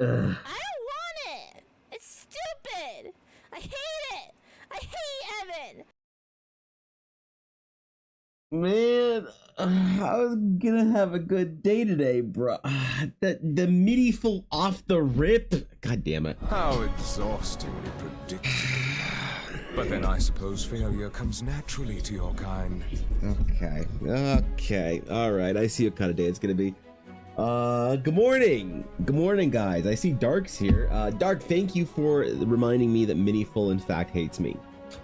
Ugh. I don't want it. It's stupid. I hate it. I hate Evan. Man, I was gonna have a good day today, bro. The medieval off the rip. God damn it. How exhaustingly predictable. But then I suppose failure comes naturally to your kind. Okay. All right. I see what kind of day it's gonna be. Good morning. Good morning, guys. I see Dark's here. Dark, thank you for reminding me that Miniful in fact hates me.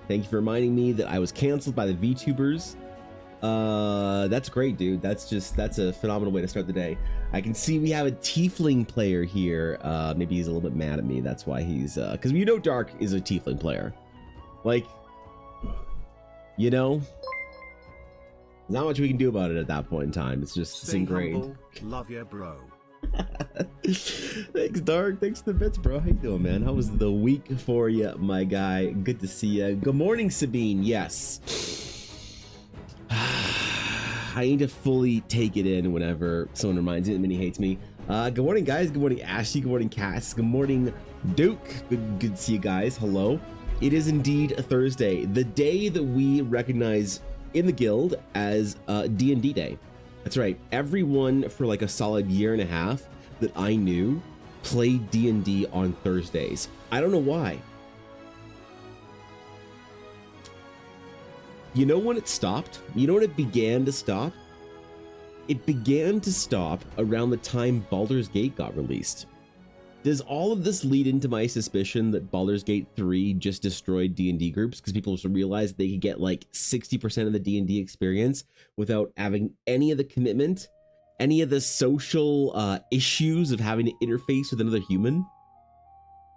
Thank you for reminding me that I was canceled by the VTubers. That's great, dude. That's a phenomenal way to start the day. I can see we have a tiefling player here. Maybe he's a little bit mad at me. That's why he's because you know Dark is a tiefling player. Like, you know, not much we can do about it at that point in time. It's just it's ingrained. Love ya, bro. Thanks, Dark. Thanks for the bits, bro. How you doing, man? How was the week for you, my guy? Good to see you. Good morning, Sabine. Yes. I need to fully take it in whenever someone reminds me that Minnie hates me. Good morning, guys. Good morning, Ashley. Good morning, Cass. Good morning, Duke. Good to see you guys. Hello. It is indeed a Thursday, the day that we recognize in the guild as D&D Day. That's right. Everyone for like a solid year and a half that I knew played D&D on Thursdays. I don't know why. You know when it stopped? You know when it began to stop? It began to stop around the time Baldur's Gate got released. Does all of this lead into my suspicion that Baldur's Gate 3 just destroyed D&D groups because people realized they could get like 60% of the D&D experience without having any of the commitment, any of the social issues of having to interface with another human?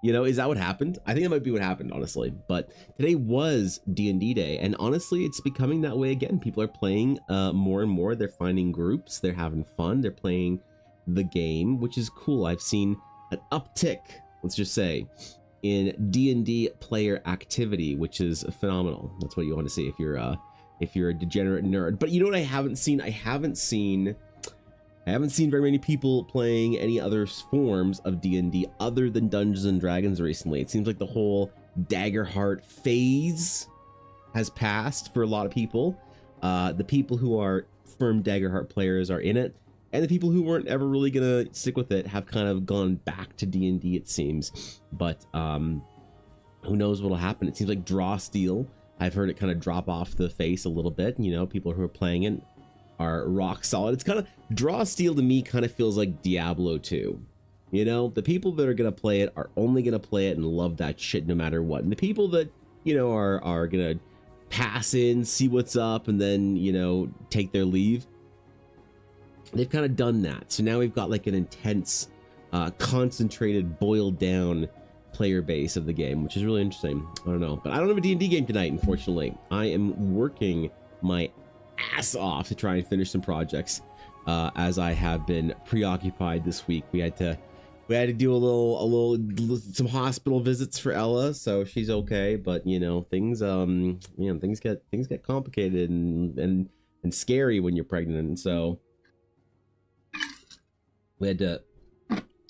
You know, is that what happened? I think that might be what happened, honestly. But today was D&D Day, and honestly, it's becoming that way again. People are playing more and more. They're finding groups. They're having fun. They're playing the game, which is cool. I've seen an uptick, let's just say, in D&D player activity, which is phenomenal. That's what you want to see if you're a degenerate nerd. But you know what I haven't seen? I haven't seen very many people playing any other forms of D&D other than Dungeons and Dragons recently. It seems like the whole Daggerheart phase has passed for a lot of people. The people who are firm Daggerheart players are in it, and the people who weren't ever really gonna stick with it have kind of gone back to D&D, it seems. But who knows what'll happen? It seems like Draw Steel, I've heard it kind of drop off the face a little bit. You know, people who are playing it are rock solid. It's kind of, Draw Steel to me kind of feels like Diablo 2. You know, the people that are gonna play it are only gonna play it and love that shit no matter what. And the people that, you know, are gonna pass in, see what's up, and then, you know, take their leave, they've kind of done that. So now we've got like an intense, concentrated, boiled down player base of the game, which is really interesting. I don't know, but I don't have a D&D game tonight, unfortunately. I am working my ass off to try and finish some projects, as I have been preoccupied this week. We had to do some hospital visits for Ella, so she's okay. But you know, things get complicated and scary when you're pregnant, and so we had to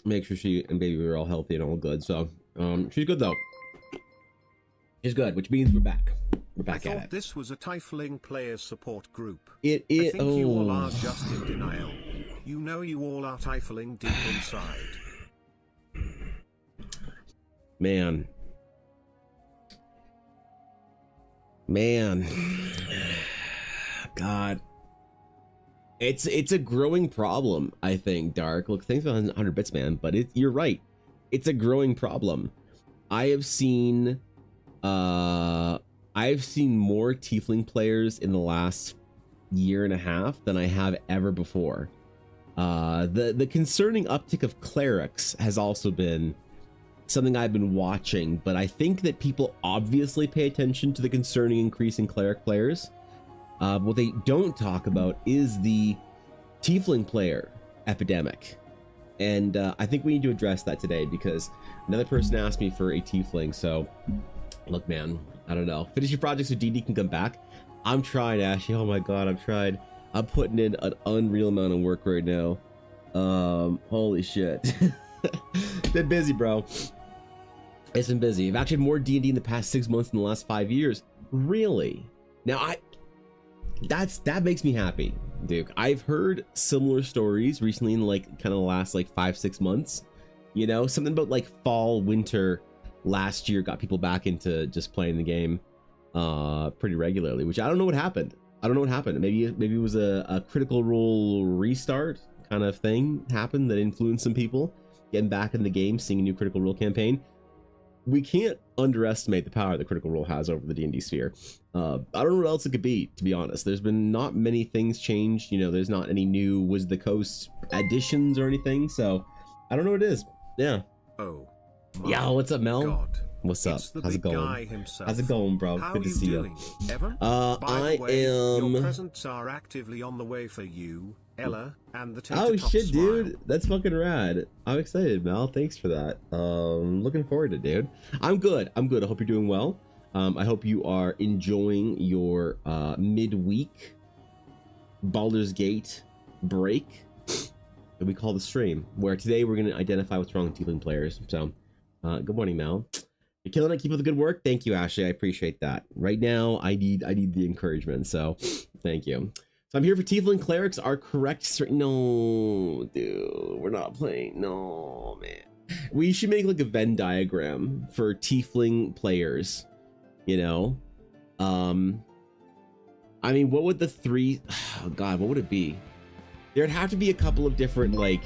make sure she and baby were all healthy and all good. So she's good though. She's good, which means we're back. We're back at it. This was a Tiefling player support group. I think you all are just in denial. You know you all are Tiefling deep inside. Man. God. It's a growing problem, I think, Dark. Look, thanks for 100 bits, man, but you're right. It's a growing problem. I've seen more Tiefling players in the last year and a half than I have ever before. The concerning uptick of clerics has also been something I've been watching, but I think that people obviously pay attention to the concerning increase in cleric players. What they don't talk about is the Tiefling player epidemic. And I think we need to address that today because another person asked me for a Tiefling. So look, man, I don't know. Finish your projects so DD can come back. I'm trying, Ashley. Oh my God, I'm trying. I'm putting in an unreal amount of work right now. Holy shit. Been busy, bro. It's been busy. I've actually had more D&D in the past 6 months than the last 5 years. Really? Now that makes me happy, Duke. I've heard similar stories recently in like kind of the last like 5-6 months. You know, something about like fall, winter last year got people back into just playing the game pretty regularly, which I don't know what happened. Maybe it was a Critical Role restart kind of thing happened that influenced some people getting back in the game, seeing a new Critical Role campaign. We can't underestimate the power that Critical Role has over the D&D sphere. I don't know what else it could be, to be honest. There's been not many things changed. You know, there's not any new Wizard of the Coast additions or anything, so I don't know what it is. Yeah. Oh. Yeah, what's up, Mel? God. What's up? It's the How's it big going? guy himself. How's it going, bro? How Good to see doing, you. Evan? By I the way, am. Your presents are actively on the way for you, Ella, and the Tater Oh Tot shit, Smile. dude! That's fucking rad. I'm excited, Mel. Thanks for that. Looking forward to it, dude. I'm good. I hope you're doing well. I hope you are enjoying your midweek Baldur's Gate break that we call the stream, where today we're going to identify what's wrong with Tiefling players. So, good morning, Mel. You're killing it. Keep up the good work. Thank you, Ashley. I appreciate that. Right now, I need the encouragement. So, thank you. So I'm here for Tiefling clerics. Are correct? No, dude, we're not playing. No, man. We should make like a Venn diagram for Tiefling players. You know, I mean, what would the three? Oh God, what would it be? There'd have to be a couple of different like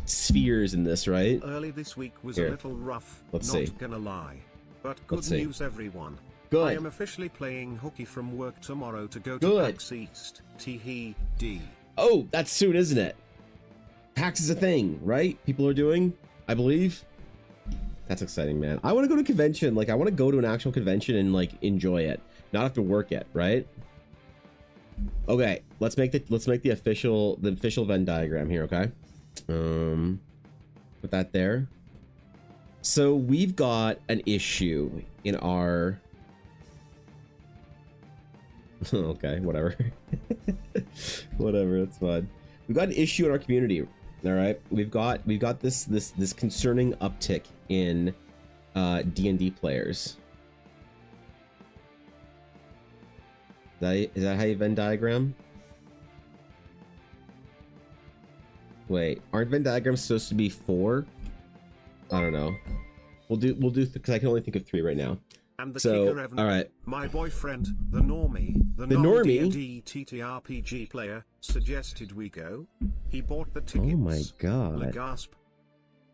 spheres in this, right? Early this week was Here. a little rough. Let's not see. gonna lie, but Let's good see. news, everyone. Good. I am officially playing hooky from work tomorrow to go to Good. PAX East. T-he-d. Oh, that's soon, isn't it? PAX is a thing, right? People are doing, I believe. That's exciting, man. I want to go to a convention. Like, I want to go to an actual convention and like enjoy it, not have to work it, right? Okay, let's make the official Venn diagram here, okay? Put that there. So we've got an issue in our. Okay, whatever. Whatever, it's fine. We've got an issue in our community. All right, we've got this concerning uptick in D&D players. Is that how you Venn diagram? Wait, aren't Venn diagrams supposed to be 4? I don't know. We'll do because I can only think of 3 right now. And the So, kicker, Evan, all right. my boyfriend, the normie, the normie? non-D&D TTRPG player, suggested we go. He bought the tickets. Oh my God. Gasp.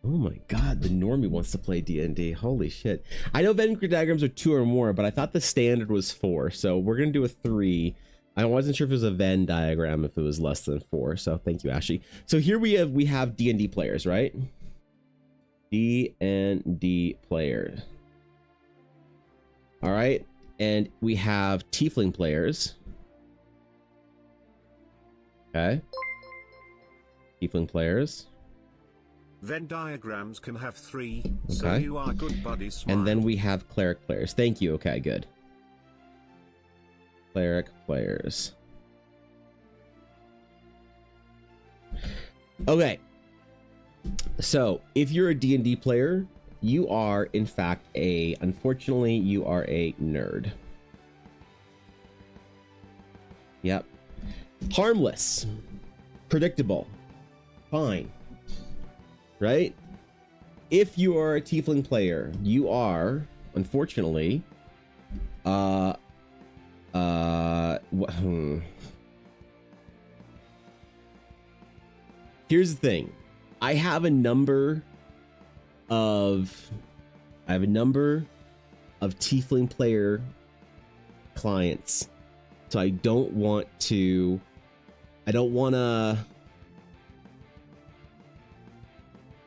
Oh my God, the normie wants to play D&D. Holy shit. I know Venn diagrams are 2 or more, but I thought the standard was 4. So we're going to do a 3. I wasn't sure if it was a Venn diagram if it was less than 4. So thank you, Ashley. So here we have D&D players, right? D&D players. All right. And we have Tiefling players. Okay. Tiefling players. Venn diagrams can have 3, so Okay. you are good buddies. Smile. And then we have cleric players. Thank you. Okay, good. Cleric players. Okay. So, if you're a D&D player, you are, in fact, unfortunately, you are a nerd. Yep. Harmless. Predictable. Fine. Right? If you are a Tiefling player, you are, unfortunately, here's the thing. I have a number of Tiefling player clients. So I don't want to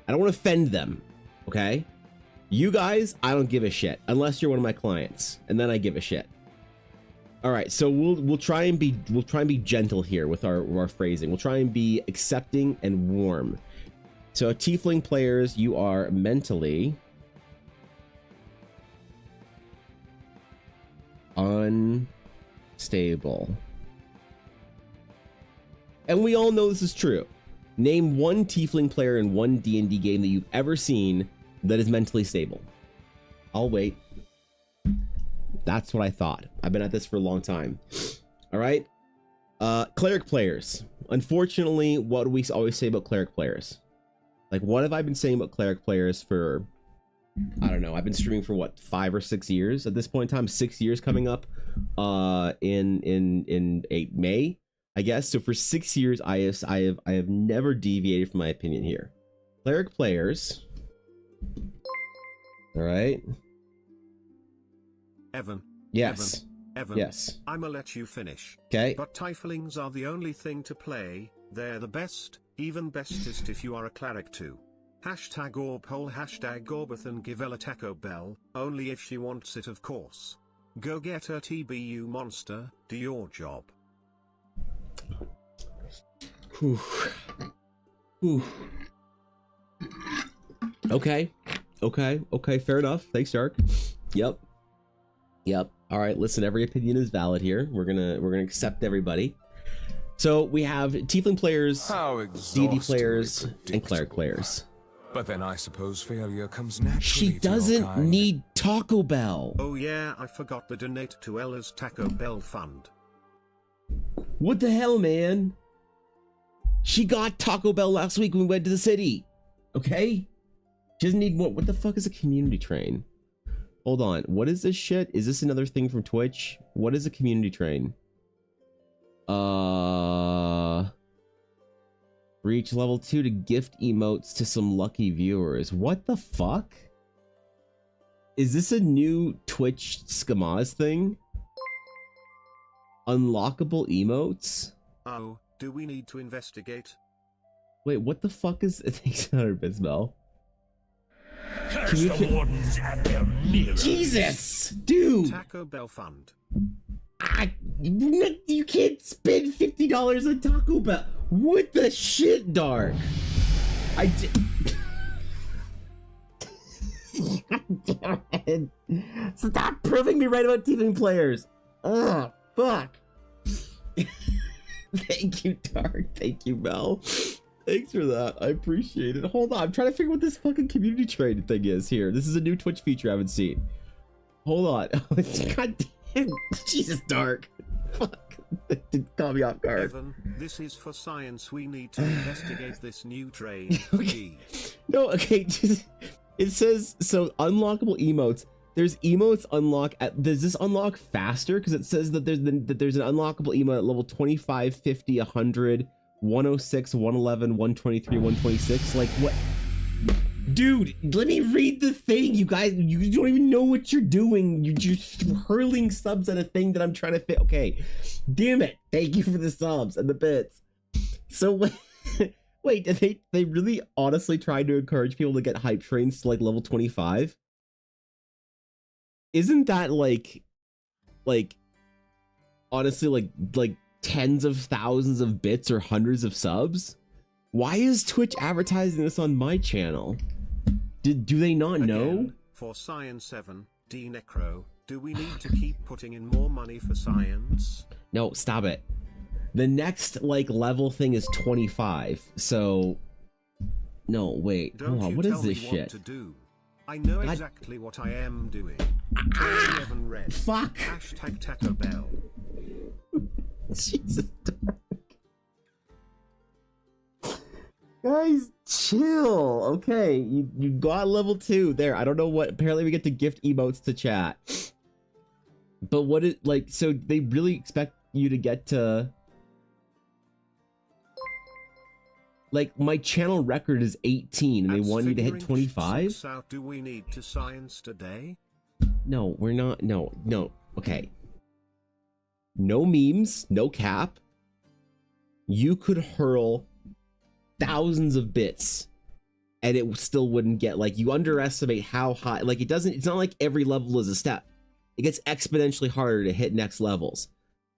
offend them, okay? You guys, I don't give a shit unless you're one of my clients, and then I give a shit. All right, so we'll try and be gentle here with our phrasing. We'll try and be accepting and warm. So Tiefling players, you are mentally unstable. And we all know this is true. Name one tiefling player in one D&D game that you've ever seen that is mentally stable. I'll wait. That's what I thought. I've been at this for a long time. All right. Cleric players. Unfortunately, what do we always say about cleric players? Like, what have I been saying about cleric players for, I don't know, I've been streaming for what, 5 or 6 years at this point in time. 6 years coming up in May, I guess. So for 6 years, I have never deviated from my opinion here. Cleric players. All right. Evan. Yes. Evan. Yes. I'ma let you finish. Okay. But tieflings are the only thing to play. They're the best, even bestest if you are a cleric too. Hashtag Orpole, hashtag Orbathon, give Ella Taco Bell, only if she wants it of course. Go get her TBU monster, do your job. Whew. Whew. Okay. Fair enough. Thanks, Dark. Yep. All right. Listen, every opinion is valid here. We're gonna accept everybody. So we have tiefling players, D&D players, and cleric players. But then I suppose failure comes naturally. She to your doesn't kind. need Taco Bell. Oh yeah, I forgot to donate to Ella's Taco Bell fund. What the hell, man? She got Taco Bell last week when we went to the city. Okay? She doesn't need more. What the fuck is a community train? Hold on. What is this shit? Is this another thing from Twitch? What is a community train? Reach level 2 to gift emotes to some lucky viewers. What the fuck? Is this a new Twitch Skamaz thing? Unlockable emotes? Oh, do we need to investigate? Wait, what the fuck is thanks 100 bits, Mel? Curse the wardens and their mirrors. Jesus! Dude! Taco Bell fund. You can't spend $50 on Taco Bell. What the shit, Dark? Stop proving me right about tiefling players. Oh, fuck. Thank you, Dark. Thank you, Mel. Thanks for that. I appreciate it. Hold on. I'm trying to figure out what this fucking community trade thing is here. This is a new Twitch feature I haven't seen. Hold on. God damn. Jesus, Dark. Fuck. That didn't call me off guard. Evan, this is for science. We need to investigate this new trade. Okay. No, okay. It says, so unlockable emotes. There's emotes unlock at, does this unlock faster? Because it says that there's an unlockable emote at level 25, 50, 100, 106, 111, 123, 126. Like, what? Dude, let me read the thing. You guys, you don't even know what you're doing. You're just hurling subs at a thing that I'm trying to fit. Okay, damn it. Thank you for the subs and the bits. So, wait, did they really honestly try to encourage people to get hype trains to like level 25? Isn't that like honestly like tens of thousands of bits or hundreds of subs? Why is Twitch advertising this on my channel? Do they not know? Again, for Science 7, D Necro, do we need to keep putting in more money for science? No, stop it. The next like level thing is 25. So no, wait. Don't Hold on. you What tell is this me shit? What to do. I know exactly what I am doing. Turn Evan red. Fuck. Hashtag Taco Bell. Jesus. Guys, chill. Okay, you got level 2 there. I don't know what. Apparently, we get to gift emotes to chat. But what it like? So they really expect you to get to. Like, my channel record is 18, and they want you to hit 25. Out, do we need to science today? No, we're not. No. Okay. No memes. No cap. You could hurl thousands of bits and it still wouldn't get, like, you underestimate how high, like, it's not like every level is a step. It gets exponentially harder to hit next levels.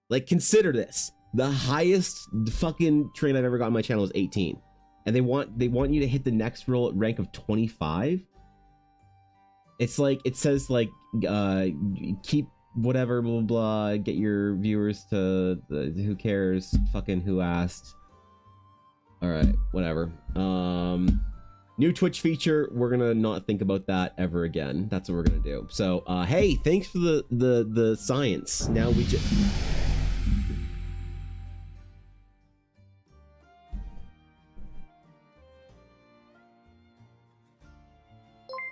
Like, consider this. The highest fucking train I've ever got on my channel is 18. And they want you to hit the next roll at rank of 25. It's like, it says like, keep whatever, blah, blah, blah, get your viewers to, who cares, fucking who asked. All right, whatever. New Twitch feature. We're gonna not think about that ever again. That's what we're gonna do. So, hey, thanks for the science. Now we just.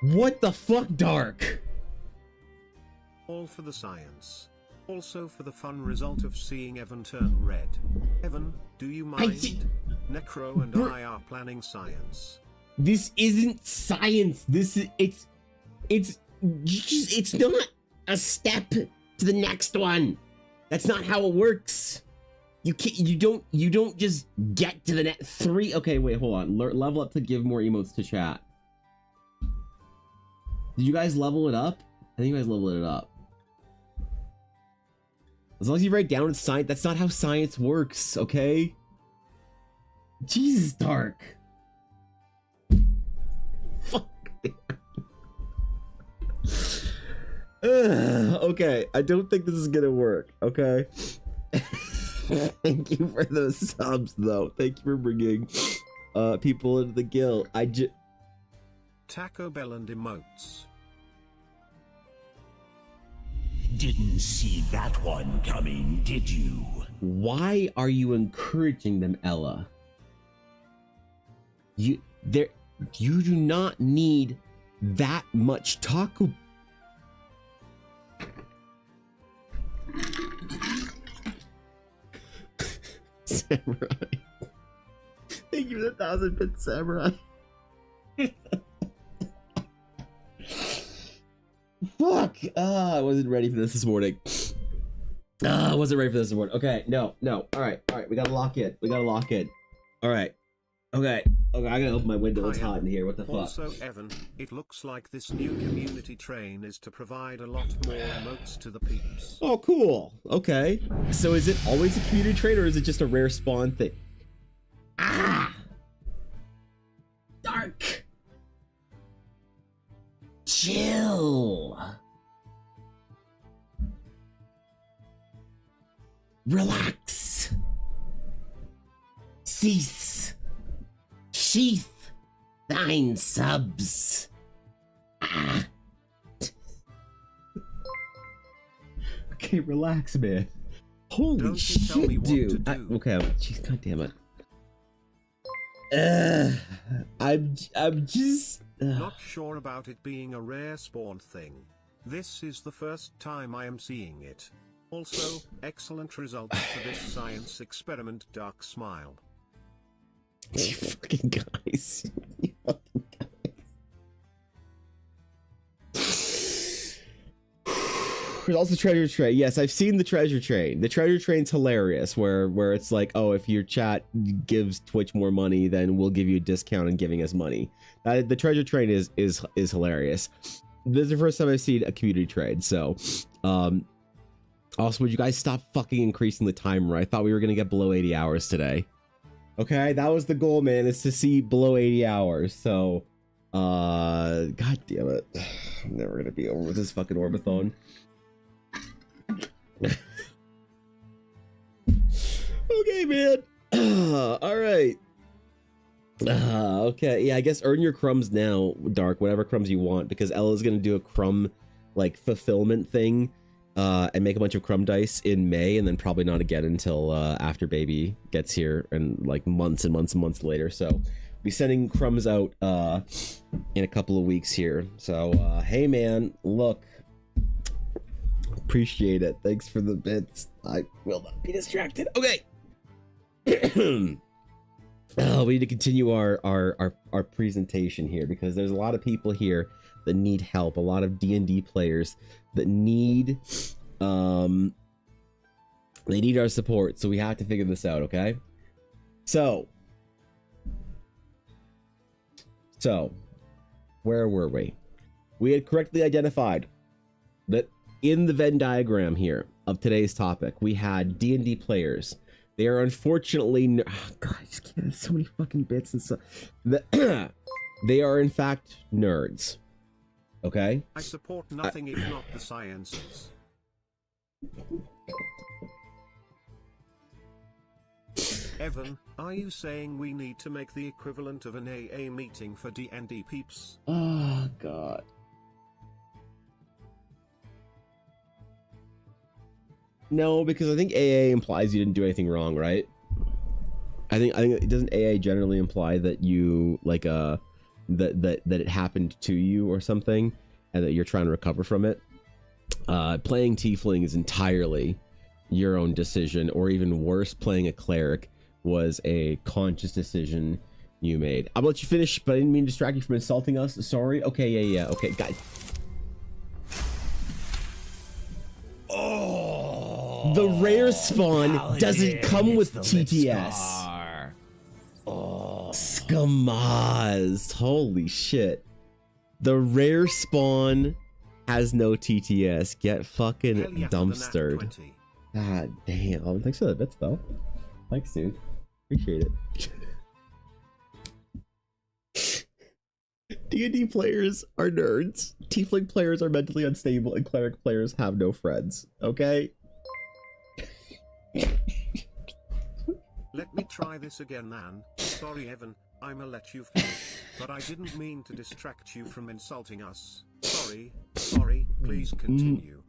What the fuck, Dark? All for the science. Also for the fun result of seeing Evan turn red. Evan, do you mind? Necro and I are planning science. This isn't science. This is it's not a step to the next one. That's not how it works. You can't. You don't just get to the next three. Okay, wait, hold on. Level up to give more emotes to chat. Did you guys level it up? I think you guys leveled it up. As long as you write down it's science, that's not how science works, okay? Jesus, Dark. Fuck. Okay, I don't think this is gonna work, okay? Thank you for those subs, though. Thank you for bringing people into the guild. Taco Bell and emotes. Didn't see that one coming, did you? Why are you encouraging them, Ella? You do not need that much taco. Samurai. Thank you for the 1,000-bit samurai. Fuck! I wasn't ready for this morning. I wasn't ready for this morning. Okay, no. Alright, we gotta lock in. Alright. Okay, I gotta open my window. It's hot in here. What the fuck? Also, Evan, it looks like this new community train is to provide a lot more emotes to the peeps. Oh, cool. Okay. So is it always a community train or is it just a rare spawn thing? Ah! Dark! Chill. Relax. Cease. Sheath thine subs. Ah. Okay, relax, man. Holy Don't you tell me shit, what dude. to do. Okay, jeez, god damn it. I'm just. Not sure about it being a rare spawn thing. This is the first time I am seeing it. Also, excellent results for this science experiment. Dark smile. You fucking guys. You fucking guys. There's also treasure train. Yes, I've seen the treasure train. The treasure train's hilarious, where it's like, oh, if your chat gives Twitch more money, then we'll give you a discount in giving us money. The treasure train is hilarious. This is the first time I've seen a community trade. So, also, would you guys stop fucking increasing the timer? I thought we were gonna get below 80 hours today. Okay, that was the goal, man, is to see below 80 hours. So, god damn it. I'm never gonna be over with this fucking Orbathon. Okay, man. Alright. Okay, yeah, I guess earn your crumbs now, Dark, whatever crumbs you want, because Ella's gonna do a crumb, like, fulfillment thing. And make a bunch of crumb dice in May, and then probably not again until after baby gets here, and like months and months and months later. So be sending crumbs out in a couple of weeks here. So hey man, look, appreciate it. Thanks for the bits. I will not be distracted. Okay. We need to continue our presentation here, because there's a lot of people here that need help, a lot of D&D players that need they need our support, so we have to figure this out. Okay, so where were we? We had correctly identified that in the Venn diagram here of today's topic, we had D&D players. They are unfortunately God, I just can't have so many fucking bits and stuff. They are in fact nerds. Okay. I support nothing if not the sciences. Evan, are you saying we need to make the equivalent of an AA meeting for D&D peeps? Oh, God. No, because I think AA implies you didn't do anything wrong, right? I think it doesn't AA generally imply that you like that it happened to you or something, and that you're trying to recover from it. Playing Tiefling is entirely your own decision, or even worse, playing a cleric was a conscious decision you made. I'll let you finish, but I didn't mean to distract you from insulting us. Sorry. Okay, yeah. Okay, guys. Oh, The rare spawn doesn't come with TTS. Oh, Skamaz. Holy shit. The rare spawn has no TTS. Get fucking Hell yeah for the nat dumpstered. 20. God damn. Thanks for the bits though. Thanks, dude. Appreciate it. D&D players are nerds. Tiefling players are mentally unstable, and cleric players have no friends. Okay? Let me try this again, Nan. Sorry, Evan, I'ma let you finish, but I didn't mean to distract you from insulting us. Sorry, please continue.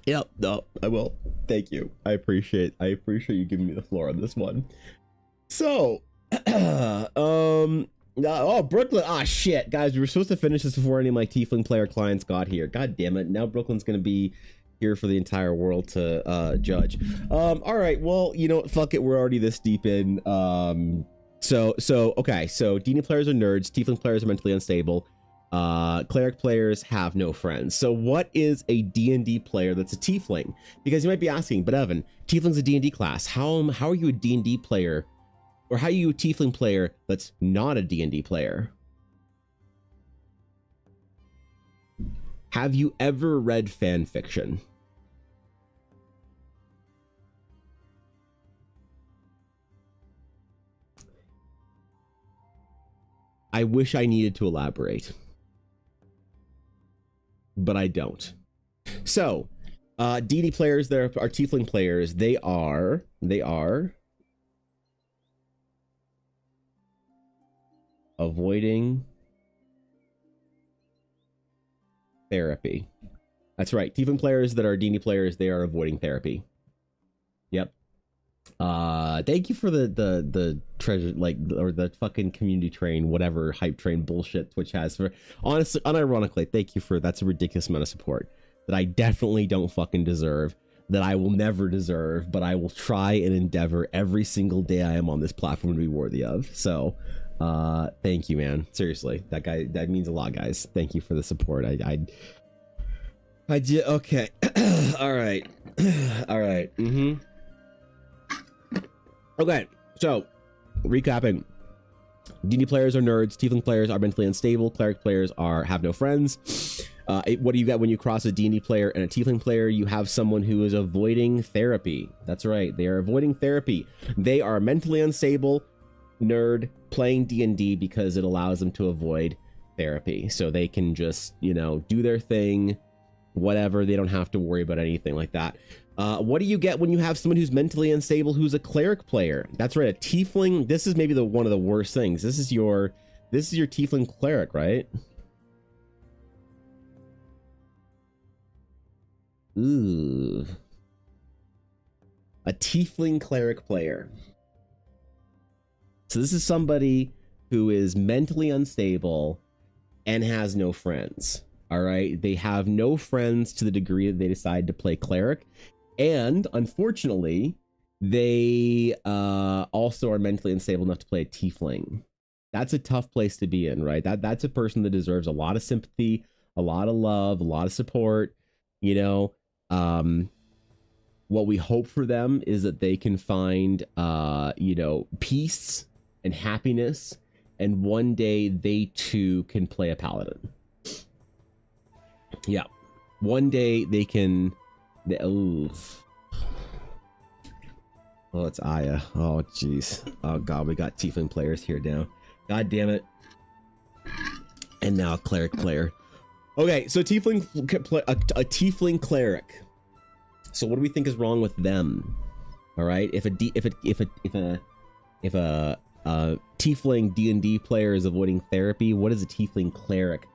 Yep, no, I will. Thank you. I appreciate you giving me the floor on this one. So, oh, Brooklyn. Ah, shit, guys, we were supposed to finish this before any of my Tiefling player clients got here. God damn it. Now Brooklyn's gonna be here for the entire world to judge. All right, well, you know what? Fuck it. We're already this deep in. So okay. So D&D players are nerds. Tiefling players are mentally unstable. Cleric players have no friends. So what is a D&D player that's a tiefling? Because you might be asking, but Evan, tiefling's a D&D class. How are you a D&D player, or how are you a tiefling player that's not a D&D player? Have you ever read fan fiction? I wish I needed to elaborate, but I don't. So, D&D players that are tiefling players, they are avoiding therapy. That's right. Tiefling players that are D&D players, they are avoiding therapy. Yep. Thank you for the treasure, like, or the fucking community train, whatever hype train bullshit Twitch has. For honestly, unironically, thank you for, that's a ridiculous amount of support that I definitely don't fucking deserve, that I will never deserve, but I will try and endeavor every single day I am on this platform to be worthy of. So thank you, man. Seriously, that means a lot, guys. Thank you for the support. I did. Okay. All right. All right. Okay, so recapping. D&D players are nerds. Tiefling players are mentally unstable. Cleric players have no friends. What do you get when you cross a D&D player and a Tiefling player? You have someone who is avoiding therapy. That's right, they are avoiding therapy. They are mentally unstable, nerd, playing D&D because it allows them to avoid therapy. So they can just, you know, do their thing, whatever. They don't have to worry about anything like that. What do you get when you have someone who's mentally unstable who's a cleric player? That's right, a tiefling. This is maybe one of the worst things. This is your tiefling cleric, right? Ooh. A tiefling cleric player. So this is somebody who is mentally unstable and has no friends. All right, they have no friends to the degree that they decide to play cleric. And unfortunately, they also are mentally unstable enough to play a tiefling. That's a tough place to be in, right? That's a person that deserves a lot of sympathy, a lot of love, a lot of support. You know, what we hope for them is that they can find, you know, peace and happiness, and one day they too can play a paladin. Yeah, one day they can. Oh, it's Aya. Oh, jeez. Oh, God, we got tiefling players here now. God damn it. And now a cleric player. Okay, so a tiefling cleric. So what do we think is wrong with them? All right, if a tiefling D&D player is avoiding therapy, what is a tiefling cleric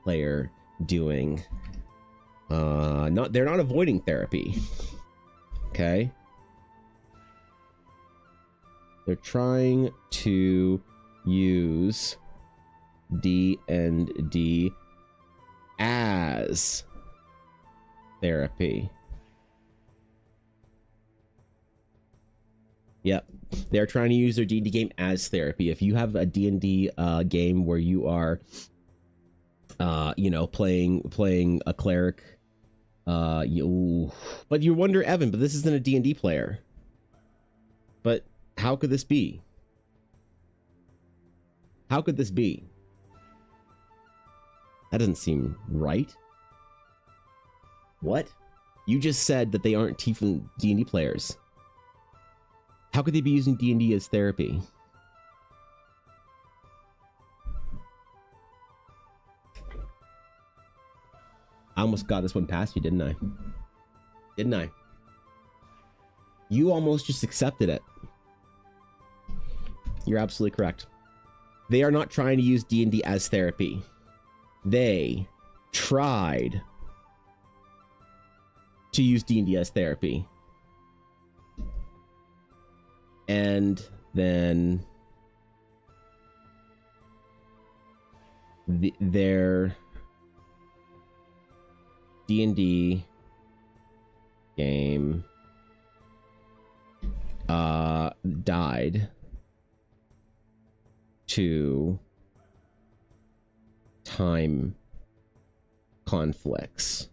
player doing? They're not avoiding therapy. Okay. They're trying to use D&D as therapy. Yep. They're trying to use their D&D game as therapy. If you have a D&D game where you are playing a cleric, but you wonder, Evan, but this isn't a D&D player. But how could this be? How could this be? That doesn't seem right. What? You just said that they aren't tiefling D&D players. How could they be using D&D as therapy? I almost got this one past you, didn't I? Didn't I? You almost just accepted it. You're absolutely correct. They are not trying to use D&D as therapy. They tried to use D&D as therapy. And then their D&D game died to time conflicts.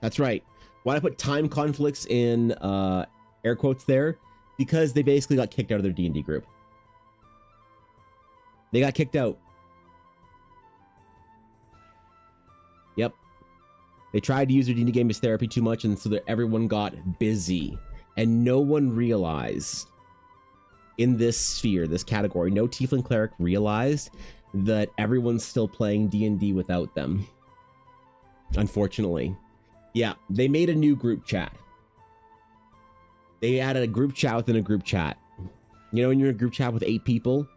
That's right. Why I put time conflicts in air quotes there? Because they basically got kicked out of their D&D group. They got kicked out. Yep. They tried to use their D&D game as therapy too much, and so that everyone got busy. And no one realized in this sphere, this category, no tiefling cleric realized that everyone's still playing D&D without them. Unfortunately. Yeah, they made a new group chat. They added a group chat within a group chat. You know, when you're in a group chat with 8 people,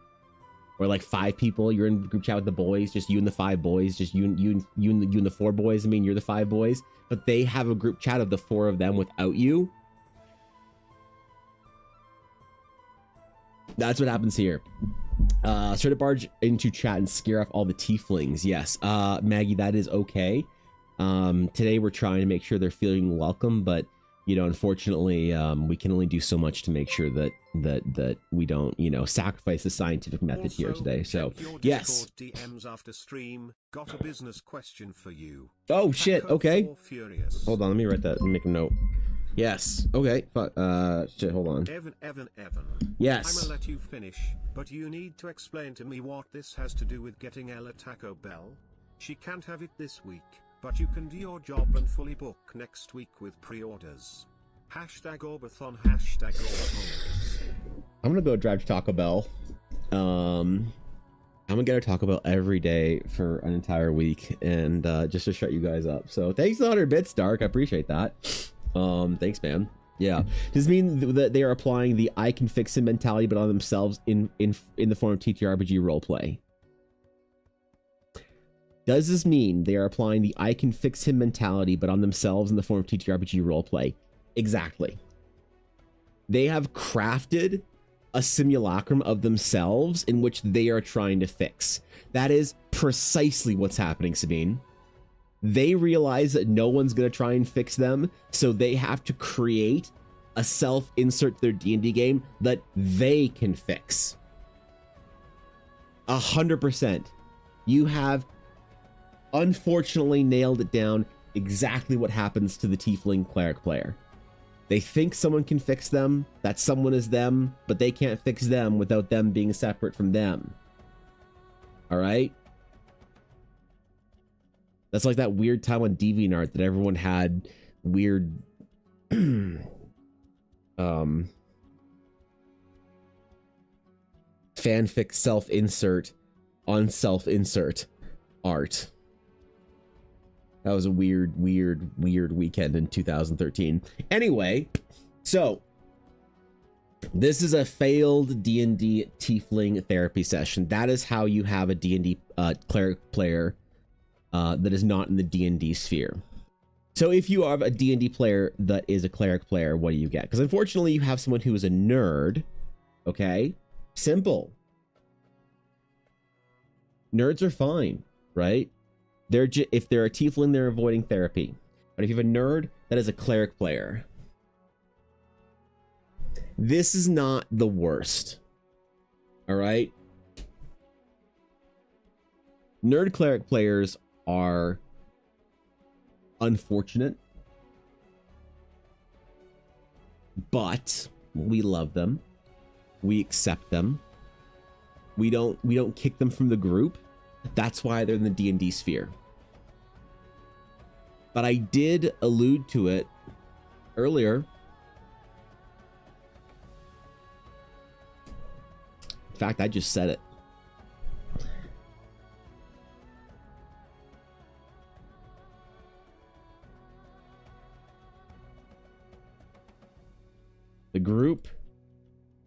or like 5 people, you're in a group chat with the boys, just you and the 5 boys, just you and the 4 boys. I mean, you're the 5 boys, but they have a group chat of the 4 of them without you. That's what happens here. Start to barge into chat and scare off all the tieflings. Yes, Maggie, that is okay. Today we're trying to make sure they're feeling welcome, but you know, unfortunately, we can only do so much to make sure that we don't, you know, sacrifice the scientific method Also, here today. So, check your yes. Discord DMs after stream. Got a business question for you. Oh shit. Taco Okay. 4 Furious. Hold on. Let me write that. Let me make a note. Yes. Okay. Shit. Hold on. Evan. Yes. I'ma let you finish, but you need to explain to me what this has to do with getting Ella Taco Bell. She can't have it this week, but you can do your job and fully book next week with pre-orders. #ORBATHON, #ORBATHON. I'm gonna go drive to Taco Bell. I'm gonna get a Taco Bell every day for an entire week, and just to shut you guys up. So thanks 100 bits, Dark. I appreciate that. Thanks, man. Yeah. Does this mean that they are applying the I can fix it mentality, but on themselves in the form of TTRPG roleplay? Does this mean they are applying the I can fix him mentality, but on themselves in the form of TTRPG roleplay? Exactly. They have crafted a simulacrum of themselves in which they are trying to fix. That is precisely what's happening, Sabine. They realize that no one's going to try and fix them, so they have to create a self-insert to their D&D game that they can fix. 100%. You have unfortunately nailed it down exactly what happens to the tiefling cleric player. They think someone can fix them, that someone is them, but they can't fix them without them being separate from them. All right? That's like that weird time on DeviantArt that everyone had weird fanfic self-insert on self-insert art. That was a weird weekend in 2013. Anyway, so this is a failed D&D tiefling therapy session. That is how you have a D&D cleric player that is not in the D&D sphere. So if you have a D&D player that is a cleric player, what do you get? Because unfortunately, you have someone who is a nerd. Okay, simple. Nerds are fine, right? If they're a tiefling, they're avoiding therapy. But if you have a nerd that is a cleric player, this is not the worst. All right. Nerd cleric players are unfortunate, but we love them. We accept them. We don't kick them from the group. That's why they're in the D&D sphere. But I did allude to it earlier. In fact, I just said it. The group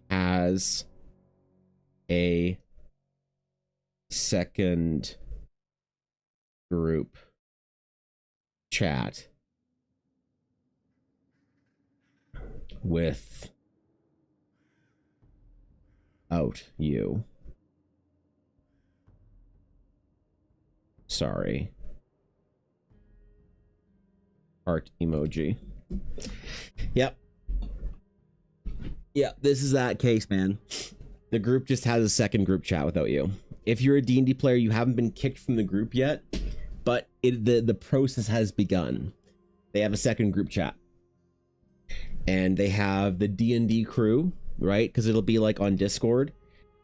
has a second group chat with you. Sorry. Heart emoji. Yep. Yeah, this is that case, man. The group just has a second group chat without you. If you're a D&D player, you haven't been kicked from the group yet, but the process has begun. They have a second group chat. And they have the D&D crew, right? Because it'll be like on Discord.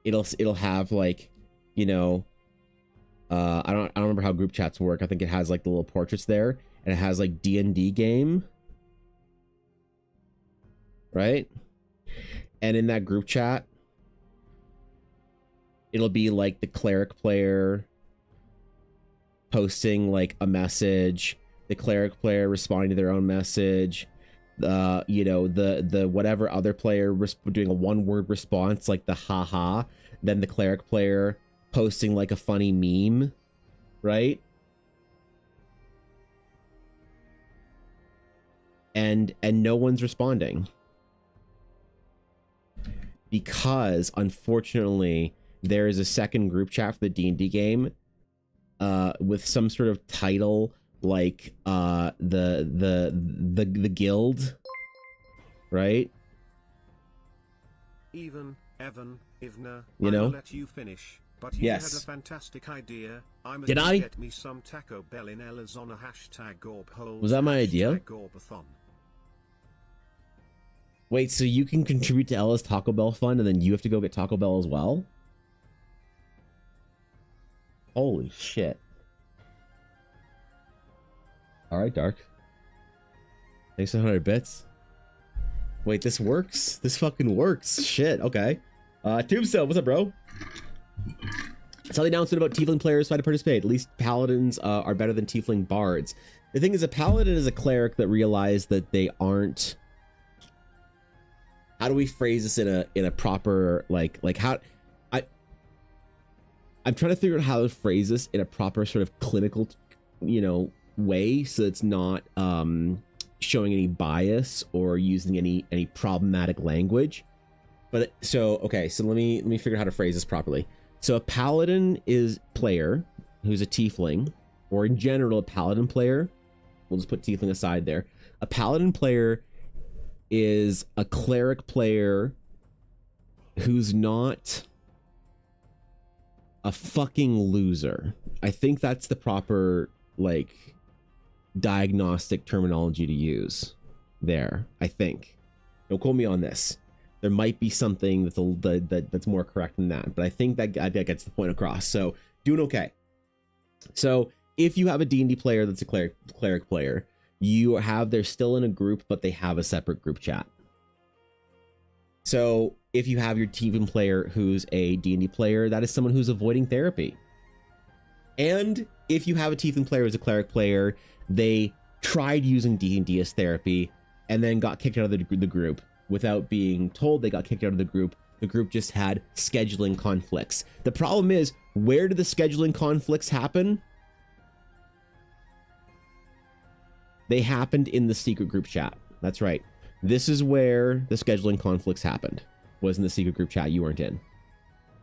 It'll have like, you know, I don't remember how group chats work. I think it has like the little portraits there, and it has like D&D game, right? And in that group chat, it'll be like the cleric player posting like a message, the cleric player responding to their own message, you know, the whatever other player doing a one-word response like the haha, then the cleric player posting like a funny meme, right? And no one's responding because unfortunately there is a second group chat for the D&D game with some sort of title like the guild, right? Evan, Ivna, you know, I'll let you finish, but you yes. had a fantastic idea. Did I? Get me some Taco Bell in Arizona. #Orb. Was that my idea? #Orbathon. Wait, so you can contribute to Ella's Taco Bell fund and then you have to go get Taco Bell as well? Holy shit. Alright, Dark. Thanks for 100 bits. Wait, this works? This fucking works. Shit, okay. Tombstone, what's up, bro? Saw the announcement about Tiefling players trying to participate. At least Paladins are better than Tiefling Bards. The thing is, a Paladin is a cleric that realized that they aren't... How do we phrase this in a proper, like how... I'm trying to figure out how to phrase this in a proper sort of clinical, you know, way, so it's not showing any bias or using any problematic language. But so okay, so let me figure out how to phrase this properly. So a paladin is player who's a tiefling, or in general a paladin player. We'll just put tiefling aside there. A paladin player is a cleric player who's not a fucking loser. I think that's the proper like diagnostic terminology to use there. I think. Don't quote me on this. There might be something that's more correct than that, but I think that gets the point across. So doing okay. So if you have a D&D player that's a cleric player, they're still in a group, but they have a separate group chat. So if you have your Tiefling player who's a D&D player, that is someone who's avoiding therapy. And if you have a tiefling player as a cleric player, they tried using D&D as therapy and then got kicked out of the group without being told. They got kicked out of the group. The group just had scheduling conflicts. The problem is, where do the scheduling conflicts happen? They happened in the secret group chat. That's right. This is where the scheduling conflicts happened. Was in the secret group chat you weren't in.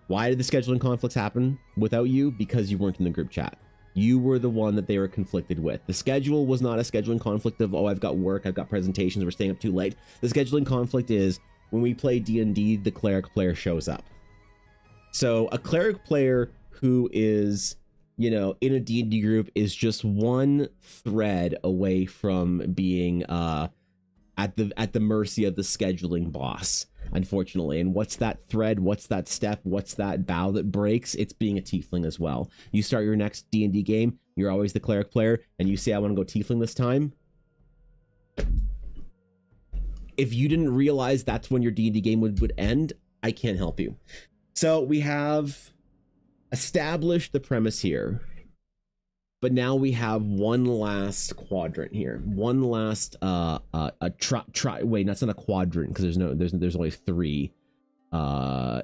Why did the scheduling conflicts happen without you? Because you weren't in the group chat. You were the one that they were conflicted with. The schedule was not a scheduling conflict of, oh, I've got work, I've got presentations, we're staying up too late. The scheduling conflict is, when we play D&D, the cleric player shows up. So a cleric player who is, you know, in a D&D group is just one thread away from being at the mercy of the scheduling boss, unfortunately. And what's that thread? What's that step? What's that bow that breaks? It's being a tiefling as well. You start your next D&D game, you're always the cleric player, and you say, I want to go tiefling this time. If you didn't realize that's when your D&D game would end, I can't help you. So we have established the premise here, but now we have one last quadrant here. One last wait, that's not a quadrant because there's only 3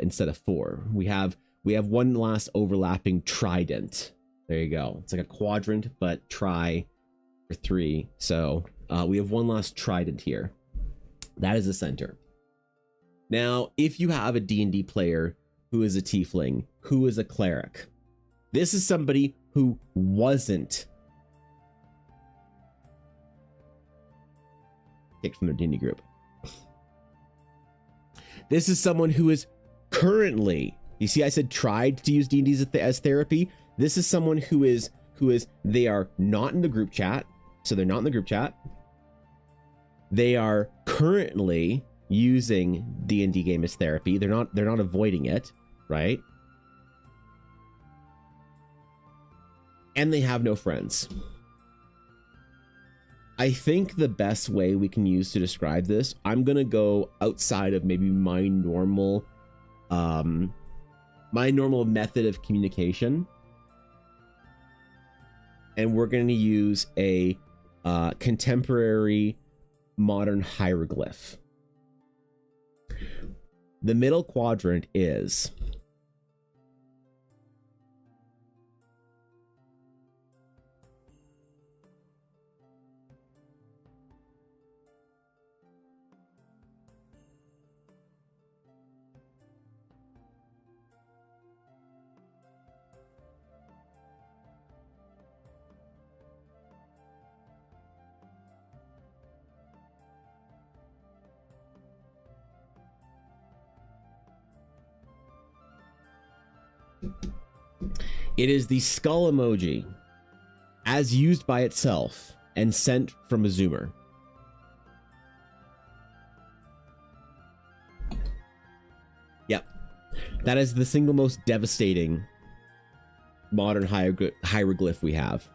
instead of 4. We have one last overlapping trident. There you go. It's like a quadrant, but tri for 3. So we have one last trident here. That is the center. Now, if you have a D&D player who is a tiefling, who is a cleric, this is somebody who wasn't kicked from their D&D group. This is someone who is currently, you see, I said tried to use D&D as therapy. This is someone who is they are not in the group chat. So they're not in the group chat. They are currently using D&D game as therapy. They're not avoiding it, right? And they have no friends. I think the best way we can use to describe this, I'm gonna go outside of maybe my normal method of communication, and we're gonna use a contemporary modern hieroglyph. The middle quadrant is it is the skull emoji as used by itself and sent from a zoomer. Yep. That is the single most devastating modern hieroglyph we have.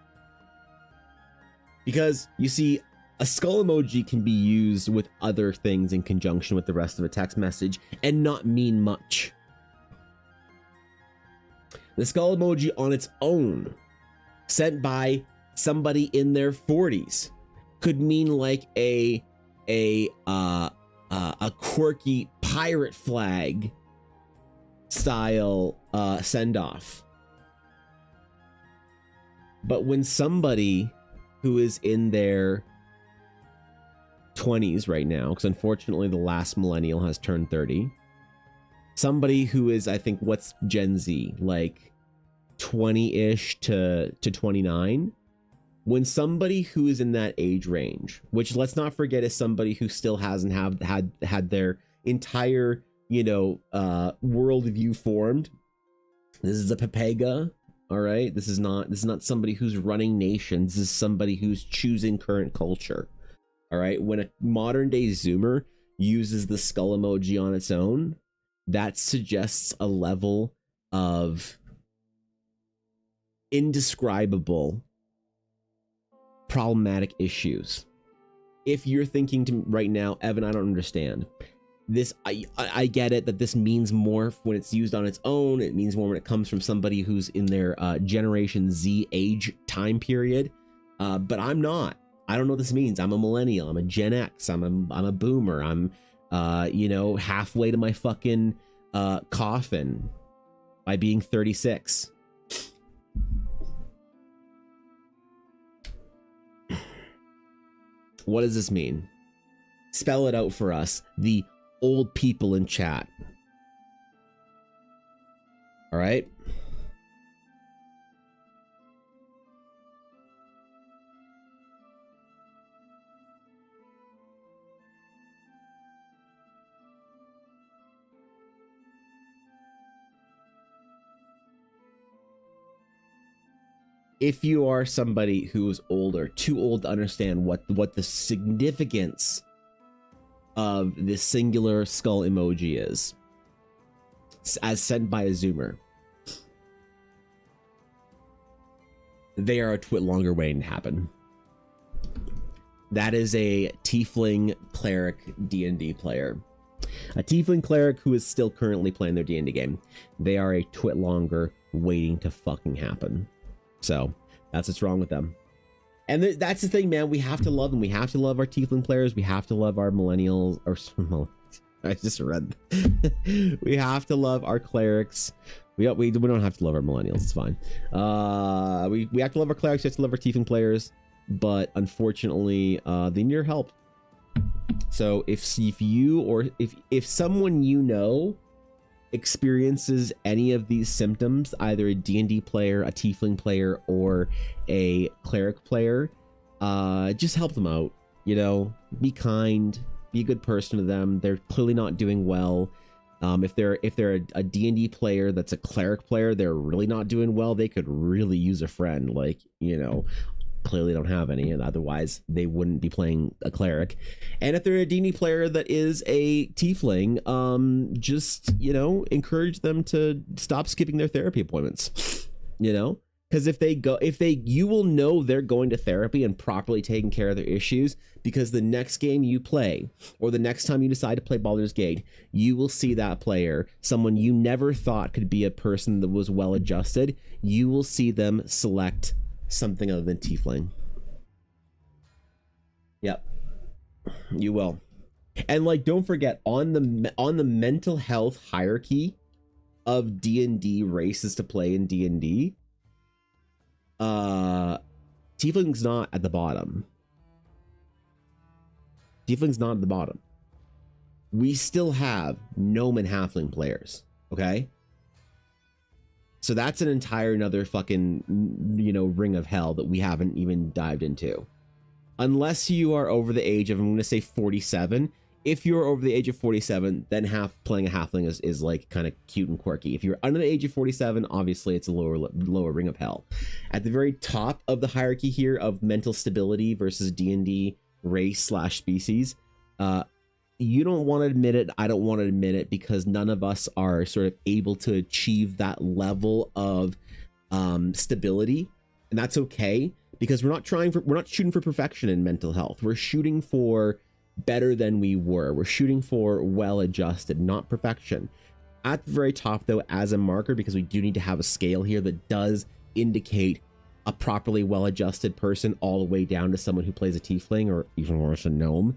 Because, you see, a skull emoji can be used with other things in conjunction with the rest of a text message and not mean much. The skull emoji on its own, sent by somebody in their 40s, could mean like a quirky pirate flag style send off. But when somebody who is in their 20s right now, because unfortunately the last millennial has turned 30, somebody who is, I think, what's Gen Z, like 20-ish to 29, when somebody who is in that age range, which let's not forget is somebody who still hasn't had their entire, you know, worldview formed. This is a Pepega, all right? This is not somebody who's running nations. This is somebody who's choosing current culture, all right? When a modern day Zoomer uses the skull emoji on its own, that suggests a level of indescribable problematic issues. If you're thinking to right now, Evan, I don't understand. this, I get it that this means more when it's used on its own. It means more when it comes from somebody who's in their Generation Z age time period. But I'm not. I don't know what this means. I'm a millennial. I'm a Gen X. I'm a boomer. I'm, you know, halfway to my fucking coffin by being 36. What does this mean? Spell it out for us, the old people in chat. All right. If you are somebody who is older, too old to understand what the significance of this singular skull emoji is, as sent by a Zoomer, they are a twit longer waiting to happen. That is a tiefling cleric D&D player. A tiefling cleric who is still currently playing their D&D game. They are a twit longer waiting to fucking happen. So that's what's wrong with them. And that's the thing, man. We have to love them. We have to love our tiefling players. We have to love our millennials. Or I just read. We have to love our clerics. We don't have to love our millennials. It's fine. We have to love our clerics. We have to love our tiefling players. But unfortunately, they need our help. So if you or if someone you know experiences any of these symptoms, either a D&D player, a tiefling player, or a cleric player, just help them out. You know, be kind, be a good person to them. They're clearly not doing well. If they're a D&D player that's a cleric player, they're really not doing well. They could really use a friend. Like, you know, clearly don't have any, and otherwise they wouldn't be playing a cleric. And if they're a D&D player that is a tiefling, just, you know, encourage them to stop skipping their therapy appointments, you know, because you will know they're going to therapy and properly taking care of their issues, because the next game you play, or the next time you decide to play Baldur's Gate, you will see that player, someone you never thought could be a person that was well adjusted, you will see them select something other than tiefling. Yep, you will. And like, don't forget, on the mental health hierarchy of D&D races to play in D&D, tiefling's not at the bottom. Tiefling's not at the bottom. We still have gnome and halfling players, okay? So that's an entire another fucking, you know, ring of hell that we haven't even dived into. Unless you are over the age of, I'm going to say 47. If you're over the age of 47, then playing a halfling is like kind of cute and quirky. If you're under the age of 47, obviously it's a lower ring of hell. At the very top of the hierarchy here of mental stability versus D&D race/species, you don't want to admit it. I don't want to admit it, because none of us are sort of able to achieve that level of stability, and that's okay, because we're not shooting for perfection in mental health. We're shooting for better than we were. We're shooting for well adjusted, not perfection. At the very top, though, as a marker, because we do need to have a scale here that does indicate a properly well adjusted person, all the way down to someone who plays a tiefling, or even worse, a gnome.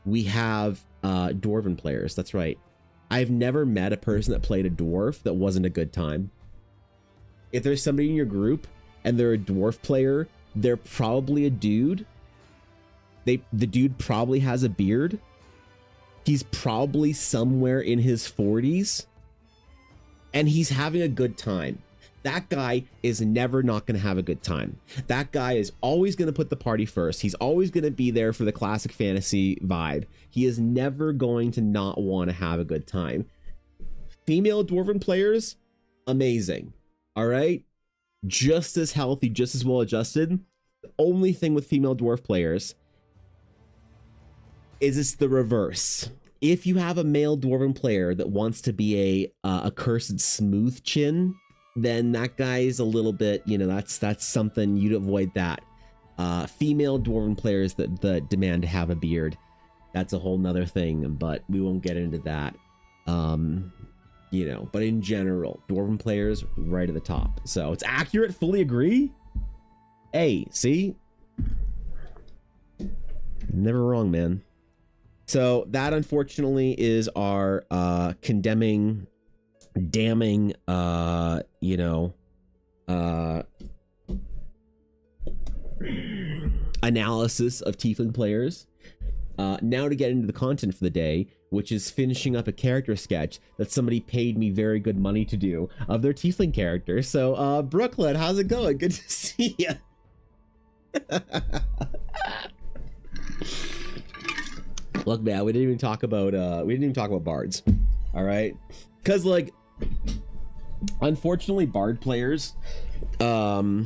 We have dwarven players. That's right. I've never met a person that played a dwarf that wasn't a good time. If there's somebody in your group and they're a dwarf player, they're probably a dude. The dude probably has a beard. He's probably somewhere in his 40s. And he's having a good time. That guy is never not going to have a good time. That guy is always going to put the party first. He's always going to be there for the classic fantasy vibe. He is never going to not want to have a good time. Female dwarven players, amazing. All right? Just as healthy, just as well adjusted. The only thing with female dwarf players is it's the reverse. If you have a male dwarven player that wants to be a cursed smooth chin, then that guy is a little bit, you know, that's something you'd avoid that. Female dwarven players that demand to have a beard, that's a whole nother thing, but we won't get into that. You know, but in general, Dwarven players right at the top. So it's accurate, fully agree. Hey, see? Never wrong, man. So that unfortunately is our condemning, damning, you know, analysis of Tiefling players. Now to get into the content for the day, which is finishing up a character sketch that somebody paid me very good money to do of their Tiefling character. So, Brooklyn, how's it going? Good to see you. Look, man, we didn't even talk about bards. All right, because like, unfortunately, bard players, wow.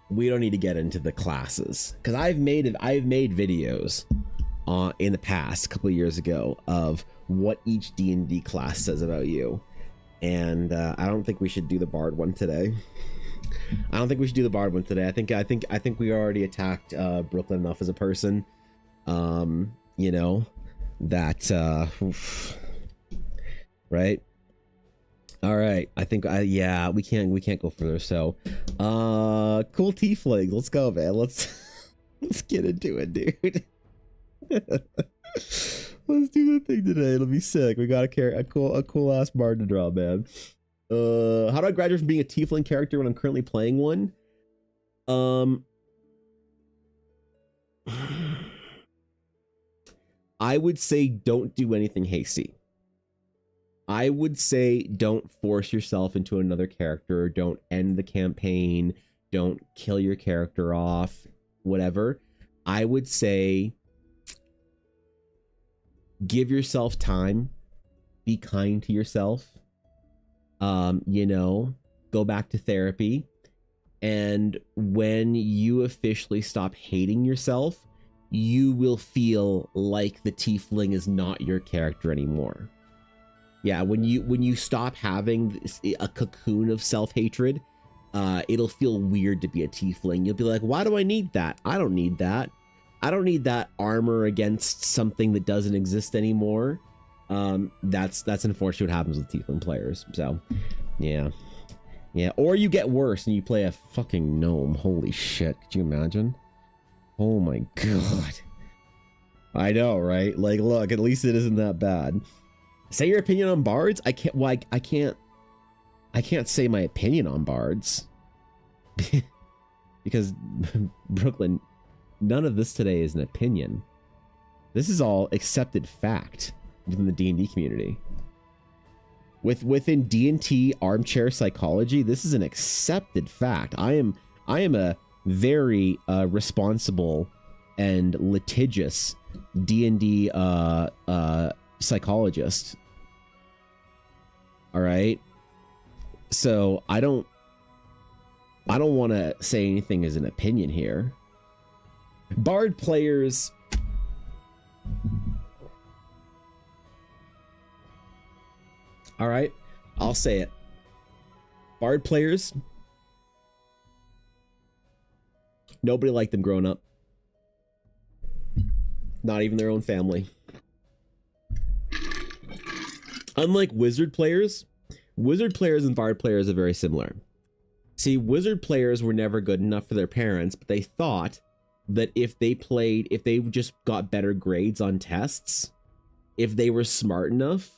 We don't need to get into the classes because I've made videos in the past, a couple of years ago, of what each D&D class says about you, and I don't think we should do the bard one today. I think we already attacked Brooklyn enough as a person. You know that right. All right, I think yeah, we can't go further. So, cool tiefling, let's go, man. Let's get into it, dude. Let's do the thing today. It'll be sick. We gotta carry a cool ass bard to draw, man. How do I graduate from being a tiefling character when I'm currently playing one? I would say don't do anything hasty. I would say don't force yourself into another character. Don't end the campaign. Don't kill your character off. Whatever. I would say give yourself time. Be kind to yourself. You know, go back to therapy. And when you officially stop hating yourself, you will feel like the tiefling is not your character anymore. Yeah, when you stop having a cocoon of self-hatred, it'll feel weird to be a tiefling. You'll be like, why do I need that? I don't need that. I don't need that armor against something that doesn't exist anymore. That's unfortunately what happens with tiefling players. So, yeah. Yeah, or you get worse and you play a fucking gnome. Holy shit, could you imagine? Oh my god. I know, right? Like, look, at least it isn't that bad. Say your opinion on bards? I can't say my opinion on bards. Because Brooklyn, none of this today is an opinion. This is all accepted fact within the D&D community. Within D&T armchair psychology, this is an accepted fact. I am a very responsible and litigious D&D psychologist. All right, so I don't want to say anything as an opinion here. Bard players, all right, I'll say it. Bard players, nobody liked them growing up. Not even their own family. Unlike wizard players and bard players are very similar. See, wizard players were never good enough for their parents, but they thought that if they just got better grades on tests, if they were smart enough,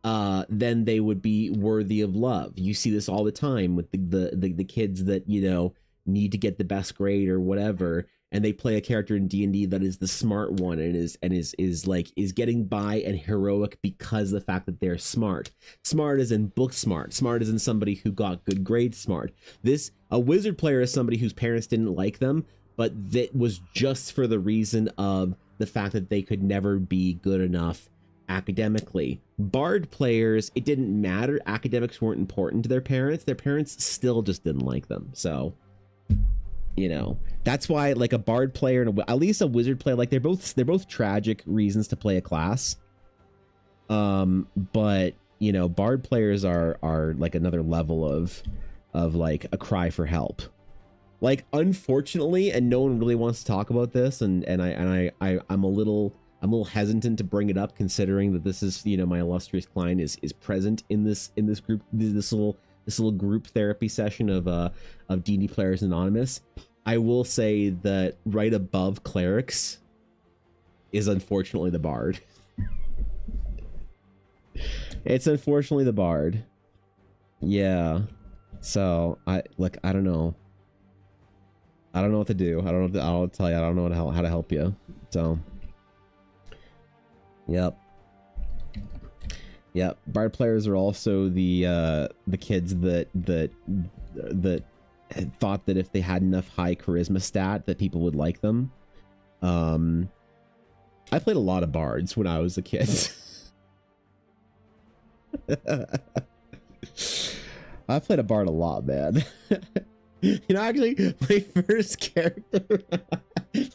then they would be worthy of love. You see this all the time with the kids that, you know, need to get the best grade or whatever, and they play a character in D&D that is the smart one and is getting by and heroic because of the fact that they're smart. Smart as in book smart. Smart as in somebody who got good grades smart. A wizard player is somebody whose parents didn't like them, but that was just for the reason of the fact that they could never be good enough academically. Bard players, it didn't matter. Academics weren't important to their parents. Their parents still just didn't like them. So, you know, that's why, like, a bard player and at least a wizard player, like, they're both tragic reasons to play a class. But, you know, bard players are like another level of of like a cry for help. Like, unfortunately, and no one really wants to talk about this, and I'm a little hesitant to bring it up, considering that this is, you know, my illustrious client is present in this group, this little group therapy session of D&D Players Anonymous. I will say that right above clerics is unfortunately the bard. It's unfortunately the bard. Yeah. So I don't know. I don't know what to do. I don't know what to tell you. I don't know how to help you. So, yep. Bard players are also the kids that thought that if they had enough high charisma stat that people would like them. I played a lot of bards when I was a kid. I played a bard a lot, man. You know, actually, my first character,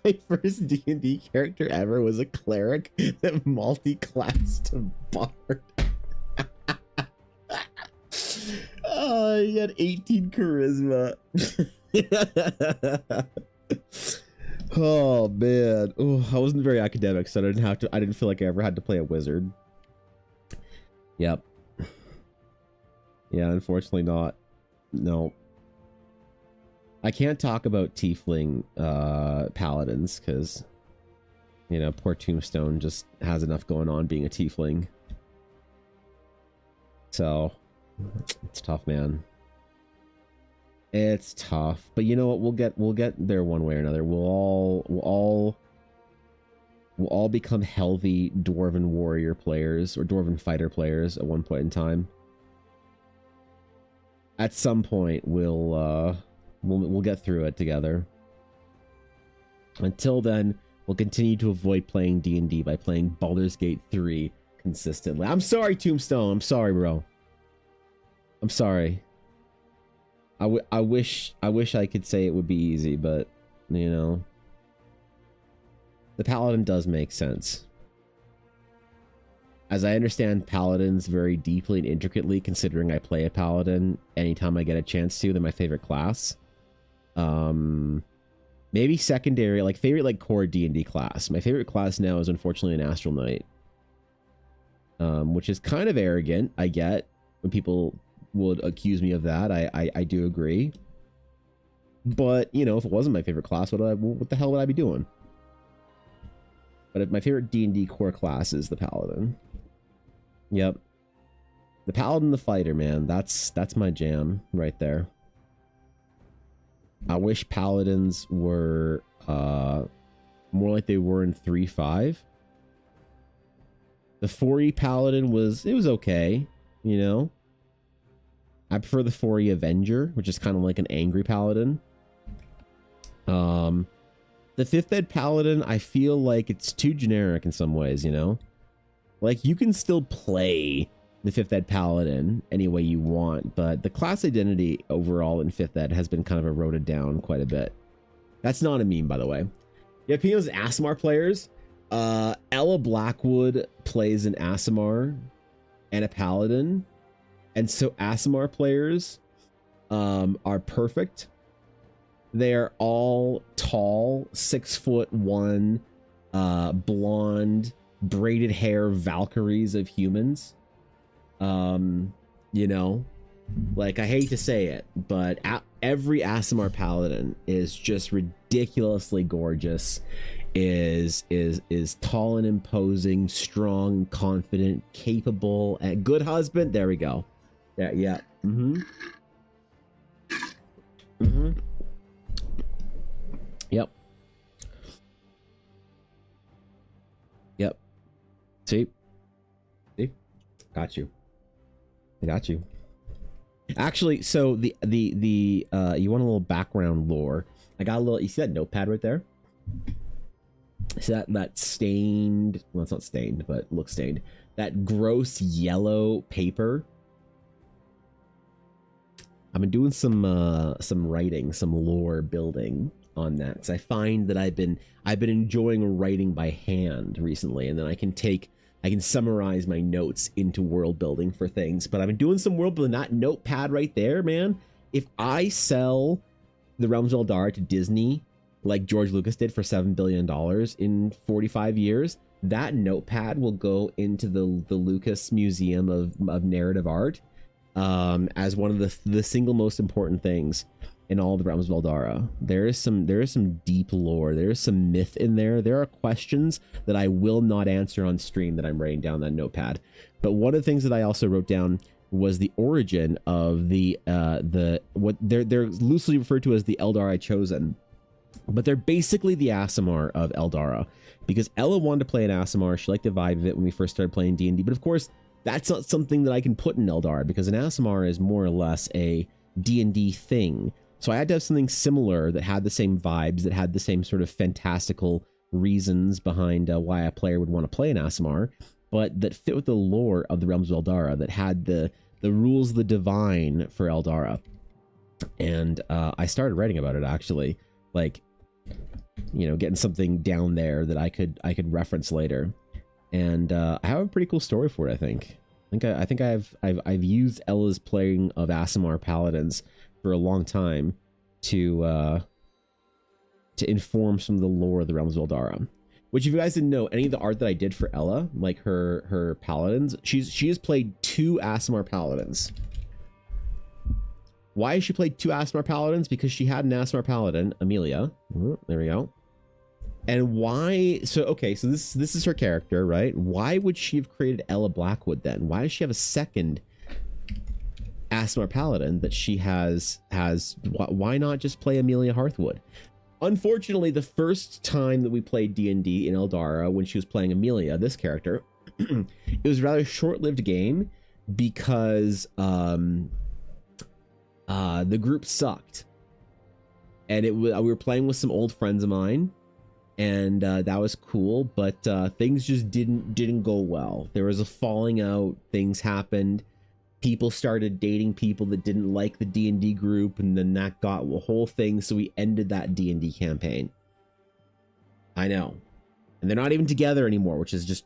my first D&D character ever was a cleric that multi-classed a bard. Oh, he had 18 charisma. Oh man, oh, I wasn't very academic, so I didn't feel like I ever had to play a wizard. Yep. Yeah, unfortunately not. No. I can't talk about tiefling paladins because, you know, poor Tombstone just has enough going on being a tiefling. So it's tough, man. It's tough, but you know what? We'll get there one way or another. We'll all become healthy dwarven warrior players or dwarven fighter players at one point in time. At some point, we'll get through it together. Until then, we'll continue to avoid playing D&D by playing Baldur's Gate 3 consistently. I'm sorry, Tombstone. I'm sorry, bro. I'm sorry. I wish I could say it would be easy, but, you know, the Paladin does make sense. As I understand Paladins very deeply and intricately, considering I play a Paladin anytime I get a chance to, they're my favorite class. Maybe secondary, like favorite, like core D&D class. My favorite class now is unfortunately an Astral Knight. Which is kind of arrogant, I get, when people would accuse me of that. I do agree. But, you know, if it wasn't my favorite class, what the hell would I be doing? But my favorite D&D core class is the Paladin. Yep. The Paladin, the fighter, man. That's my jam right there. I wish Paladins were more like they were in 3.5. The 4E Paladin was okay, you know. I prefer the 4E Avenger, which is kind of like an angry Paladin. The 5th Ed Paladin, I feel like it's too generic in some ways, you know? Like, you can still play the 5th Ed Paladin any way you want, but the class identity overall in 5th Ed has been kind of eroded down quite a bit. That's not a meme, by the way. Yeah, Pino's Aasimar players. Ella Blackwood plays an Aasimar and a Paladin, and so Aasimar players are perfect. They're all tall, 6'1", blonde, braided hair Valkyries of humans. You know, like, I hate to say it, but every Aasimar Paladin is just ridiculously gorgeous. Is tall and imposing, strong, confident, capable, and good husband. There we go. Yeah. Yep. See? Got you. I got you. Actually, so the you want a little background lore. I got a little, you see that notepad right there? See that stained, well, it's not stained, but looks stained. That gross yellow paper. I've been doing some writing, some lore building on that, because I find that I've been enjoying writing by hand recently, and then I can summarize my notes into world building for things. But I've been doing some world building. That notepad right there, man, if I sell the Realms of Eldara to Disney, like George Lucas did for $7 billion in 45 years, that notepad will go into the Lucas Museum of Narrative Art as one of the single most important things in all the Realms of Eldara. There is some deep lore. There is some myth in there. There are questions that I will not answer on stream that I'm writing down that notepad. But one of the things that I also wrote down was the origin of the what they're loosely referred to as the Eldari Chosen, but they're basically the Aasimar of Eldara, because Ella wanted to play an Aasimar. She liked the vibe of it when we first started playing D&D, but of course that's not something that I can put in Eldara, because an Aasimar is more or less a D&D thing. So I had to have something similar that had the same vibes, that had the same sort of fantastical reasons behind why a player would want to play an Aasimar, but that fit with the lore of the Realms of Eldara, that had the rules of the divine for Eldara. And I started writing about it, actually, like, you know, getting something down there that I could reference later. And I have a pretty cool story for it. I think I've used Ella's playing of Aasimar Paladins for a long time to inform some of the lore of the Realms of Eldara. Which, if you guys didn't know, any of the art that I did for Ella, like her paladins, she has played 2 Aasimar Paladins. Why has she played 2 Aasimar Paladins? Because she had an Aasimar Paladin, Amelia. There we go. And why? So okay, so this is her character, right? Why would she have created Ella Blackwood then? Why does she have a second Aasimar Paladin that she has? Why not just play Amelia Hearthwood? Unfortunately, the first time that we played D&D in Eldara, when she was playing Amelia, this character, it was a rather short-lived game because the group sucked, and we were playing with some old friends of mine, and that was cool, but things just didn't go well. There was a falling out. Things happened. People started dating people that didn't like the D&D group, and then that got a whole thing, so we ended that D&D campaign. I know. And they're not even together anymore, which is just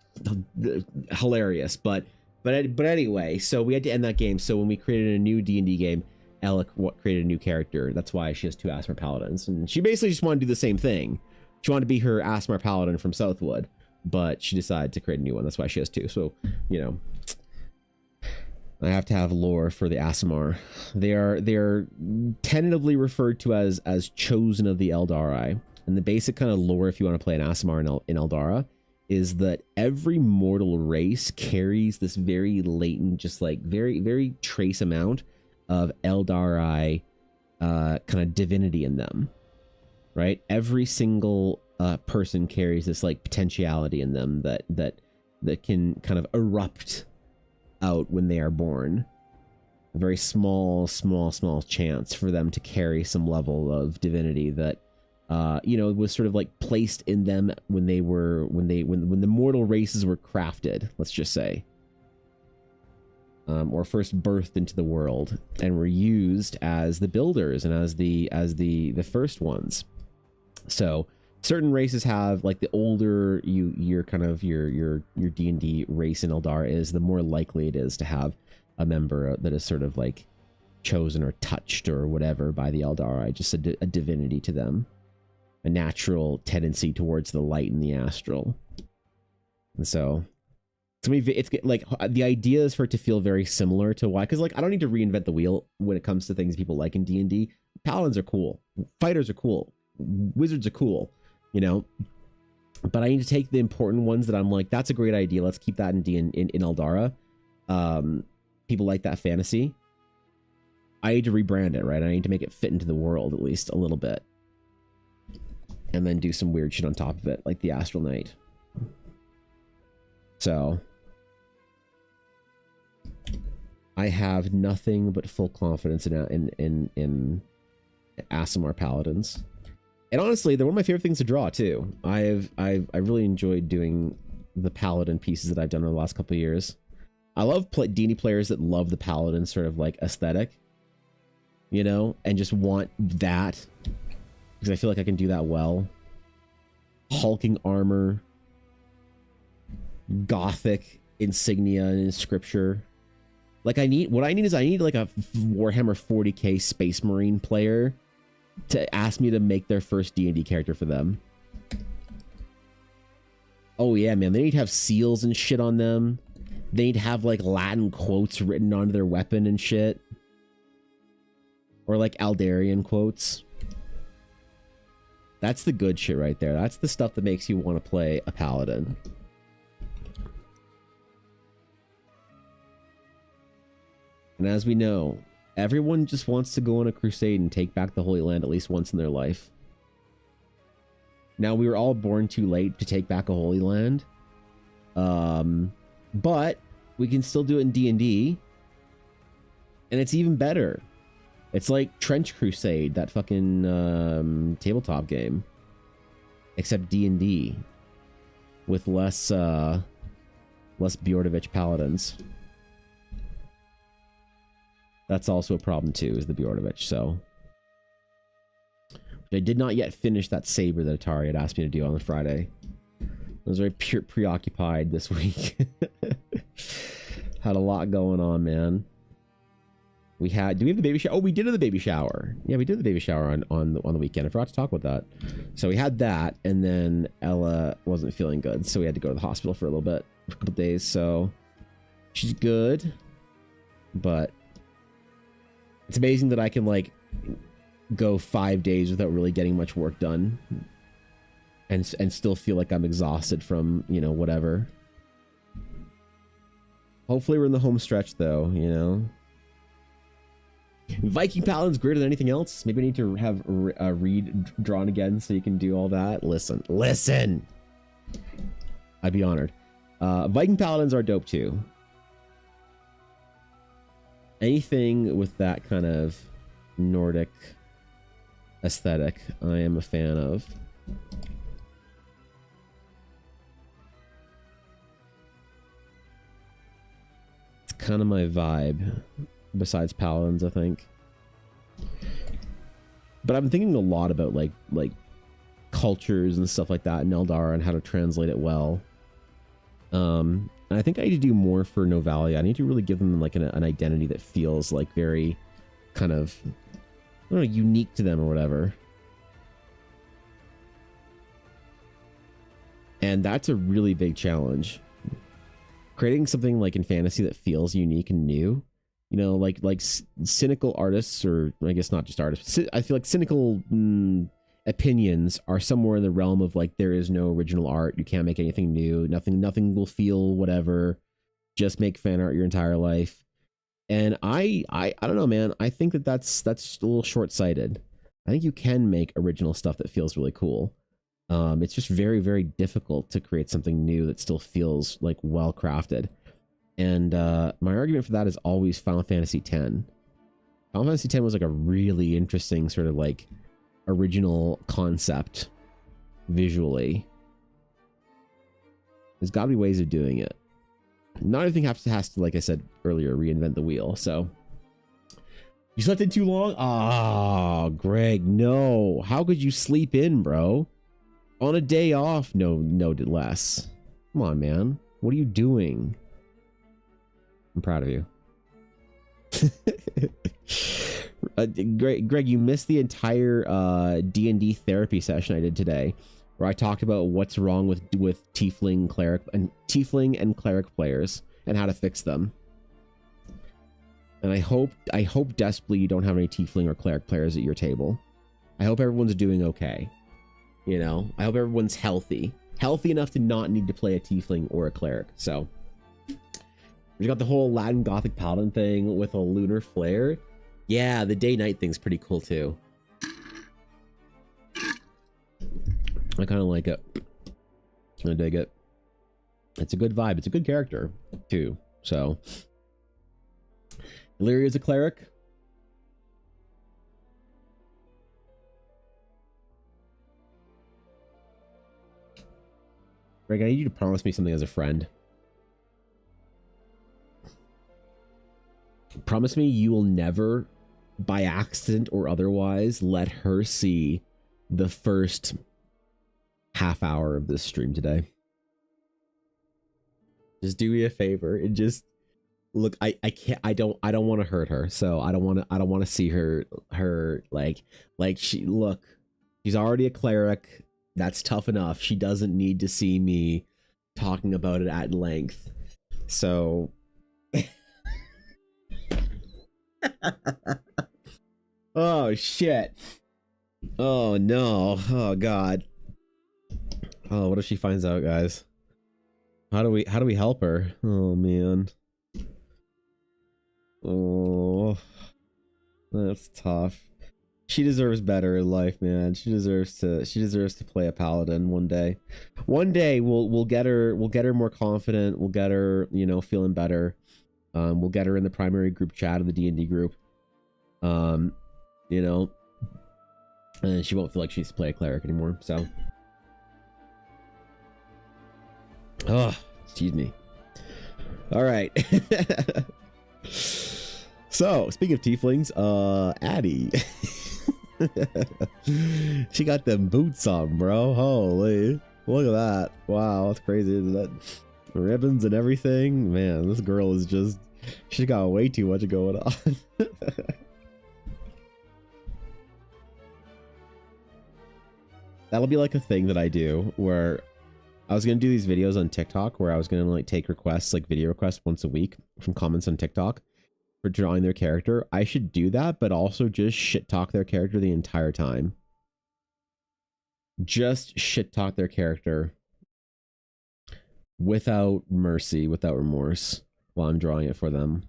hilarious. But anyway, so we had to end that game. So when we created a new D&D game, Ella created a new character. That's why she has 2 Aasimar Paladins. And she basically just wanted to do the same thing. She wanted to be her Aasimar Paladin from Southwood, but she decided to create a new one. That's why she has 2. So, you know, I have to have lore for the Aasimar. They are tentatively referred to as chosen of the Eldari. And the basic kind of lore, if you want to play an Aasimar in Eldara, is that every mortal race carries this very latent, just like very, very trace amount of Eldari kind of divinity in them, right? Every single person carries this like potentiality in them that can kind of erupt out when they are born. A very small chance for them to carry some level of divinity that you know, was sort of like placed in them when the mortal races were crafted, let's just say, or first birthed into the world, and were used as the builders and as the first ones. So certain races have, like, the older your D&D race in Eldar is, the more likely it is to have a member that is sort of like chosen or touched or whatever by the Eldari, just a divinity to them, a natural tendency towards the light and the astral. And so to me, it's like the idea is for it to feel very similar to why, because like I don't need to reinvent the wheel when it comes to things people like in D&D. Paladins are cool, fighters are cool, wizards are cool, you know, but I need to take the important ones that I'm like, that's a great idea, let's keep that in Eldara. People like that fantasy. I need to rebrand it, right? I need to make it fit into the world at least a little bit, and then do some weird shit on top of it, like the Astral Knight. So I have nothing but full confidence in Aasimar Paladins. And honestly, they're one of my favorite things to draw too. I've really enjoyed doing the Paladin pieces that I've done in the last couple of years. I love D&D players that love the Paladin sort of like aesthetic, you know, and just want that, because I feel like I can do that well. Hulking armor, gothic insignia and scripture, Like I need like a Warhammer 40k Space Marine player to ask me to make their first D&D character for them. Oh yeah, man, they need to have seals and shit on them. They need to have like Latin quotes written onto their weapon and shit. Or like Aldarian quotes. That's the good shit right there. That's the stuff that makes you want to play a paladin. And as we know, everyone just wants to go on a crusade and take back the Holy Land at least once in their life. Now, we were all born too late to take back a Holy Land. But we can still do it in D&D. And it's even better. It's like Trench Crusade, that fucking tabletop game. Except D&D. With less Bjordovich paladins. That's also a problem too, is the Bjordovich, so. I did not yet finish that saber that Atari had asked me to do on the Friday. I was very preoccupied this week. Had a lot going on, man. Do we have the baby shower? Oh, we did have the baby shower. Yeah, we did the baby shower on the weekend. I forgot to talk about that. So we had that, and then Ella wasn't feeling good, so we had to go to the hospital for a little bit, for a couple days. So she's good, but it's amazing that I can like go 5 days without really getting much work done, and still feel like I'm exhausted from, you know, whatever. Hopefully we're in the home stretch though, you know. Viking Paladin's greater than anything else. Maybe I need to have a read drawn again so you can do all that. Listen. I'd be honored. Viking Paladins are dope too. Anything with that kind of Nordic aesthetic, I am a fan of. It's kind of my vibe. Besides paladins, I think. But I've been thinking a lot about like cultures and stuff like that in Eldar and how to translate it well. And I think I need to do more for Novalia. I need to really give them like an identity that feels like very kind of, I don't know, unique to them or whatever. And that's a really big challenge. Creating something like in fantasy that feels unique and new. You know, like cynical artists, or I guess not just artists. I feel like cynical opinions are somewhere in the realm of like, there is no original art. You can't make anything new. Nothing will feel whatever. Just make fan art your entire life. And I don't know, man. I think that's a little short-sighted. I think you can make original stuff that feels really cool. It's just very, very difficult to create something new that still feels like well crafted. And my argument for that is always Final Fantasy X. Final Fantasy X was like a really interesting sort of like original concept visually. There's got to be ways of doing it. Not everything has to, like I said earlier, reinvent the wheel. So you slept in too long? Ah, Greg, no. How could you sleep in, bro? On a day off? No, did less. Come on, man. What are you doing? I'm proud of you. Greg, you missed the entire D&D therapy session I did today, where I talked about what's wrong with tiefling and cleric players and how to fix them. And I hope desperately you don't have any tiefling or cleric players at your table. I hope everyone's doing okay. You know, I hope everyone's healthy enough to not need to play a tiefling or a cleric. So we got the whole Latin Gothic Paladin thing with a lunar flare. Yeah, the day-night thing's pretty cool too. I kind of like it. I dig it. It's a good vibe. It's a good character too. So Illyria's a cleric. Greg, I need you to promise me something as a friend. Promise me you will never, by accident or otherwise, let her see the first half hour of this stream today. Just do me a favor and just look, I can't, I don't want to hurt her, so I don't want to see her like she, look, she's already a cleric. That's tough enough. She doesn't need to see me talking about it at length. So oh shit. Oh no. Oh god. Oh, what if she finds out, guys? How do we help her? Oh man. Oh, that's tough. She deserves better in life, man. She deserves to play a paladin one day. One day we'll get her more confident. We'll get her, you know, feeling better. We'll get her in the primary group chat of the D&D group. You know, and she won't feel like she needs to play a cleric anymore. So, oh, excuse me. All right. So, speaking of tieflings, Addie. She got them boots on, bro. Holy, look at that. Wow, that's crazy, isn't it? Ribbons and everything. Man, this girl is just, she's got way too much going on. That'll be like a thing that I do where I was going to do these videos on TikTok where I was going to like take requests, like video requests once a week from comments on TikTok for drawing their character. I should do that, but also just shit talk their character the entire time. Just shit talk their character without mercy, without remorse while I'm drawing it for them.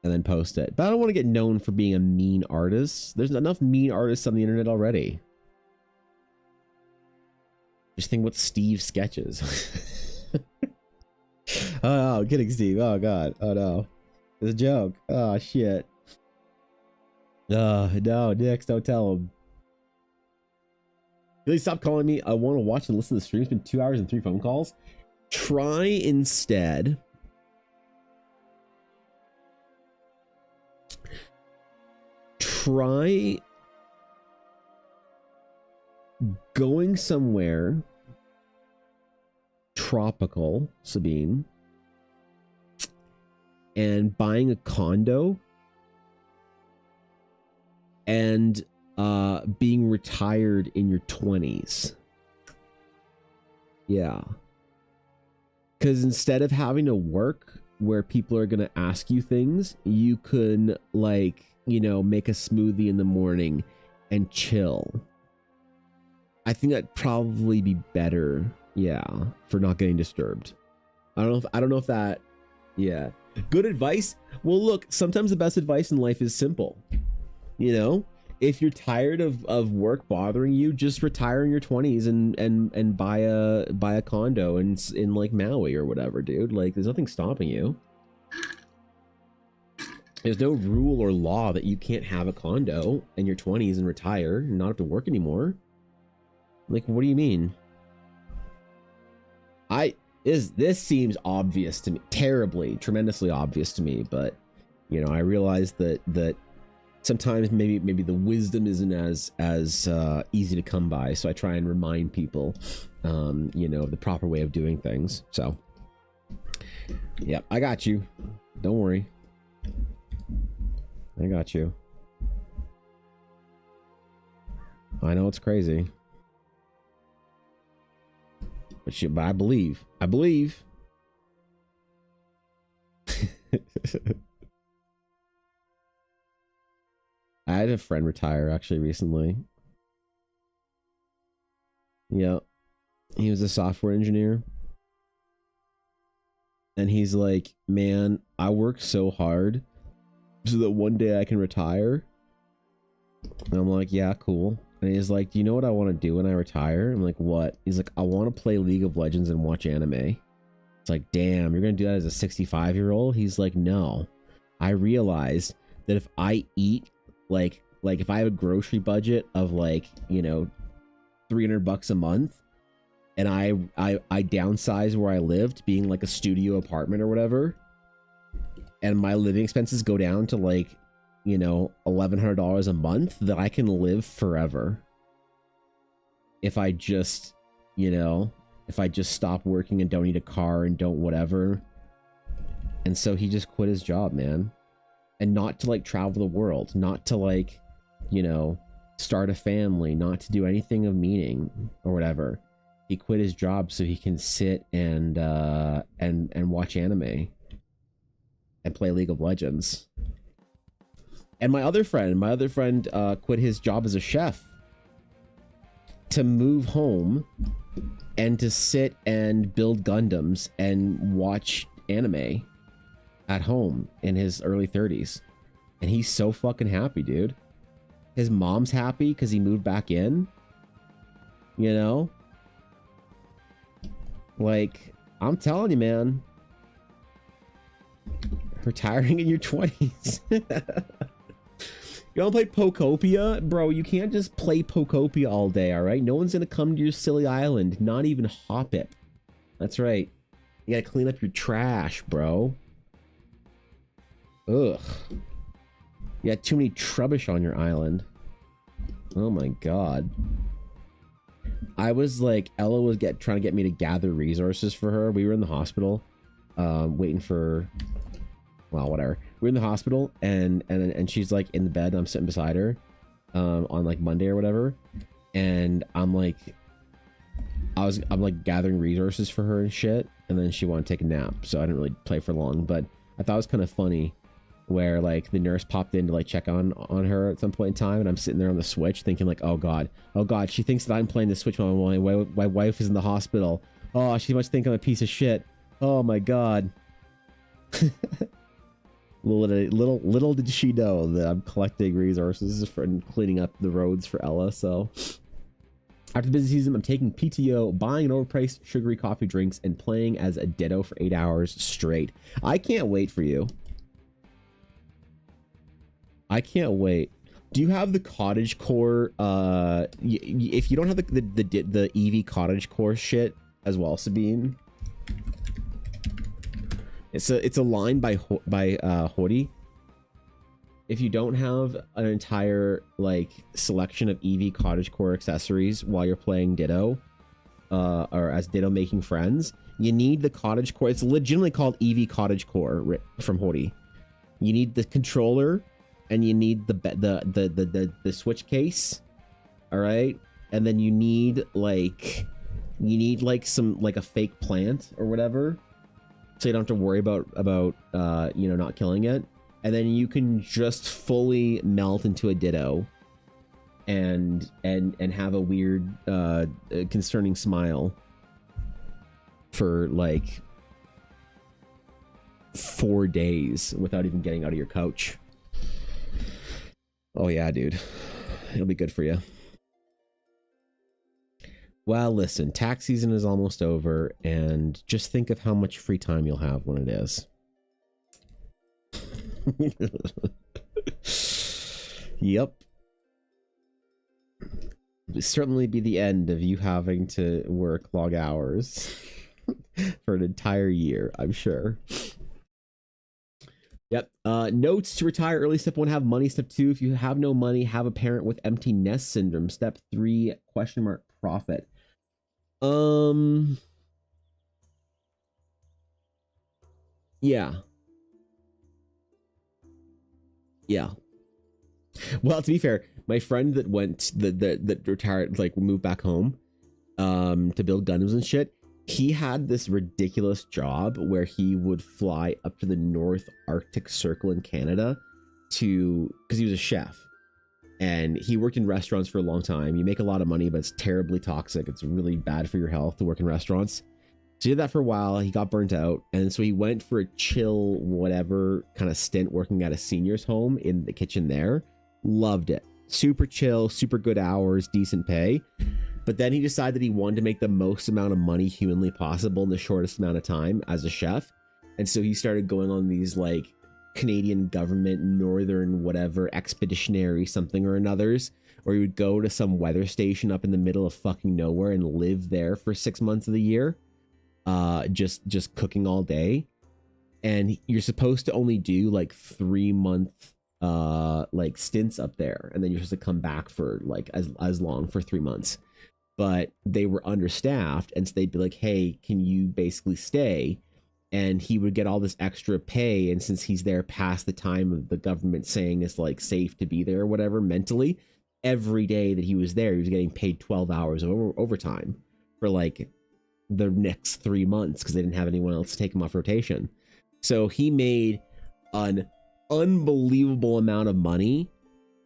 And then post it. But I don't want to get known for being a mean artist. There's enough mean artists on the internet already. Just think what Steve's sketches. Oh, kidding, Steve. Oh god. Oh no. It's a joke. Oh shit. No, Nix, don't tell him. Please stop calling me. I want to watch and listen to the stream. It's been 2 hours and 3 phone calls. Try instead. Try going somewhere tropical, Sabine, and buying a condo and being retired in your 20s. Yeah. Because instead of having to work where people are going to ask you things, you can, like, you know, make a smoothie in the morning and chill. I think that'd probably be better, yeah, for not getting disturbed. I don't know if that, yeah. Good advice? Well, look, sometimes the best advice in life is simple. You know, if you're tired of work bothering you, just retire in your 20s and buy a condo in like Maui or whatever, dude. Like, there's nothing stopping you. There's no rule or law that you can't have a condo in your 20s and retire and not have to work anymore. Like, what do you mean? This seems obvious to me, tremendously obvious to me, but you know, I realize that sometimes maybe the wisdom isn't as easy to come by, so I try and remind people, you know, the proper way of doing things. So, yeah, I got you. Don't worry. I got you. I know it's crazy. But I believe. I had a friend retire actually recently. Yeah. He was a software engineer. And he's like, man, I work so hard so that one day I can retire. And I'm like, yeah, cool. And he's like, do you know what I want to do when I retire? I'm like, what? He's like, I want to play League of Legends and watch anime. It's like, damn, you're going to do that as a 65-year-old? He's like, no. I realized that if I eat, like if I have a grocery budget of like, you know, $300 a month, and I downsize where I lived, being like a studio apartment or whatever, and my living expenses go down to like, you know, $1,100 a month, that I can live forever. If I just, you know, if I just stop working and don't need a car and don't whatever, And so he just quit his job, man. And not to like travel the world, not to like, you know, start a family, not to do anything of meaning or whatever. He quit his job so he can sit and watch anime and play League of Legends. And my other friend quit his job as a chef to move home and to sit and build Gundams and watch anime at home in his early 30s. And he's so fucking happy, dude. His mom's happy because he moved back in. You know? Like, I'm telling you, man. Retiring in your 20s. You want to play Pokopia? Bro, you can't just play Pokopia all day, alright? No one's going to come to your silly island. Not even Hop It. That's right. You gotta clean up your trash, bro. Ugh. You got too many trubbish on your island. Oh my god. I was like, Ella was trying to get me to gather resources for her. We were in the hospital, waiting for... Well, whatever. We're in the hospital, and she's like in the bed. I'm sitting beside her, on like Monday or whatever, and I'm like gathering resources for her and shit. And then she wanted to take a nap, so I didn't really play for long. But I thought it was kind of funny, where like the nurse popped in to like check on her at some point in time, and I'm sitting there on the Switch thinking like, oh god, she thinks that I'm playing the Switch while my wife is in the hospital. Oh, she must think I'm a piece of shit. Oh my god. Little did she know that I'm collecting resources for and cleaning up the roads for Ella. So after the busy season, I'm taking PTO, buying an overpriced sugary coffee drinks, and playing as a Ditto for 8 hours straight. I can't wait for you. I can't wait. Do you have the cottage core? If you don't have the Eevee cottage core shit as well, Sabine. It's a line by Hori. If you don't have an entire like selection of Eevee cottage core accessories while you're playing Ditto, or as Ditto making friends, you need the cottage core. It's legitimately called Eevee cottage core from Hori. You need the controller, and you need the Switch case. All right, and then you need like some like a fake plant or whatever, so you don't have to worry about you know, not killing it. And then you can just fully melt into a Ditto and have a weird concerning smile for like 4 days without even getting out of your couch. Oh yeah, dude. It'll be good for you. Well, listen, tax season is almost over, and just think of how much free time you'll have when it is. Yep. It'll certainly be the end of you having to work long hours for an entire year, I'm sure. Yep. Notes to retire early. Step 1, have money. Step 2, if you have no money, have a parent with empty nest syndrome. Step 3, profit. Yeah. Well, to be fair, my friend that went that retired, like moved back home to build Gundams and shit, he had this ridiculous job where he would fly up to the North Arctic Circle in Canada because he was a chef, and he worked in restaurants for a long time. You make a lot of money, but it's terribly toxic. It's really bad for your health to work in restaurants. So he did that for a while. He got burnt out, and so he went for a chill whatever kind of stint working at a senior's home in the kitchen there. Loved it. Super chill, super good hours, decent pay. But then he decided that he wanted to make the most amount of money humanly possible in the shortest amount of time as a chef. And so he started going on these like Canadian government, northern whatever, expeditionary something or another's, or he would go to some weather station up in the middle of fucking nowhere and live there for 6 months of the year, just cooking all day. And you're supposed to only do like 3-month like stints up there, and then you're supposed to come back for like as long for 3 months. But they were understaffed, and so they'd be like, hey, can you basically stay and he would get all this extra pay. And since he's there past the time of the government saying it's like safe to be there or whatever mentally, every day that he was there, he was getting paid 12 hours of overtime for like the next 3 months because they didn't have anyone else to take him off rotation. So he made an unbelievable amount of money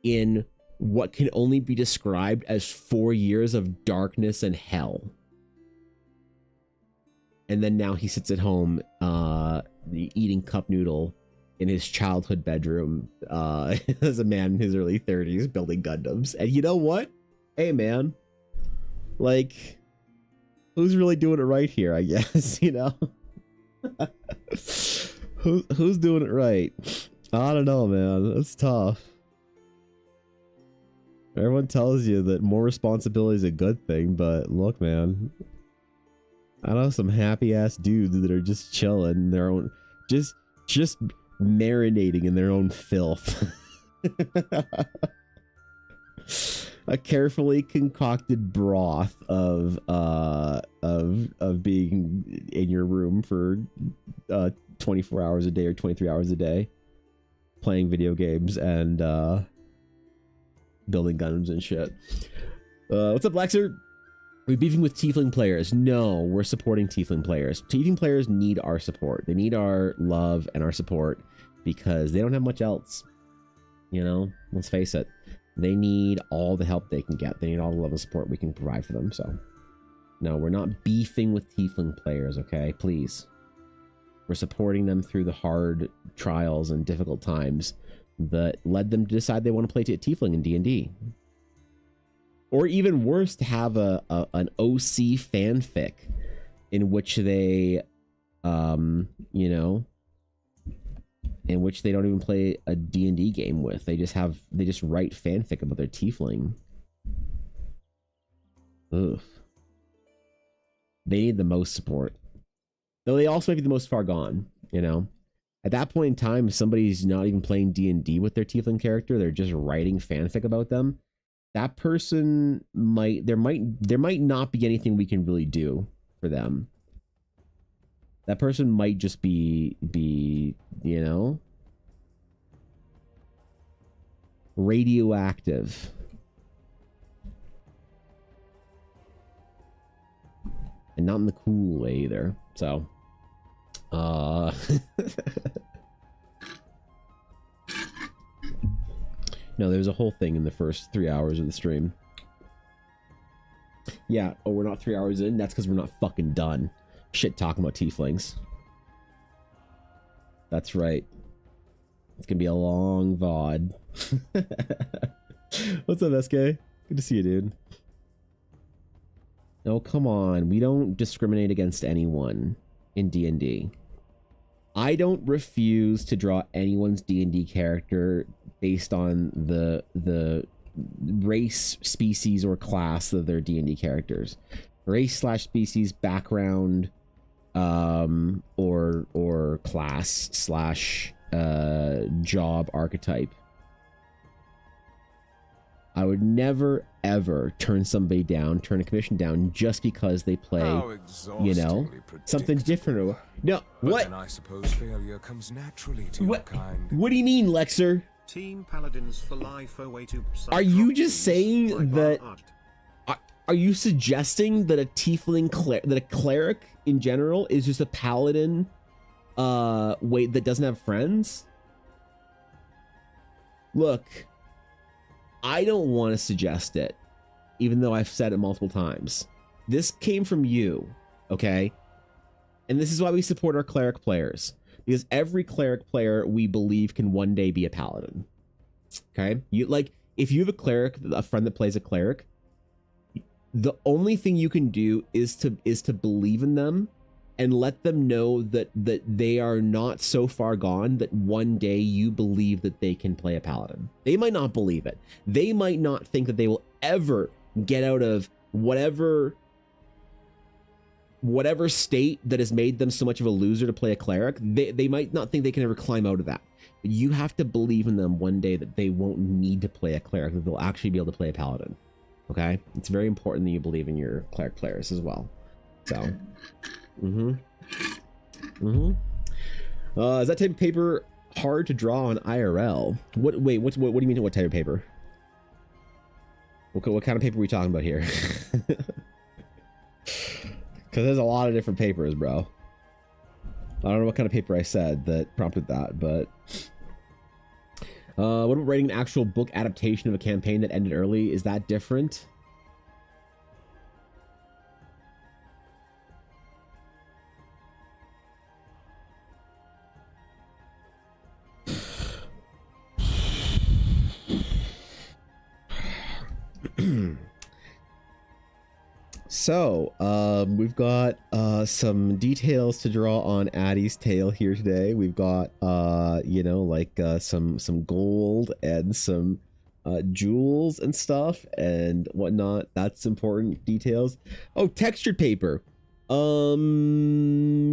in what can only be described as 4 years of darkness and hell. And then now he sits at home eating cup noodle in his childhood bedroom as a man in his early 30s building Gundams. And you know what? Hey, man. Like, who's really doing it right here, I guess, you know? Who's doing it right? I don't know, man. That's tough. Everyone tells you that more responsibility is a good thing, but look, man. I know some happy ass dudes that are just chilling in their own, just marinating in their own filth. A carefully concocted broth of being in your room for 24 hours a day or 23 hours a day, playing video games and building guns and shit. What's up, Blackser? Are we beefing with Tiefling players? No, we're supporting Tiefling players. Tiefling players need our support. They need our love and our support because they don't have much else. You know, let's face it. They need all the help they can get. They need all the love and support we can provide for them. So, no, we're not beefing with Tiefling players, okay? Please. We're supporting them through the hard trials and difficult times that led them to decide they want to play Tiefling in D&D. Or even worse, to have an OC fanfic in which they, you know, in which they don't even play a D&D game with. They just write fanfic about their Tiefling. Ugh. They need the most support. Though they also may be the most far gone, you know. At that point in time, if somebody's not even playing D&D with their Tiefling character, they're just writing fanfic about them, that person there might not be anything we can really do for them. That person might just be, you know, radioactive. And not in the cool way either. So, no, there's a whole thing in the first 3 hours of the stream. Yeah, oh, we're not 3 hours in? That's because we're not fucking done. Shit talking about Tieflings. That's right. It's gonna be a long VOD. What's up, SK? Good to see you, dude. Oh, come on. We don't discriminate against anyone in D&D. I don't refuse to draw anyone's D&D character based on the race, species, or class of their D&D characters. Race/species, background, or class/job archetype. I would never ever turn somebody down, turn a commission down just because they play, you know, something different. No, but what? Then I suppose failure comes naturally to your kind. What do you mean, Lexer? Team Paladins for life. Are you just saying that? Are you suggesting that a tiefling that a cleric in general is just a paladin? Wait, that doesn't have friends? Look, I don't want to suggest it, even though I've said it multiple times. This came from you, okay? And this is why we support our cleric players, because every cleric player we believe can one day be a paladin. Okay, you like if you have a cleric, a friend that plays a cleric, the only thing you can do is to believe in them and let them know that they are not so far gone that one day you believe that they can play a paladin. They might not believe it. They might not think that they will ever get out of whatever state that has made them so much of a loser to play a cleric. They might not think they can ever climb out of that. But you have to believe in them one day that they won't need to play a cleric, that they'll actually be able to play a paladin. Okay? It's very important that you believe in your cleric players as well. So, Is that type of paper hard to draw on IRL? Wait, what do you mean? What type of paper? What kind of paper are we talking about here? Because there's a lot of different papers, bro. I don't know what kind of paper I said that prompted that, but... what about writing an actual book adaptation of a campaign that ended early? Is that different? So, we've got some details to draw on Addie's tail here today. We've got, you know, like some gold and some jewels and stuff and whatnot. That's important details. Oh, textured paper.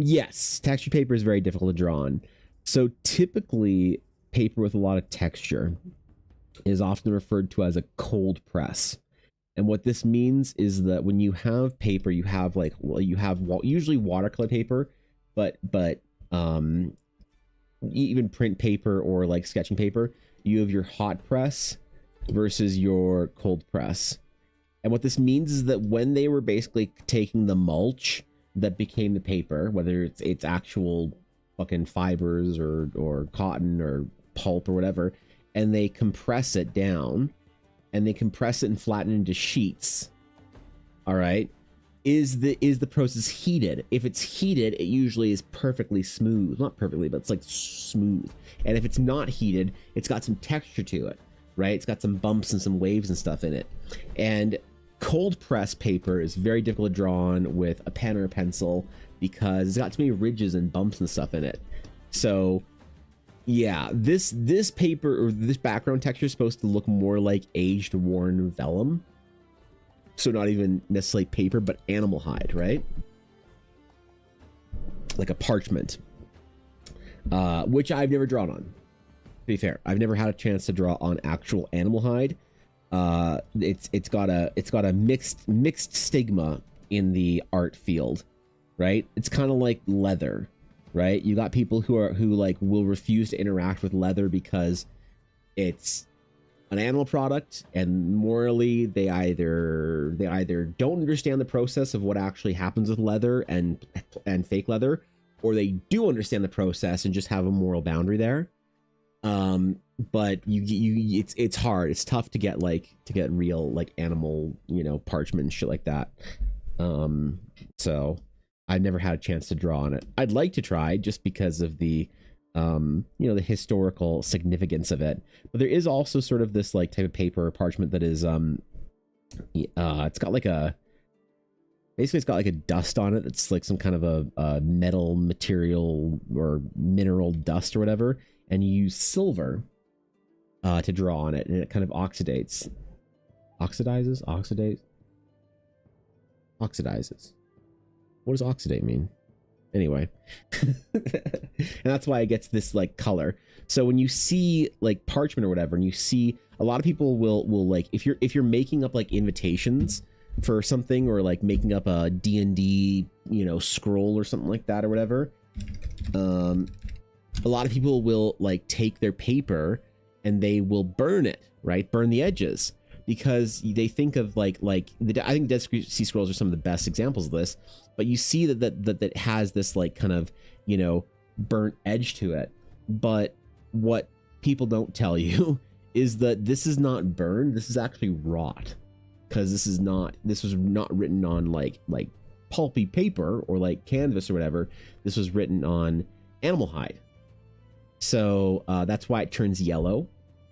Yes, textured paper is very difficult to draw on. So typically, paper with a lot of texture is often referred to as a cold press. And what this means is that when you have paper, you have like, well, you have usually watercolor paper, but even print paper or like sketching paper, you have your hot press versus your cold press. And what this means is that when they were basically taking the mulch that became the paper, whether it's actual fucking fibers or cotton or pulp or whatever, and they compress it down, and they compress it and flatten it into sheets. All right. Is the process heated? If it's heated, it usually is perfectly smooth. Not perfectly, but it's like smooth. And if it's not heated, it's got some texture to it, right? It's got some bumps and some waves and stuff in it. And cold press paper is very difficult to draw on with a pen or a pencil because it's got too many ridges and bumps and stuff in it. So yeah, this paper or this background texture is supposed to look more like aged worn vellum. So not even necessarily paper, but animal hide, right? Like a parchment, which I've never drawn on. To be fair, I've never had a chance to draw on actual animal hide. It's got a mixed stigma in the art field, right? It's kind of like leather. Right, you got people who like will refuse to interact with leather because it's an animal product, and morally they either don't understand the process of what actually happens with leather and fake leather, or they do understand the process and just have a moral boundary there. But it's hard. It's tough to get real like animal, you know, parchment and shit like that. So I've never had a chance to draw on it. I'd like to try just because of the, you know, the historical significance of it. But there is also sort of this like type of paper or parchment that is, it's got like a dust on it. It's like some kind of a metal material or mineral dust or whatever. And you use silver to draw on it, and it kind of oxidizes. What does oxidate mean? Anyway. And that's why it gets this like color. So when you see like parchment or whatever, and you see a lot of people will like, if you're making up like invitations for something, or like making up a D&D, you know, scroll or something like that or whatever, a lot of people will like take their paper and they will burn it, right? Burn the edges. Because they think of I think Dead Sea Scrolls are some of the best examples of this, but you see that has this like kind of, you know, burnt edge to it. But what people don't tell you is that this is not burned. This is actually wrought, because this was not written on like pulpy paper or like canvas or whatever. This was written on animal hide. So that's why it turns yellow.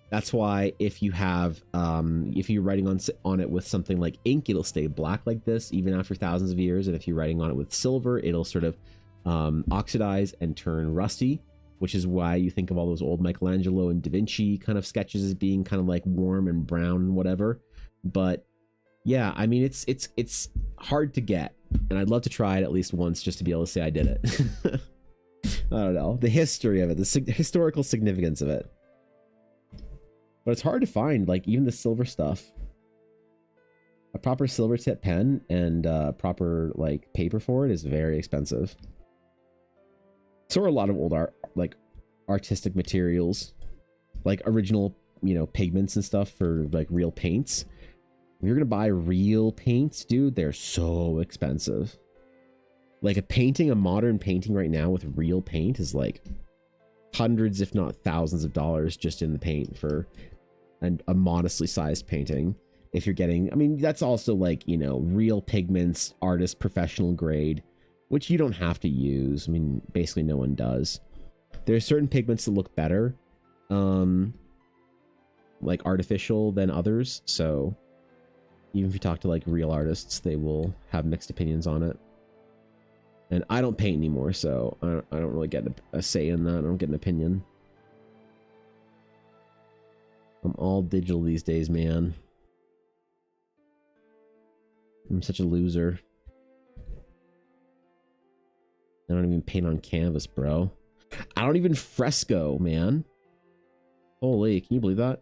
That's why if you have, if you're writing on it with something like ink, it'll stay black like this even after thousands of years. And if you're writing on it with silver, it'll sort of oxidize and turn rusty, which is why you think of all those old Michelangelo and Da Vinci kind of sketches as being kind of like warm and brown and whatever. But yeah, I mean, it's hard to get, and I'd love to try it at least once just to be able to say I did it. I don't know, the history of it, the historical significance of it. But it's hard to find, like, even the silver stuff. A proper silver tip pen and proper, like, paper for it is very expensive. So are a lot of old art, like artistic materials, like original, you know, pigments and stuff for like real paints. If you're gonna buy real paints, dude, they're so expensive. Like a modern painting right now with real paint is like hundreds, if not thousands of dollars just in the paint for a modestly sized painting. If you're getting, I mean, that's also like, you know, real pigments, artist, professional grade, which you don't have to use. I mean, basically no one does. There's certain pigments that look better, like artificial than others. So even if you talk to like real artists, they will have mixed opinions on it. And I don't paint anymore, so I don't really get a say in that. I don't get an opinion. I'm all digital these days, man. I'm such a loser. I don't even paint on canvas, bro. I don't even fresco, man. Holy, can you believe that?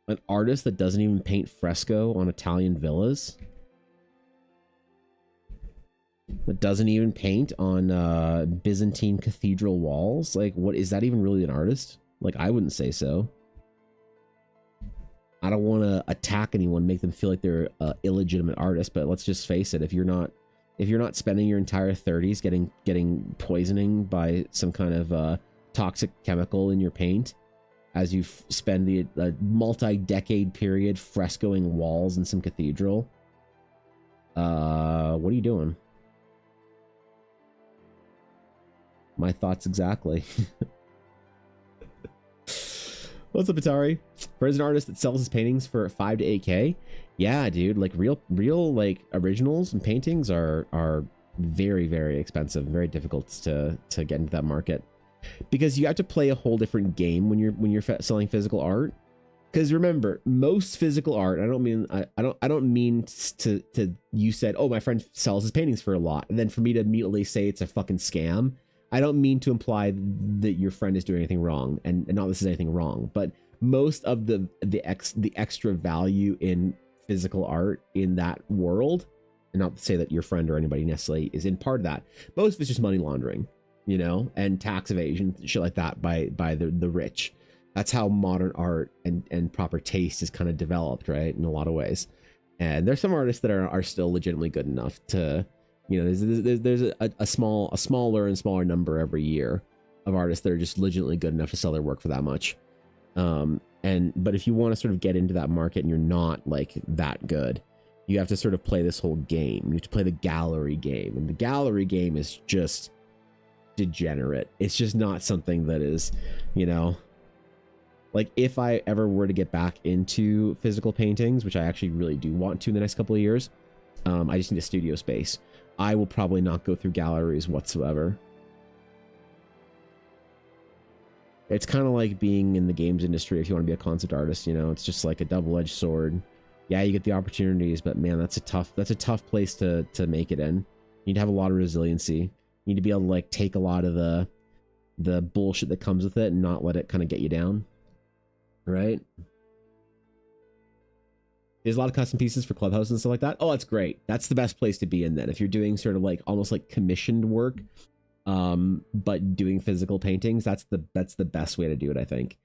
An artist that doesn't even paint fresco on Italian villas? That doesn't even paint on Byzantine cathedral walls? Like, what is that even really an artist? Like, I wouldn't say so. I don't want to attack anyone, make them feel like they're an illegitimate artist, but let's just face it, if you're not spending your entire 30s getting poisoning by some kind of toxic chemical in your paint as you spend the multi-decade period frescoing walls in some cathedral, what are you doing? My thoughts exactly. What's up, Atari? For an artist that sells his paintings for 5 to 8K, yeah, dude, like real like originals and paintings are very, very expensive, very difficult to get into that market, because you have to play a whole different game when you're selling physical art. Because remember, most physical art, I don't mean to you said, oh, my friend sells his paintings for a lot, and then for me to immediately say it's a fucking scam. I don't mean to imply that your friend is doing anything wrong, and not this is anything wrong, but most of the extra value in physical art in that world, and not to say that your friend or anybody necessarily is in part of that, most of it's just money laundering, you know, and tax evasion, shit like that by the rich. That's how modern art and proper taste is kind of developed, right, in a lot of ways. And there's some artists that are still legitimately good enough to, you know, there's a smaller and smaller number every year of artists that are just legitimately good enough to sell their work for that much. But if you want to sort of get into that market and you're not like that good, you have to sort of play this whole game. You have to play the gallery game, and the gallery game is just degenerate. It's just not something that is, you know, like if I ever were to get back into physical paintings, which I actually really do want to in the next couple of years, I just need a studio space. I will probably not go through galleries whatsoever. It's kind of like being in the games industry if you want to be a concept artist, you know, it's just like a double-edged sword. Yeah, you get the opportunities, but man, that's a tough place to make it in. You need to have a lot of resiliency. You need to be able to like take a lot of the bullshit that comes with it and not let it kind of get you down. Right? There's a lot of custom pieces for Clubhouse and stuff like that. Oh, that's great. That's the best place to be in then. If you're doing sort of like almost like commissioned work, but doing physical paintings, that's the best way to do it, I think.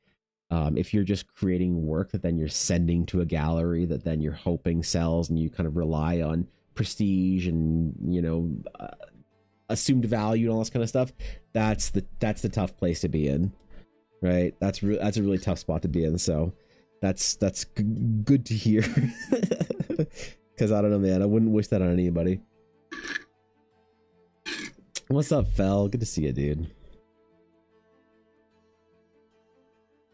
If you're just creating work that then you're sending to a gallery that then you're hoping sells, and you kind of rely on prestige and, you know, assumed value and all this kind of stuff, that's the tough place to be in, right? That's a really tough spot to be in. So that's good to hear. Because I don't know, man, I wouldn't wish that on anybody. What's up, Fel? Good to see you, dude.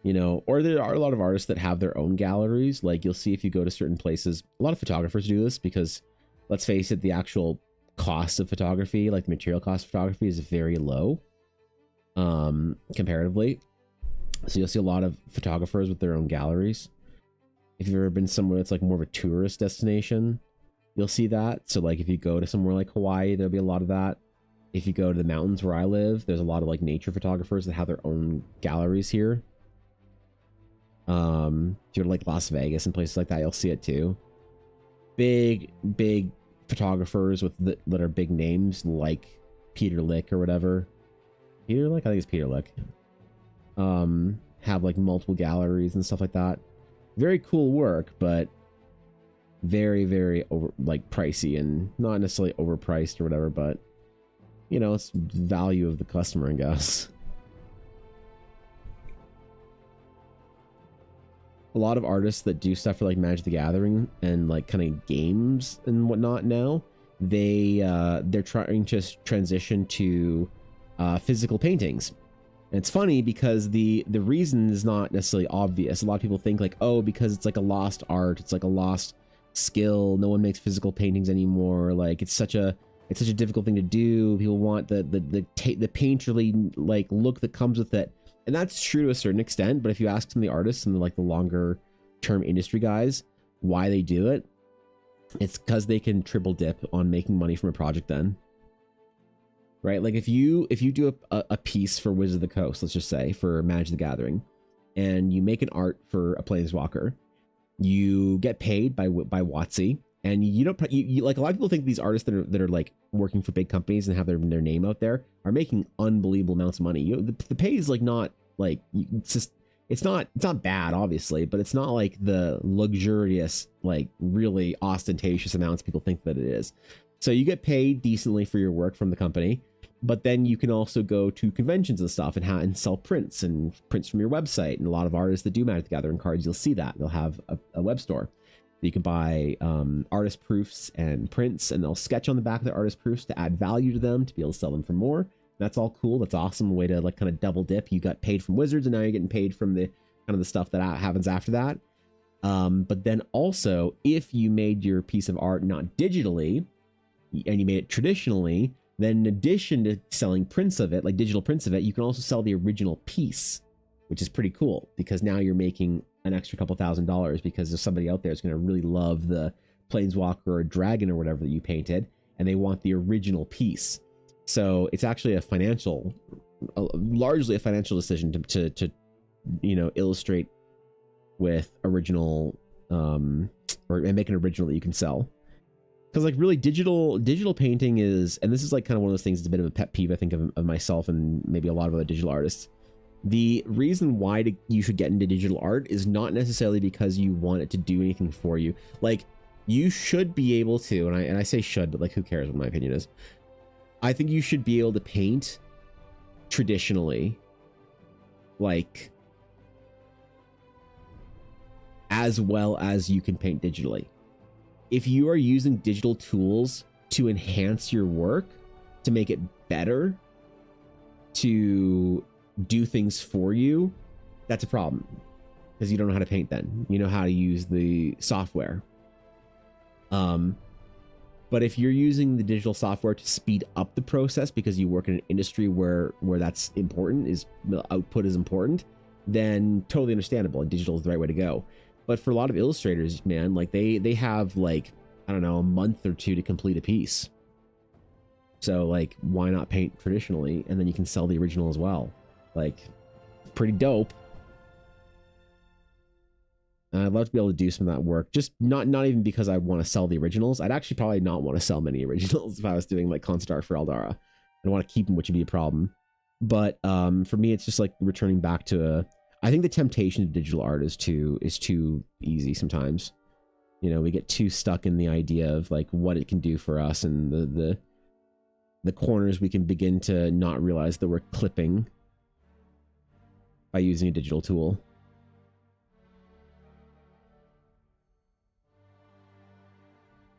You know, or there are a lot of artists that have their own galleries. Like you'll see if you go to certain places, a lot of photographers do this because, let's face it, the actual cost of photography, like the material cost of photography, is very low comparatively. So you'll see a lot of photographers with their own galleries. If you've ever been somewhere that's like more of a tourist destination, you'll see that. So like if you go to somewhere like Hawaii, there'll be a lot of that. If you go to the mountains where I live, there's a lot of like nature photographers that have their own galleries here. If you're like Las Vegas and places like that, you'll see it too. Big photographers with that are big names like Peter Lick or whatever. Peter Lick? I think it's Peter Lick. Have like multiple galleries and stuff like that. Very cool work, but very, very pricey, and not necessarily overpriced or whatever, but you know, it's value of the customer, I guess. A lot of artists that do stuff for like Magic the Gathering and like kind of games and whatnot now, they're trying to transition to physical paintings. And it's funny because the reason is not necessarily obvious. A lot of people think like, oh, because it's like a lost art, it's like a lost skill. No one makes physical paintings anymore. Like it's such a difficult thing to do. People want the painterly like look that comes with it. And that's true to a certain extent, but if you ask some of the artists and like the longer term industry guys why they do it, it's because they can triple dip on making money from a project then. Right? Like if you do a piece for Wizards of the Coast, let's just say for Magic the Gathering, and you make an art for a Planeswalker, you get paid by WotC, and you don't you like a lot of people think these artists that are like working for big companies and have their name out there are making unbelievable amounts of money. The pay is like not like it's not bad obviously, but it's not like the luxurious like really ostentatious amounts people think that it is. So you get paid decently for your work from the company, but then you can also go to conventions and stuff and sell prints from your website. And a lot of artists that do Magic the Gathering cards, you'll see that they'll have a web store. You can buy artist proofs and prints, and they'll sketch on the back of their artist proofs to add value to them to be able to sell them for more. That's all cool. That's awesome. A way to like kind of double dip. You got paid from Wizards, and now you're getting paid from the kind of the stuff that happens after that. But then also, if you made your piece of art not digitally, and you made it traditionally, then in addition to selling prints of it, like digital prints of it, you can also sell the original piece, which is pretty cool because now you're making an extra couple $1,000 because there's somebody out there that's going to really love the Planeswalker or Dragon or whatever that you painted, and they want the original piece. So it's actually largely a financial decision to you know, illustrate with original and make an original that you can sell. Because like really digital painting is, and this is like kind of one of those things that's a bit of a pet peeve I think of myself and maybe a lot of other digital artists. The reason why you should get into digital art is not necessarily because you want it to do anything for you. Like you should be able to, and I say should, but like who cares what my opinion is. I think you should be able to paint traditionally, like as well as you can paint digitally. If you are using digital tools to enhance your work, to make it better, to do things for you, that's a problem because you don't know how to paint then. You know how to use the software. But if you're using the digital software to speed up the process because you work in an industry where that's important, is the output is important, then totally understandable, and digital is the right way to go. But for a lot of illustrators, man, like they have like, I don't know, a month or two to complete a piece. So like, why not paint traditionally? And then you can sell the original as well. Like, pretty dope. And I'd love to be able to do some of that work. Just not even because I want to sell the originals. I'd actually probably not want to sell many originals if I was doing like concept art for Eldara. I'd want to keep them, which would be a problem. But for me, it's just like returning back to I think the temptation of digital art is too easy sometimes. You know, we get too stuck in the idea of like what it can do for us, and the corners we can begin to not realize that we're clipping by using a digital tool.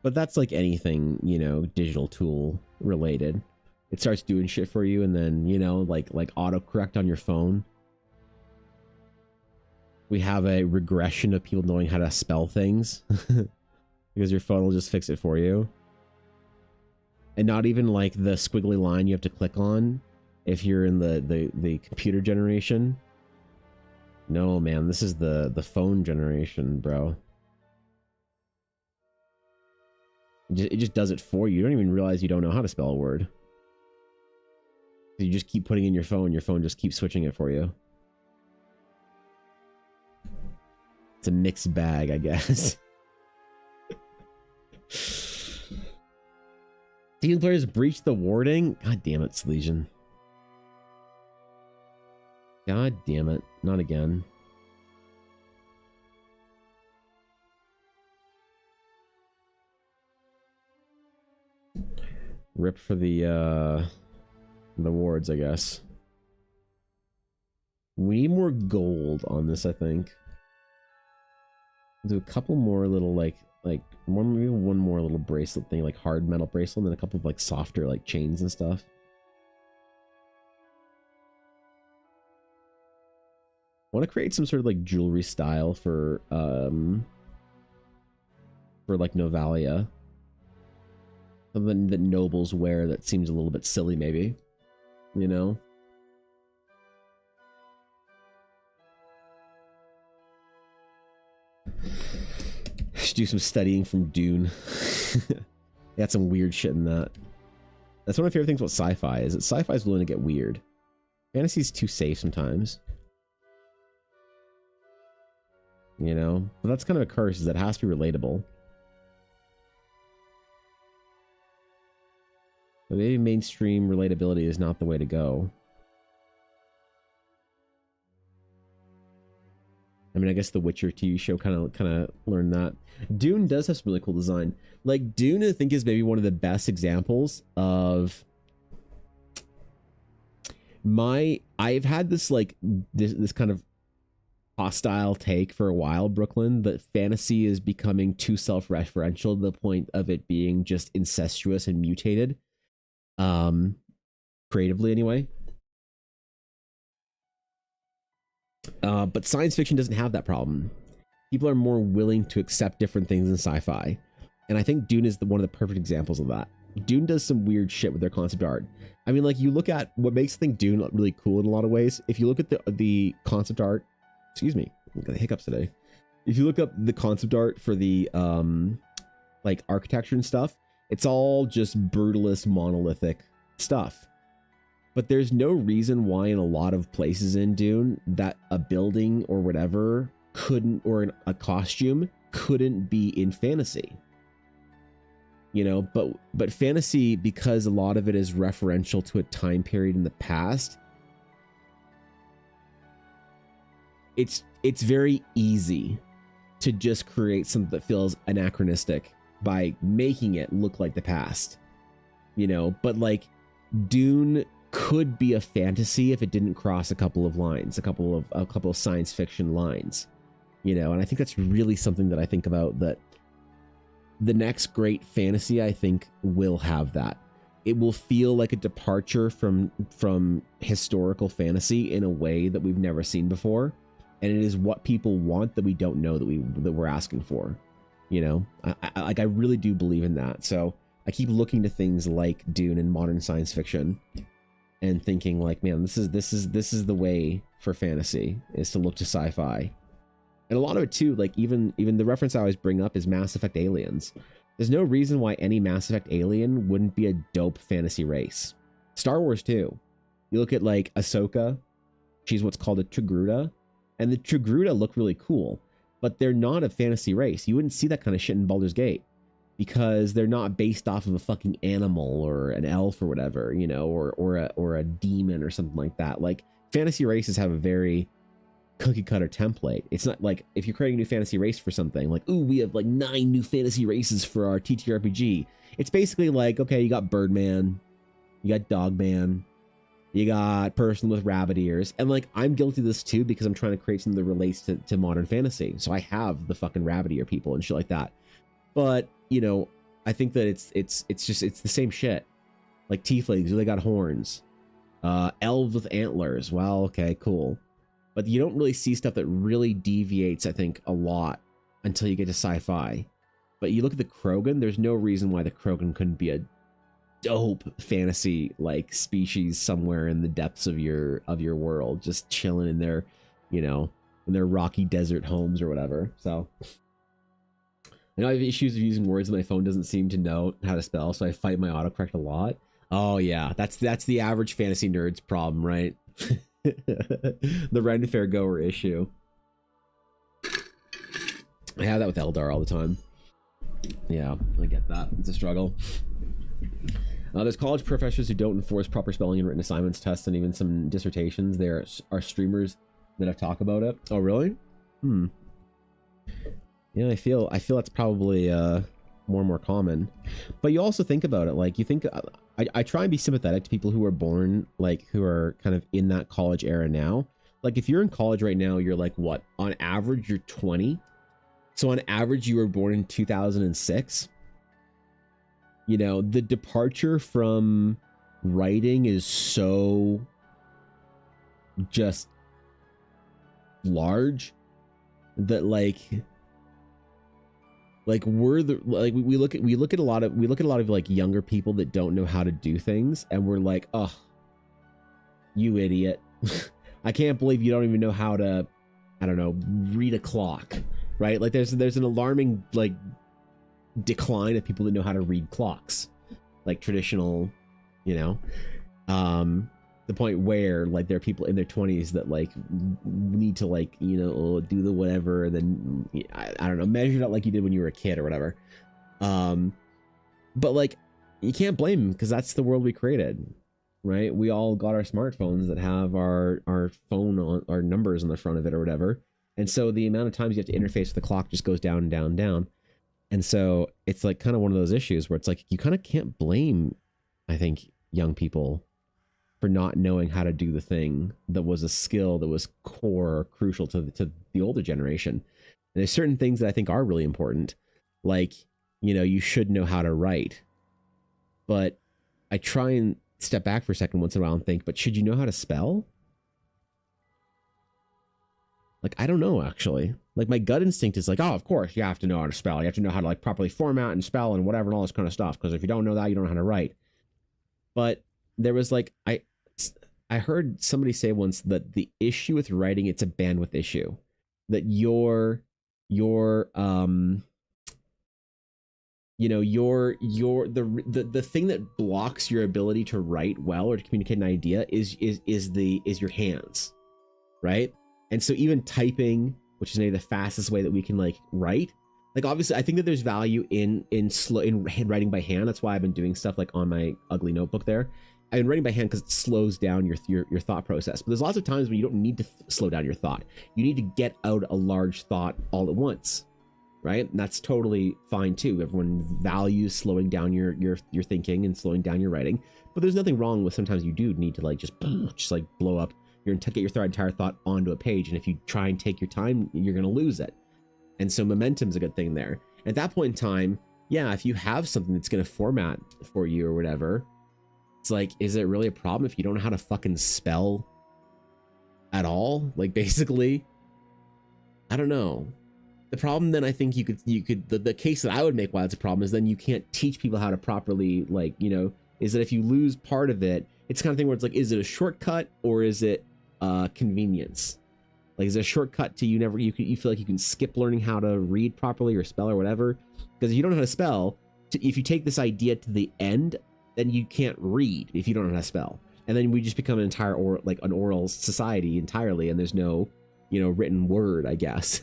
But that's like anything, you know, digital tool related. It starts doing shit for you, and then, you know, like autocorrect on your phone. We have a regression of people knowing how to spell things because your phone will just fix it for you. And not even like the squiggly line you have to click on if you're in the computer generation. No, man, this is the phone generation, bro. It just does it for you. You don't even realize you don't know how to spell a word. You just keep putting in your phone just keeps switching it for you. It's a mixed bag, I guess. Team players breach the warding? God damn it, Legion. God damn it. Not again. Rip for the wards, I guess. We need more gold on this, I think. Do a couple more little maybe one more little bracelet thing, like hard metal bracelet, and then a couple of like softer like chains and stuff. I want to create some sort of like jewelry style for like Novalia. Something that nobles wear that seems a little bit silly, maybe. You know? Should do some studying from Dune. Got some weird shit in that. That's one of my favorite things about sci-fi, is that sci-fi is willing to get weird. Fantasy's too safe sometimes. You know? But that's kind of a curse, is that it has to be relatable. But maybe mainstream relatability is not the way to go. I mean, I guess the Witcher TV show kind of learned that. Dune does have some really cool design. Like, Dune, I think, is maybe one of the best examples of I've had this like this kind of hostile take for a while, Brooklyn, that fantasy is becoming too self-referential to the point of it being just incestuous and mutated. Creatively anyway. But science fiction doesn't have that problem. People are more willing to accept different things in sci-fi. And I think Dune is one of the perfect examples of that. Dune does some weird shit with their concept art. I mean, like, you look at what makes I think Dune really cool in a lot of ways. If you look at the concept art, excuse me, I've got the hiccups today. If you look up the concept art for the like architecture and stuff, it's all just brutalist, monolithic stuff. But there's no reason why in a lot of places in Dune that a building or whatever couldn't, or a costume couldn't be in fantasy. You know, but fantasy, because a lot of it is referential to a time period in the past, it's very easy to just create something that feels anachronistic by making it look like the past. You know, but like Dune could be a fantasy if it didn't cross a couple of lines, a couple of science fiction lines, you know. And I think that's really something that I think about, that the next great fantasy, I think, will have that. It will feel like a departure from historical fantasy in a way that we've never seen before, and it is what people want that we don't know that we're asking for. You know, I really do believe in that. So I keep looking to things like Dune and modern science fiction and thinking like, man, this is the way for fantasy, is to look to sci-fi. And a lot of it too, like even the reference I always bring up is Mass Effect aliens. There's no reason why any Mass Effect alien wouldn't be a dope fantasy race. Star Wars too. You look at like Ahsoka, she's what's called a Togruta, and the Togruta look really cool, but they're not a fantasy race. You wouldn't see that kind of shit in Baldur's Gate, because they're not based off of a fucking animal or an elf or whatever, you know, or a demon or something like that. Like, fantasy races have a very cookie cutter template. It's not like if you're creating a new fantasy race for something, like, ooh, we have like 9 new fantasy races for our TTRPG. It's basically like, okay, you got Birdman, you got Dogman, you got person with rabbit ears. And like, I'm guilty of this too, because I'm trying to create something that relates to modern fantasy. So I have the fucking rabbit ear people and shit like that. But, you know, I think that it's the same shit. Like tieflings, they got horns. Elves with antlers. Well, okay, cool. But you don't really see stuff that really deviates, I think, a lot until you get to sci-fi. But you look at the Krogan, there's no reason why the Krogan couldn't be a dope fantasy like species somewhere in the depths of your world, just chilling in their, you know, in their rocky desert homes or whatever. So I know I have issues of using words that my phone doesn't seem to know how to spell, so I fight my autocorrect a lot. Oh yeah, that's the average fantasy nerd's problem, right? The Ren Fair Goer issue. I have that with Eldar all the time. Yeah, I get that. It's a struggle. There's college professors who don't enforce proper spelling and written assignments, tests, and even some dissertations. There are streamers that have talked about it. Oh, really? Yeah, I feel that's probably more and more common. But you also think about it, like, you think I try and be sympathetic to people who are born, like, who are kind of in that college era now. Like, if you're in college right now, you're like, what? On average, you're 20. So on average, you were born in 2006. You know, the departure from writing is so just large that like we're the, like, we look at a lot of like younger people that don't know how to do things, and we're like, oh, you idiot. I can't believe you don't even know how to, I don't know, read a clock, right? Like there's an alarming like decline of people that know how to read clocks, like traditional, you know, the point where like there are people in their 20s that like need to, like, you know, do the whatever, and then I don't know, measure it out like you did when you were a kid or whatever. But like, you can't blame them, because that's the world we created, right? We all got our smartphones that have our phone on our numbers on the front of it or whatever, and so the amount of times you have to interface with the clock just goes down and down and down. And so it's like kind of one of those issues where it's like you kind of can't blame, I think, young people for not knowing how to do the thing that was a skill that was core or crucial to the older generation. And there's certain things that I think are really important, like, you know, you should know how to write. But I try and step back for a second once in a while and think, but should you know how to spell? Like, I don't know, actually. Like, my gut instinct is like, oh, of course, you have to know how to spell. You have to know how to, like, properly format and spell and whatever and all this kind of stuff. Because if you don't know that, you don't know how to write. But there was, like, I heard somebody say once that the issue with writing, it's a bandwidth issue. That the thing that blocks your ability to write well or to communicate an idea is your hands, right? And so even typing, which is maybe the fastest way that we can like write, like obviously I think that there's value in writing by hand. That's why I've been doing stuff like on my ugly notebook there. I've been writing by hand because it slows down your thought process. But there's lots of times when you don't need to slow down your thought. You need to get out a large thought all at once, right? And that's totally fine too. Everyone values slowing down your thinking and slowing down your writing. But there's nothing wrong with sometimes you do need to like just like blow up get your entire thought onto a page. And if you try and take your time, you're going to lose it. And so momentum's a good thing there. At that point in time, yeah, if you have something that's going to format for you or whatever, it's like, is it really a problem if you don't know how to fucking spell at all? Like, basically, I don't know. The problem then, I think the case that I would make why it's a problem is then you can't teach people how to properly, like, you know, is that if you lose part of it, it's kind of thing where it's like, is it a shortcut or is it convenience? Like, is it a shortcut to you feel like you can skip learning how to read properly or spell or whatever? Because if you don't know how to spell, if you take this idea to the end, then you can't read if you don't know how to spell. And then we just become an entire an oral society entirely, and there's no, you know, written word, I guess.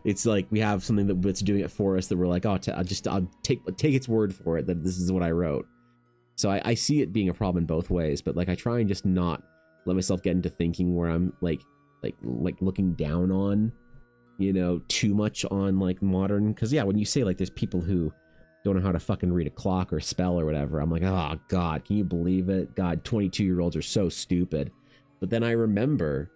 It's like we have something that's doing it for us that we're like, oh, I'll take its word for it that this is what I wrote. So I see it being a problem in both ways, but like I try and just not let myself get into thinking where I'm like looking down on, you know, too much on like modern, because yeah, when you say like there's people who don't know how to fucking read a clock or spell or whatever, I'm like, oh god, can you believe it? God, 22-year-olds are so stupid. But then I remember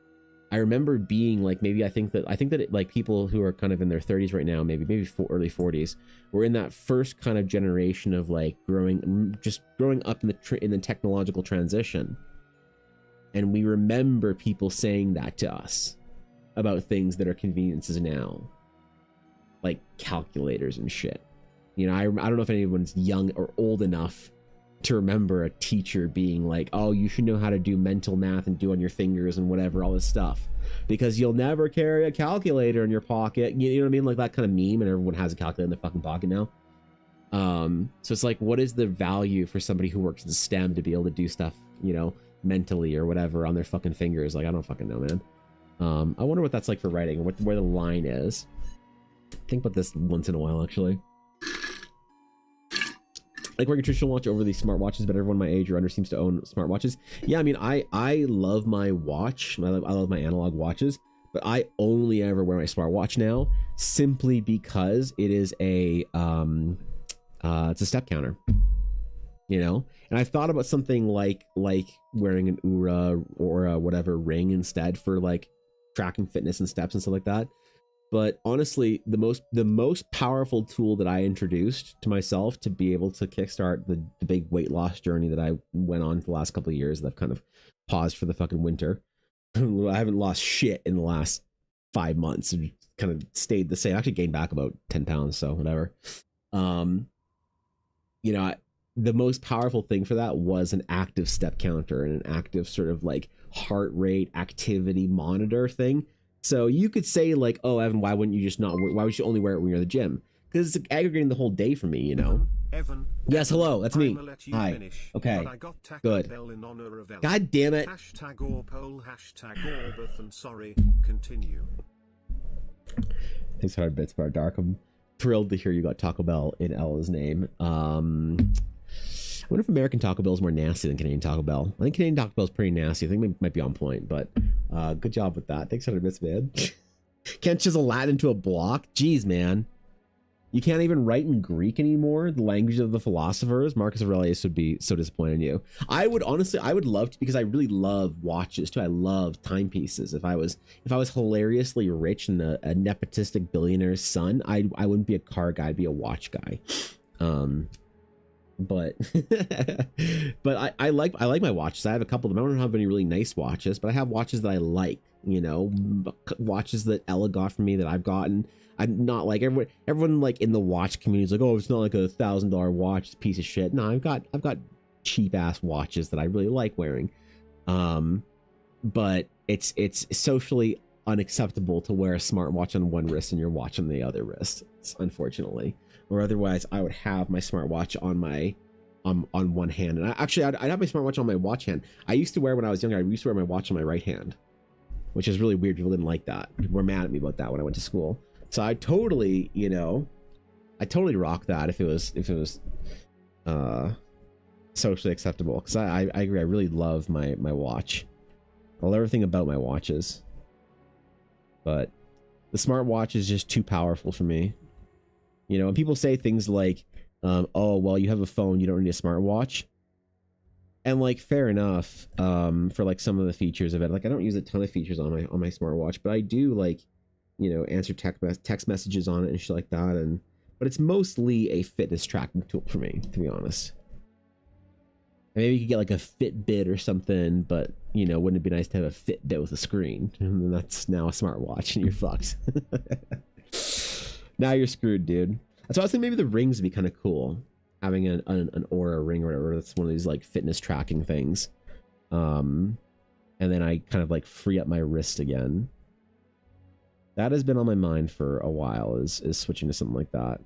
being like, maybe I think that it, like people who are kind of in their 30s right now, maybe early 40s, were in that first kind of generation of like growing up in the technological transition. And we remember people saying that to us about things that are conveniences now, like calculators and shit. You know, I don't know if anyone's young or old enough to remember a teacher being like, oh, you should know how to do mental math and do on your fingers and whatever, all this stuff, because you'll never carry a calculator in your pocket. You know what I mean? Like that kind of meme, and everyone has a calculator in their fucking pocket now. So it's like, what is the value for somebody who works in STEM to be able to do stuff, you know, mentally or whatever on their fucking fingers? Like, I don't fucking know, man. I wonder what that's like for writing, where the line is. Think about this once in a while, actually. like wearing a traditional watch over these smartwatches, but everyone my age or under seems to own smartwatches. Yeah, I mean, I love my watch. I love my analog watches, but I only ever wear my smartwatch now simply because it is a it's a step counter, you know. And I've thought about something like wearing an Oura or a whatever ring instead for like tracking fitness and steps and stuff like that. But honestly, the most powerful tool that I introduced to myself to be able to kickstart the big weight loss journey that I went on for the last couple of years that I've kind of paused for the fucking winter. I haven't lost shit in the last 5 months. I've kind of stayed the same. I actually gained back about 10 pounds, so whatever. You know, the most powerful thing for that was an active step counter and an active sort of like heart rate activity monitor thing. So you could say like, oh, Evan, why wouldn't you just not, why would you only wear it when you're at the gym? Because it's aggregating the whole day for me, you know? Evan. Yes, hello, that's me. Hi. Finish, okay, good. God God damn it. Hashtag Orpole, hashtag Orbathon, sorry, continue. Thanks, Hard Bits Bar Dark. I'm thrilled to hear you got Taco Bell in Ella's name. I wonder if American Taco Bell is more nasty than Canadian Taco Bell. I think Canadian Taco Bell is pretty nasty. I think it might be on point, but good job with that. Thanks, 100 bits, man. Can't chisel Latin into a block? Jeez, man. You can't even write in Greek anymore, the language of the philosophers. Marcus Aurelius would be so disappointed in you. I would honestly, I would love to, because I really love watches too. I love timepieces. If I was hilariously rich and a nepotistic billionaire's son, I wouldn't be a car guy, I'd be a watch guy. But but I like my watches. I have a couple of them. I don't have any really nice watches, but I have watches that I like, you know, watches that Ella got for me that I've gotten. I'm not like everyone like in the watch community is like, oh, it's not like $1,000 watch, it's a piece of shit. No, I've got cheap ass watches that I really like wearing. But it's socially unacceptable to wear a smartwatch on one wrist and your watch on the other wrist, unfortunately. Or otherwise I would have my smartwatch on my on one hand, and I'd have my smartwatch on my watch hand. I used to wear, when I was younger, I used to wear my watch on my right hand, which is really weird. People didn't like that. People were mad at me about that when I went to school. So I totally, you know, I totally rock that if it was socially acceptable, because I agree. I really love my watch. I love everything about my watches, but the smartwatch is just too powerful for me. You know, and people say things like, oh, well, you have a phone, you don't need a smartwatch. And like, fair enough, for like some of the features of it. Like, I don't use a ton of features on my smartwatch, but I do, like, you know, answer text messages on it and shit like that. But it's mostly a fitness tracking tool for me, to be honest. And maybe you could get like a Fitbit or something, but, you know, wouldn't it be nice to have a Fitbit with a screen? And then that's now a smartwatch and you're fucked. Now you're screwed, dude. That's why I was thinking maybe the rings would be kind of cool. Having an Oura ring or whatever. That's one of these like fitness tracking things. And then I kind of like free up my wrist again. That has been on my mind for a while, is switching to something like that.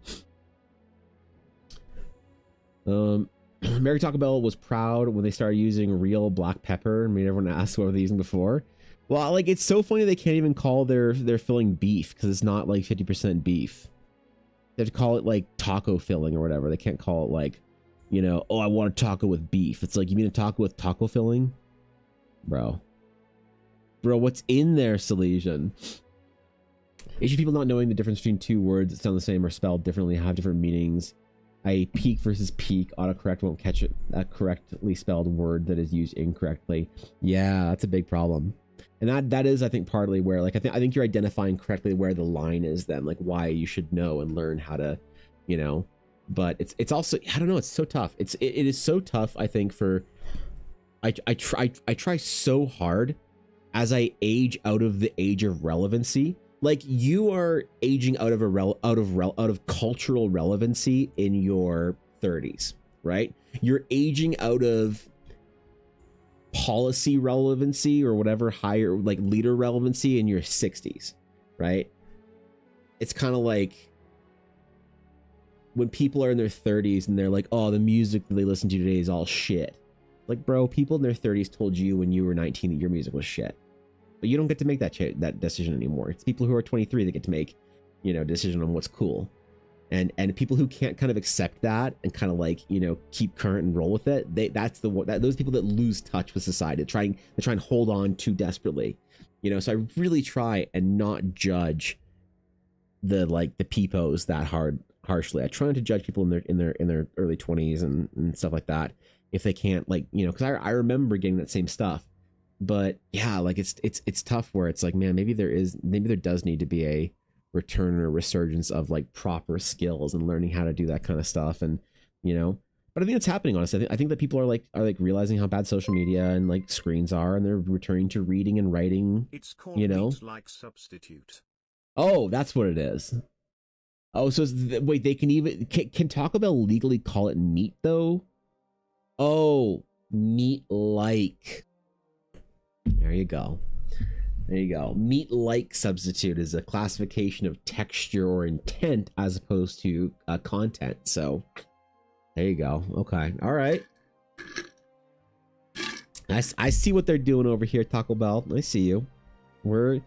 Mary Taco Bell was proud when they started using real black pepper and made everyone ask what were they using before. Well, like, it's so funny they can't even call their filling beef, because it's not like 50% beef. They have to call it like taco filling or whatever. They can't call it like, you know, oh, I want a taco with beef. It's like, you mean a taco with taco filling? Bro, what's in there, Silesian? Asian people not knowing the difference between two words that sound the same or spelled differently have different meanings. Peak versus peak. Autocorrect won't catch it, a correctly spelled word that is used incorrectly. Yeah, that's a big problem. And that is, I think, partly where, like, I think you're identifying correctly where the line is then, like, why you should know and learn how to, you know. But it's also, I don't know, it's so tough. It is so tough, I think, for I try so hard as I age out of the age of relevancy. Like, you are aging out of cultural relevancy in your 30s, right? You're aging out of policy relevancy or whatever, higher like leader relevancy in your 60s, right? It's kind of like when people are in their 30s and they're like, oh, the music that they listen to today is all shit. Like, bro, people in their 30s told you when you were 19 that your music was shit, but you don't get to make that decision anymore. It's people who are 23 that get to make, you know, decision on what's cool. And people who can't kind of accept that and kind of like, you know, keep current and roll with it, those people that lose touch with society, they try and hold on too desperately, you know. So I really try and not judge the peepos that harshly. I try not to judge people in their early 20s and stuff like that if they can't, like, you know, because I remember getting that same stuff. But yeah, like it's tough where it's like, man, maybe there does need to be a return or resurgence of like proper skills and learning how to do that kind of stuff. And, you know, but I think it's happening, honestly. I think that people are realizing how bad social media and like screens are, and they're returning to reading and writing. It's called, you know, like substitute. Oh, that's what it is. Oh, so wait, they can Taco Bell legally call it meat though? Oh, meat like. There you go. There you go. Meat-like substitute is a classification of texture or intent as opposed to content. So there you go. Okay. All right. I see what they're doing over here, Taco Bell. I see you. We're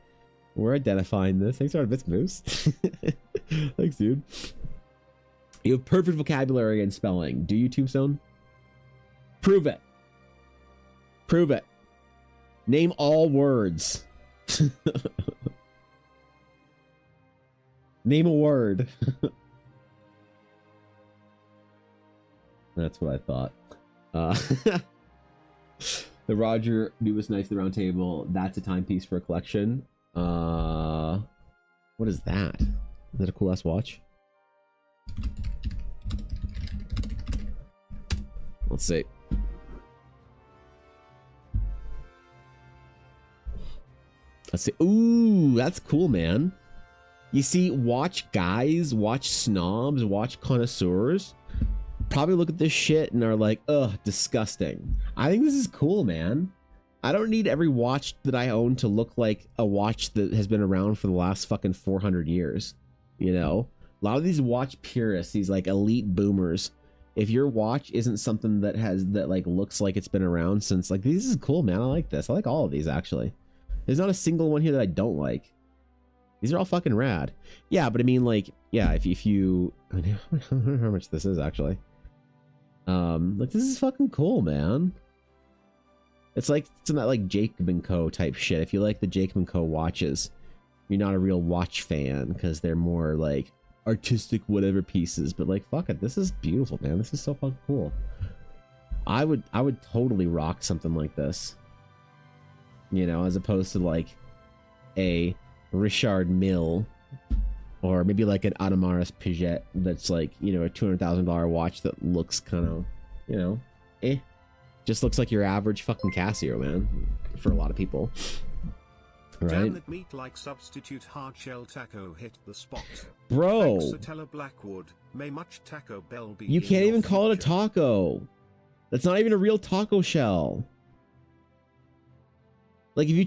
identifying this. Thanks for Bits Moose. Thanks, dude. You have perfect vocabulary and spelling. Do you, Tombstone? Prove it. Prove it. Name all words. Name a word. That's what I thought. The Roger Newest Knights of the Round Table. That's a timepiece for a collection. What is that? Is that a cool ass watch? Let's see. Let's see. Ooh, that's cool, man. You see, watch guys, watch snobs, watch connoisseurs probably look at this shit and are like, ugh, disgusting. I think this is cool, man. I don't need every watch that I own to look like a watch that has been around for the last fucking 400 years. You know? A lot of these watch purists, these like elite boomers, if your watch isn't something that like looks like it's been around since, like, this is cool, man. I like this. I like all of these, actually. There's not a single one here that I don't like. These are all fucking rad. Yeah, but I mean, like, yeah, if you, I don't know how much this is actually. Like, this is fucking cool, man. It's like some of that like Jacob & Co. type shit. If you like the Jacob & Co. watches, you're not a real watch fan because they're more like artistic whatever pieces. But like, fuck it, this is beautiful, man. This is so fucking cool. I would totally rock something like this. You know, as opposed to like a Richard Mille or maybe like an Audemars Piguet that's like, you know, a $200,000 watch that looks kind of, you know, just looks like your average fucking Casio, man, for a lot of people. Right? Damn that meat like substitute hard shell taco hit the spot. Bro. Thanks, Satella Blackwood. May much Taco Bell be. You can't even call it a taco. That's not even a real taco shell. Like if you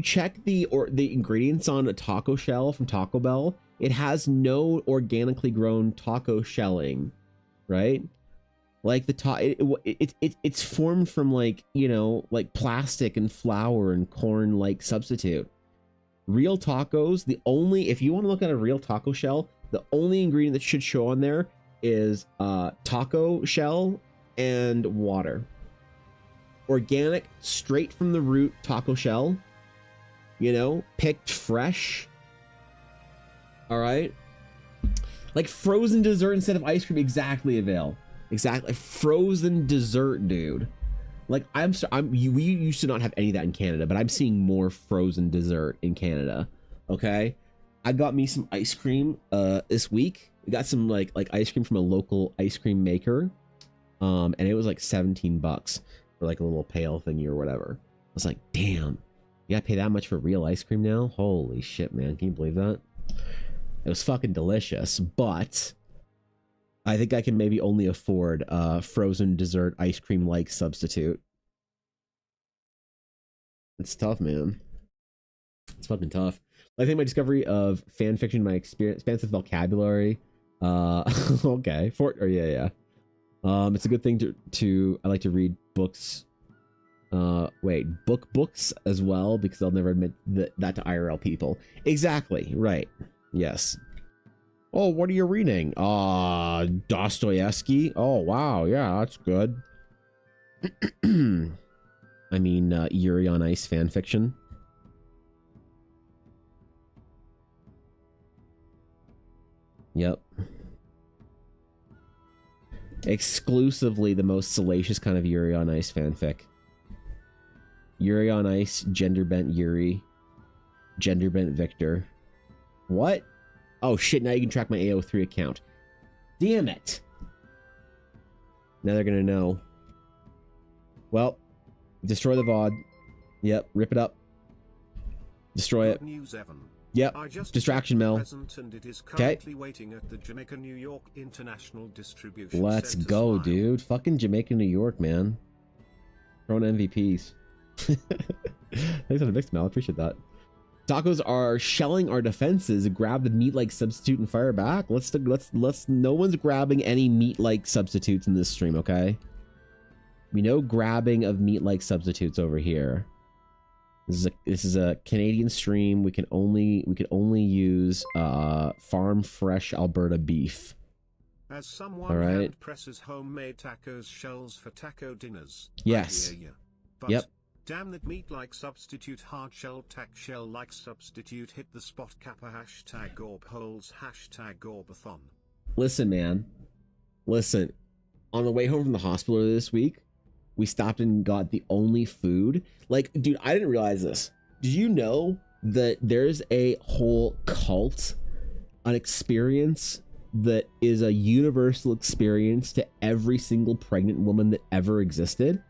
check the ingredients on a taco shell from Taco Bell, it has no organically grown taco shelling, right? Like it's formed from like, you know, like plastic and flour and corn like substitute. Real tacos, if you want to look at a real taco shell, the only ingredient that should show on there is taco shell and water. Organic, straight from the root taco shell, you know, picked fresh. All right, like frozen dessert instead of ice cream. Exactly, Avail. Exactly, frozen dessert, dude. Like we used to not have any of that in Canada, but I'm seeing more frozen dessert in Canada. Okay, I got me some ice cream this week. We got some like ice cream from a local ice cream maker, and it was like $17 for like a little pail thingy or whatever. I was like, damn, you gotta pay that much for real ice cream now? Holy shit, man. Can you believe that? It was fucking delicious, but I think I can maybe only afford frozen dessert ice cream like substitute. It's tough, man. It's fucking tough. I think my discovery of fan fiction, my expansive vocabulary. Okay, yeah. It's a good thing to I like to read books. Books as well, because I'll never admit that to IRL people. Exactly, right. Yes. Oh, what are you reading? Dostoevsky. Oh, wow. Yeah, that's good. I mean, Yuri on Ice fan fiction. Yep. Exclusively the most salacious kind of Yuri on Ice fanfic. Yuri on Ice, gender bent Yuri, gender bent Victor. What? Oh shit, now you can track my AO3 account. Damn it. Now they're gonna know. Well, destroy the VOD. Yep, rip it up. Destroy it. News, Evan. Yep. Distraction Mel. Okay. Waiting at the Jamaica, New York International Distribution Let's Center go, Smile. dude. Fucking Jamaica, New York, man. Throwing MVPs. Thanks for the mix, Mel. I appreciate that. Tacos are shelling our defenses. Grab the meat-like substitute and fire back. Let's. No one's grabbing any meat-like substitutes in this stream, okay? We know grabbing of meat-like substitutes over here. This is a Canadian stream. We can only use farm fresh Alberta beef. As someone all right. hand presses homemade tacos shells for taco dinners. Yes. I hear ya. But yep. Damn that meat-like substitute, hard shell tack shell-like substitute hit the spot. Kappa hashtag orb holes hashtag orbathon. Listen, man. Listen. On the way home from the hospital this week, we stopped and got the only food. Like, dude, I didn't realize this. Did you know that there's a whole cult, an experience that is a universal experience to every single pregnant woman that ever existed?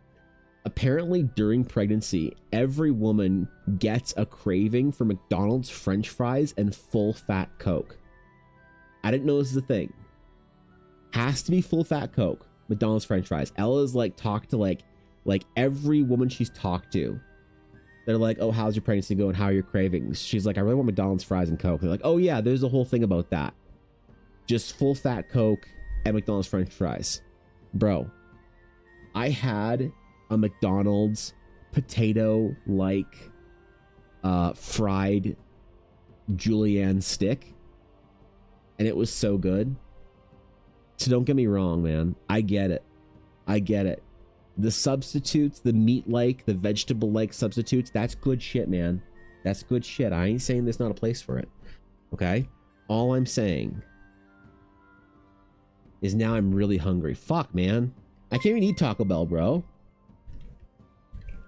Apparently, during pregnancy, every woman gets a craving for McDonald's French fries and full-fat Coke. I didn't know this was a thing. Has to be full-fat Coke. McDonald's French fries. Ella's like talked to like every woman she's talked to. They're like, oh, how's your pregnancy going? How are your cravings? She's like, I really want McDonald's fries and Coke. They're like, oh yeah, there's a whole thing about that. Just full fat Coke and McDonald's French fries. Bro, I had a McDonald's potato like fried julienne stick, and it was so good. So don't get me wrong, man. I get it. I get it. The substitutes, the meat-like, the vegetable-like substitutes, that's good shit, man. That's good shit. I ain't saying there's not a place for it. Okay? All I'm saying is now I'm really hungry. Fuck, man. I can't even eat Taco Bell, bro.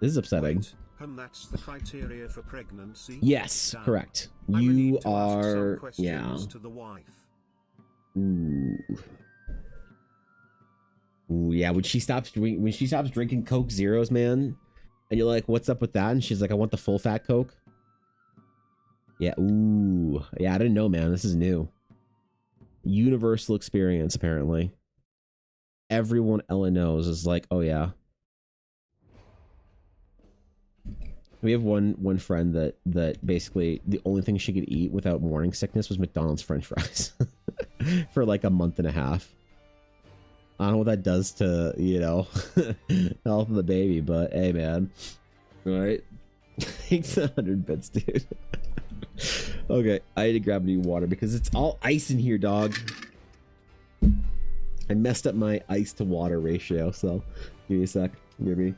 This is upsetting. Wait, and that's the criteria for pregnancy? Yes, Damn. correct. I You need to ask are... some questions Yeah. to the wife. Ooh. Ooh, yeah, when she stops drinking Coke Zeros, man, and you're like, what's up with that? And she's like, I want the full fat Coke. Yeah, ooh. Yeah, I didn't know, man. This is new. Universal experience, apparently. Everyone Ella knows is like, oh yeah. We have one friend that basically the only thing she could eat without morning sickness was McDonald's French fries for like a month and a half. I don't know what that does to, you know, health of the baby, but hey, man. All right. Thanks 100 bits, dude. Okay, I need to grab new water because it's all ice in here, dog. I messed up my ice to water ratio, so give me a sec. Give me.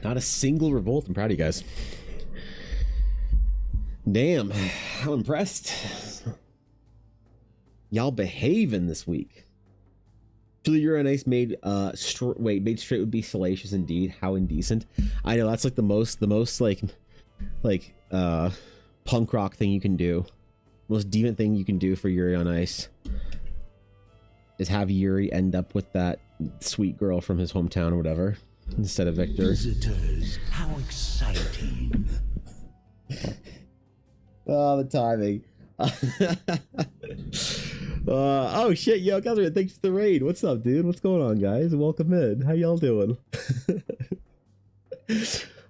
Not a single revolt. I'm proud of you guys. Damn, I'm impressed. Y'all behaving this week. Truly, you're a nice made made straight would be salacious indeed. How indecent. I know that's like the most like punk rock thing you can do. Most deviant thing you can do for Yuri on Ice is have Yuri end up with that sweet girl from his hometown or whatever instead of Victor. Visitors, how exciting. Oh, the timing. Oh shit, yo, Catherine, thanks for the raid. What's up, dude? What's going on, guys? Welcome in. How y'all doing?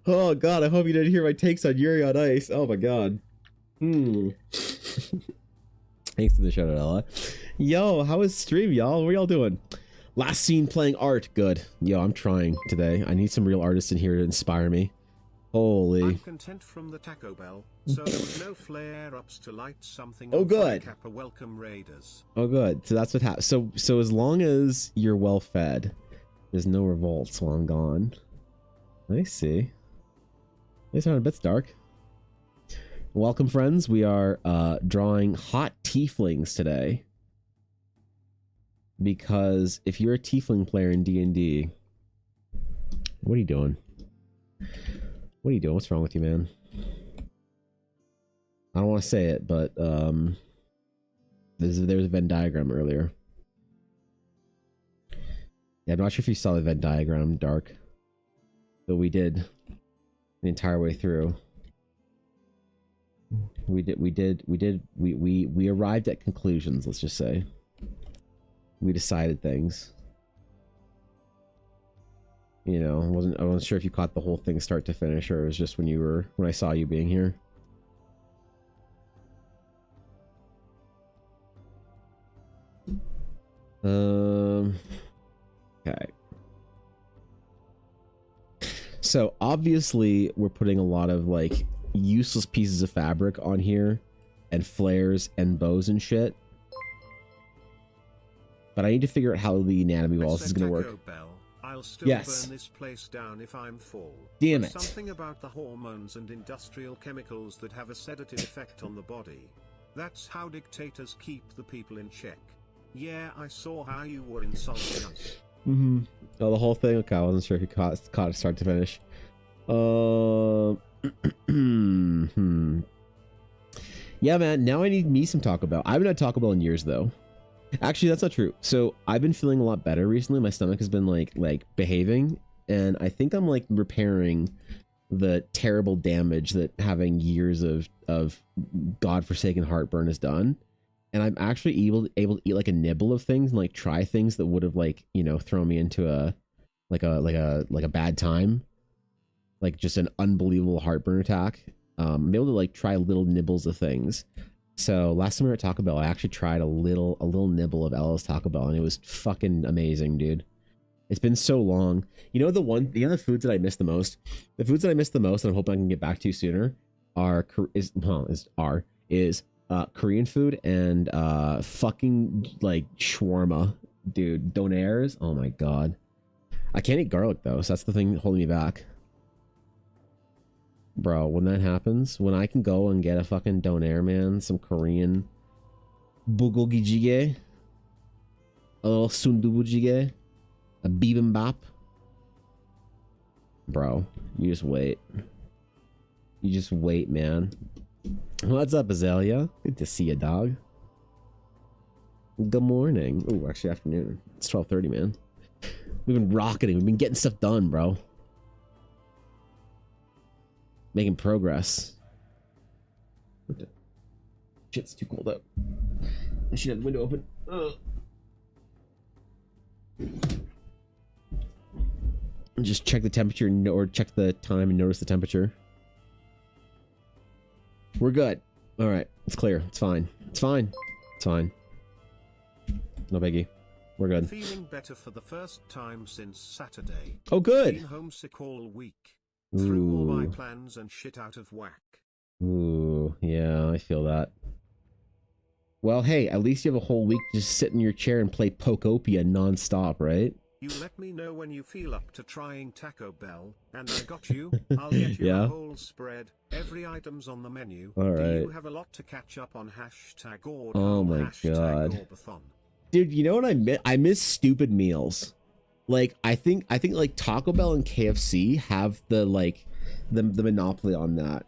Oh god, I hope you didn't hear my takes on Yuri on Ice. Oh my god. Thanks to the shout out, Ella. Yo, how is stream, y'all? What are y'all doing? Last scene playing art. Good. Yo, I'm trying today. I need some real artists in here to inspire me. Holy. I'm content from the Taco Bell, so there was no flare-ups to light something. Oh, good. Kappa welcome raiders. Oh, good. So that's what happens. So as long as you're well fed, there's no revolts while I'm gone. I see. It's not a bit dark. Welcome, friends. We are drawing hot tieflings today. Because if you're a tiefling player in D&D, what are you doing? What are you doing? What's wrong with you, man? I don't want to say it, but there's a Venn diagram earlier. Yeah, I'm not sure if you saw the Venn diagram, Dark, but we did the entire way through. We arrived at conclusions. Let's just say we decided things. You know, I wasn't sure if you caught the whole thing start to finish, or it was just when I saw you being here. Okay. So obviously we're putting a lot of like useless pieces of fabric on here and flares and bows and shit. But I need to figure out how the anatomy walls is going to work. I'll still burn this place down if I'm full. Damn it. Something about the hormones and industrial chemicals that have a sedative effect on the body. That's how dictators keep the people in check. Yeah, I saw how you were insulting us. Oh, the whole thing? Okay, I wasn't sure if you caught it start to finish. Yeah, man, now I need me some Taco Bell. I haven't had Taco Bell in years, though. Actually, that's not true. So I've been feeling a lot better recently. My stomach has been like behaving, and I think I'm like repairing the terrible damage that having years of godforsaken heartburn has done. And I'm actually able to eat like a nibble of things and like try things that would have like, you know, thrown me into a bad time, like just an unbelievable heartburn attack. I'm able to like try little nibbles of things. So last time we were at Taco Bell, I actually tried a little nibble of Ella's Taco Bell, and it was fucking amazing, dude. It's been so long. You know the other foods that I miss the most? The foods that I miss the most, and I'm hoping I can get back to sooner, is Korean food and fucking like shawarma, dude. Donairs. Oh my god. I can't eat garlic though, so that's the thing holding me back. Bro, when that happens, when I can go and get a fucking donair, man, some Korean bulgogi jjigae, a little sundubu jjigae, a bibimbap, bro, you just wait. You just wait, man. What's up, Azalea? Good to see you, dog. Good morning. Oh, actually afternoon. It's 12:30, man. We've been rocketing. We've been getting stuff done, bro. Making progress. What the shit's too cold out. I should have the window open. Ugh. Just check the temperature or check the time and notice the temperature. We're good. All right, it's clear. It's fine. It's fine. It's fine. No biggie. We're good. Feeling better for the first time since Saturday. Oh, good. Been homesick all week. Threw all my plans and shit out of whack. Ooh, yeah, I feel that. Well, hey, at least you have a whole week to just sit in your chair and play Pokopia non-stop, right? You let me know when you feel up to trying Taco Bell, and I got you. I'll get you Yeah. a whole spread. Every item's on the menu. All Do right. you have a lot to catch up on? Hashtag Ord. Oh my hashtag God. Orbathon. Dude, you know what I miss? I miss stupid meals. Like I think like Taco Bell and KFC have the like the monopoly on that.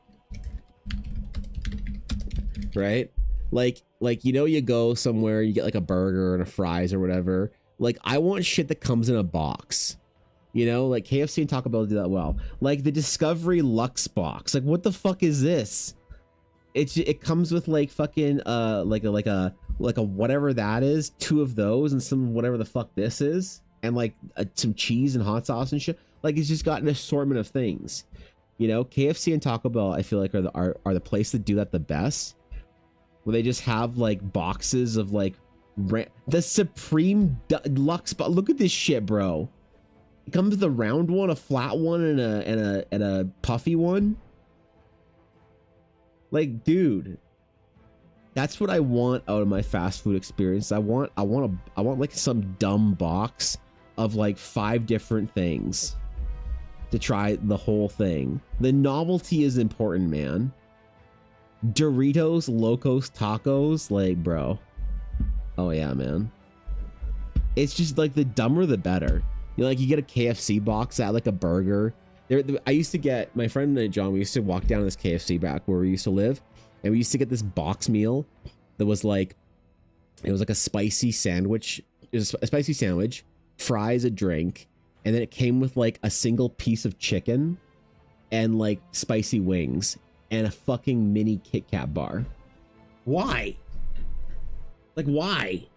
Right? Like you know, you go somewhere, you get like a burger and a fries or whatever. Like I want shit that comes in a box. You know, like KFC and Taco Bell do that well. Like the Discovery Lux box. Like what the fuck is this? It comes with like fucking like a whatever that is, 2 of those and some whatever the fuck this is, and like some cheese and hot sauce and shit. Like it's just got an assortment of things. You know, KFC and Taco Bell I feel like are the place that do that the best. Where they just have like boxes of like the Supreme Lux. But look at this shit, bro. It comes with a round one, a flat one, and a puffy one. Like, dude, that's what I want out of my fast food experience. I want like some dumb box of like 5 different things to try the whole thing. The novelty is important, man. Doritos, Locos, Tacos, like, bro. Oh yeah, man. It's just like the dumber the better. You know, like you get a KFC box at like a burger. I used to get, my friend and John, we used to walk down this KFC back where we used to live, and we used to get this box meal that was like, it was like a spicy sandwich. It was a spicy sandwich, fries, a drink, and then it came with like a single piece of chicken and like spicy wings and a fucking mini Kit Kat bar. Why? Like, why?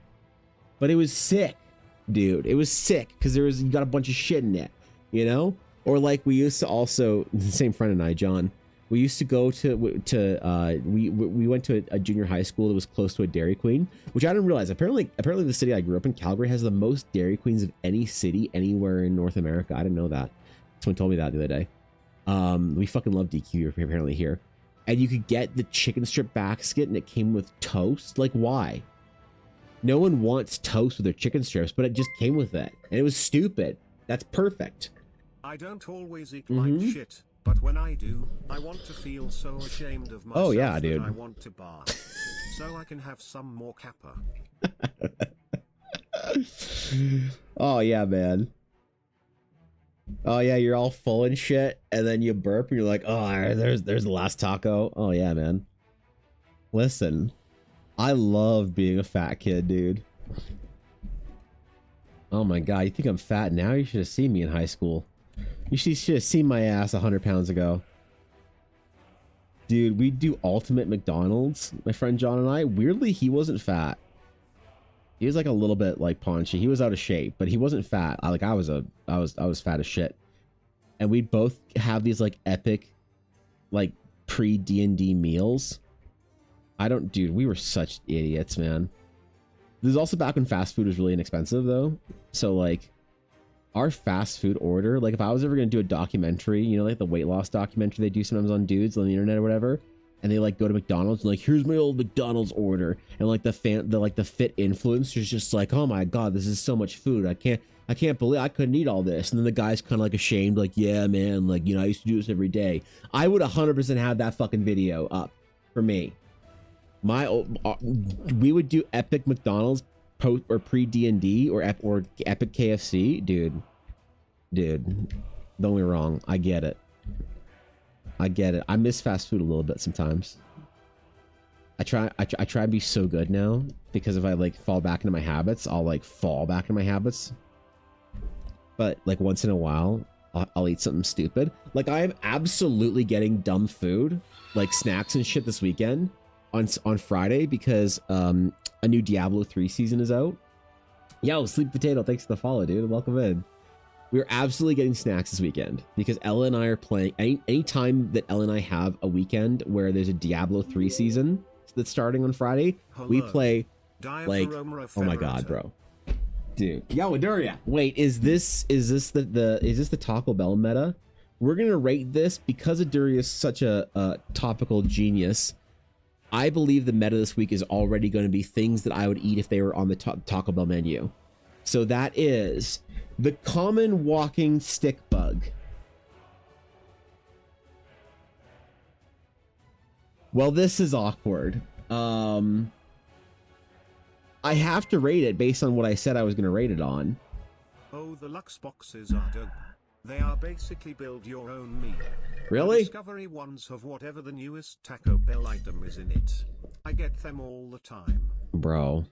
But it was sick, dude. It was sick because you got a bunch of shit in it, you know? Or like we used to also, the same friend and I, John, we used to go to we went to a junior high school that was close to a Dairy Queen, which I didn't realize. Apparently the city I grew up in, Calgary, has the most Dairy Queens of any city anywhere in North America. I didn't know that. Someone told me that the other day. We fucking love DQ apparently here. And you could get the chicken strip basket and it came with toast. Like, why? No one wants toast with their chicken strips, but it just came with it. And it was stupid. That's perfect. I don't always eat like shit, but when I do, I want to feel so ashamed of myself. Oh yeah, dude. I want to barf, so I can have some more kappa. Oh yeah, man. Oh yeah, you're all full and shit, and then you burp, and you're like, oh, there's the last taco. Oh yeah, man. Listen, I love being a fat kid, dude. Oh my god, you think I'm fat now? You should have seen me in high school. You should have seen my ass 100 pounds ago. Dude, we do ultimate McDonald's, my friend John and I. Weirdly, he wasn't fat. He was like a little bit like paunchy. He was out of shape, but he wasn't fat. I was fat as shit. And we'd both have these like epic, like pre-D&D meals. Dude, we were such idiots, man. This is also back when fast food was really inexpensive though. So like our fast food order, like if I was ever going to do a documentary, you know, like the weight loss documentary they do sometimes on dudes on the internet or whatever, and they like go to McDonald's and like, here's my old McDonald's order, and like the fit influencer's just like, oh my god, this is so much food, I can't believe I couldn't eat all this. And then the guy's kind of like ashamed, like, yeah man, like, you know, I used to do this every day. I would 100% have that fucking video up for me. We would do epic McDonald's post or pre D&D or epic KFC, dude. Don't get me wrong, I get it. I miss fast food a little bit sometimes. I try to be so good now, because if I like fall back into my habits, I'll like fall back into my habits. But like once in a while, I'll eat something stupid. Like I am absolutely getting dumb food, like snacks and shit this weekend on Friday, because a new Diablo 3 season is out. Yo, Sleep Potato, thanks for the follow, dude. Welcome in. We're absolutely getting snacks this weekend because Ella and I are playing. Any time that Ella and I have a weekend where there's a Diablo 3 season that's starting on Friday, we play like, oh my god, bro. Dude. Yo, Aduria. Wait, is this the Taco Bell meta? We're gonna rate this because Aduria is such a topical genius. I believe the meta this week is already going to be things that I would eat if they were on the Taco Bell menu. So that is the common walking stick bug. Well, this is awkward. I have to rate it based on what I said I was going to rate it on. Oh, the Lux boxes are dope. They are basically build your own meal. Really? The Discovery ones have whatever the newest Taco Bell item is in it. I get them all the time. Bro.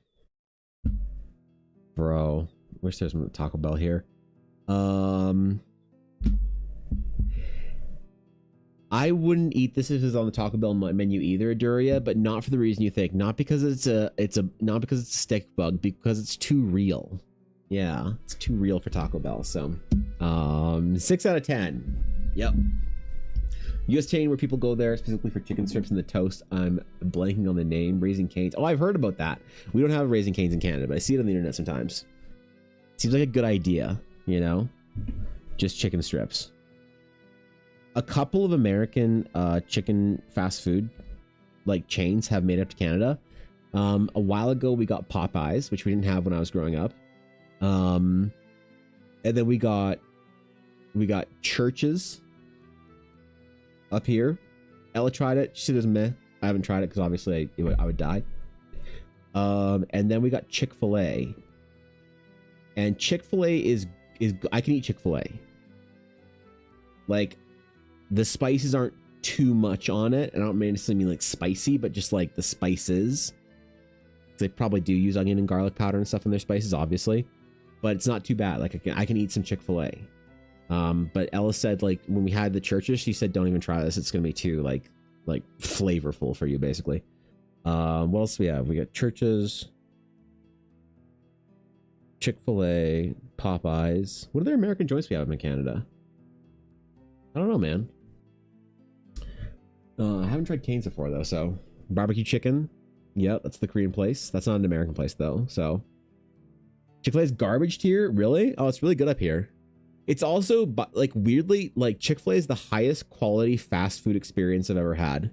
Wish there's some Taco Bell here. I wouldn't eat this if it was on the Taco Bell menu either, Aduria, but not for the reason you think. Not because it's not because it's a stick bug, because it's too real. Yeah, it's too real for Taco Bell. So, 6 out of 10. Yep. U.S. chain where people go there specifically for chicken strips and the toast. I'm blanking on the name. Raising Cane's. Oh, I've heard about that. We don't have Raising Cane's in Canada, but I see it on the internet sometimes. Seems like a good idea, you know? Just chicken strips. A couple of American chicken fast food like chains have made it up to Canada. A while ago we got Popeyes, which we didn't have when I was growing up. And then we got Church's up here. Ella tried it. She said it was meh. I haven't tried it because obviously I would die. And then we got Chick-fil-A. And Chick-fil-A is I can eat Chick-fil-A. Like, the spices aren't too much on it. I don't necessarily mean like spicy, but just like the spices. They probably do use onion and garlic powder and stuff in their spices, obviously. But it's not too bad. Like, I can eat some Chick-fil-A. But Ella said, like, when we had the Churches, she said, don't even try this. It's going to be too, like flavorful for you, basically. What else do we have? We got Churches, Chick-fil-A, Popeyes. What other American joints we have in Canada? I don't know, man. I haven't tried Cane's before, though, so... Barbecue chicken. Yep, that's the Korean place. That's not an American place, though, so... Chick-fil-A's garbage tier? Really? Oh, it's really good up here. It's also, like, weirdly, like, Chick-fil-A is the highest quality fast food experience I've ever had.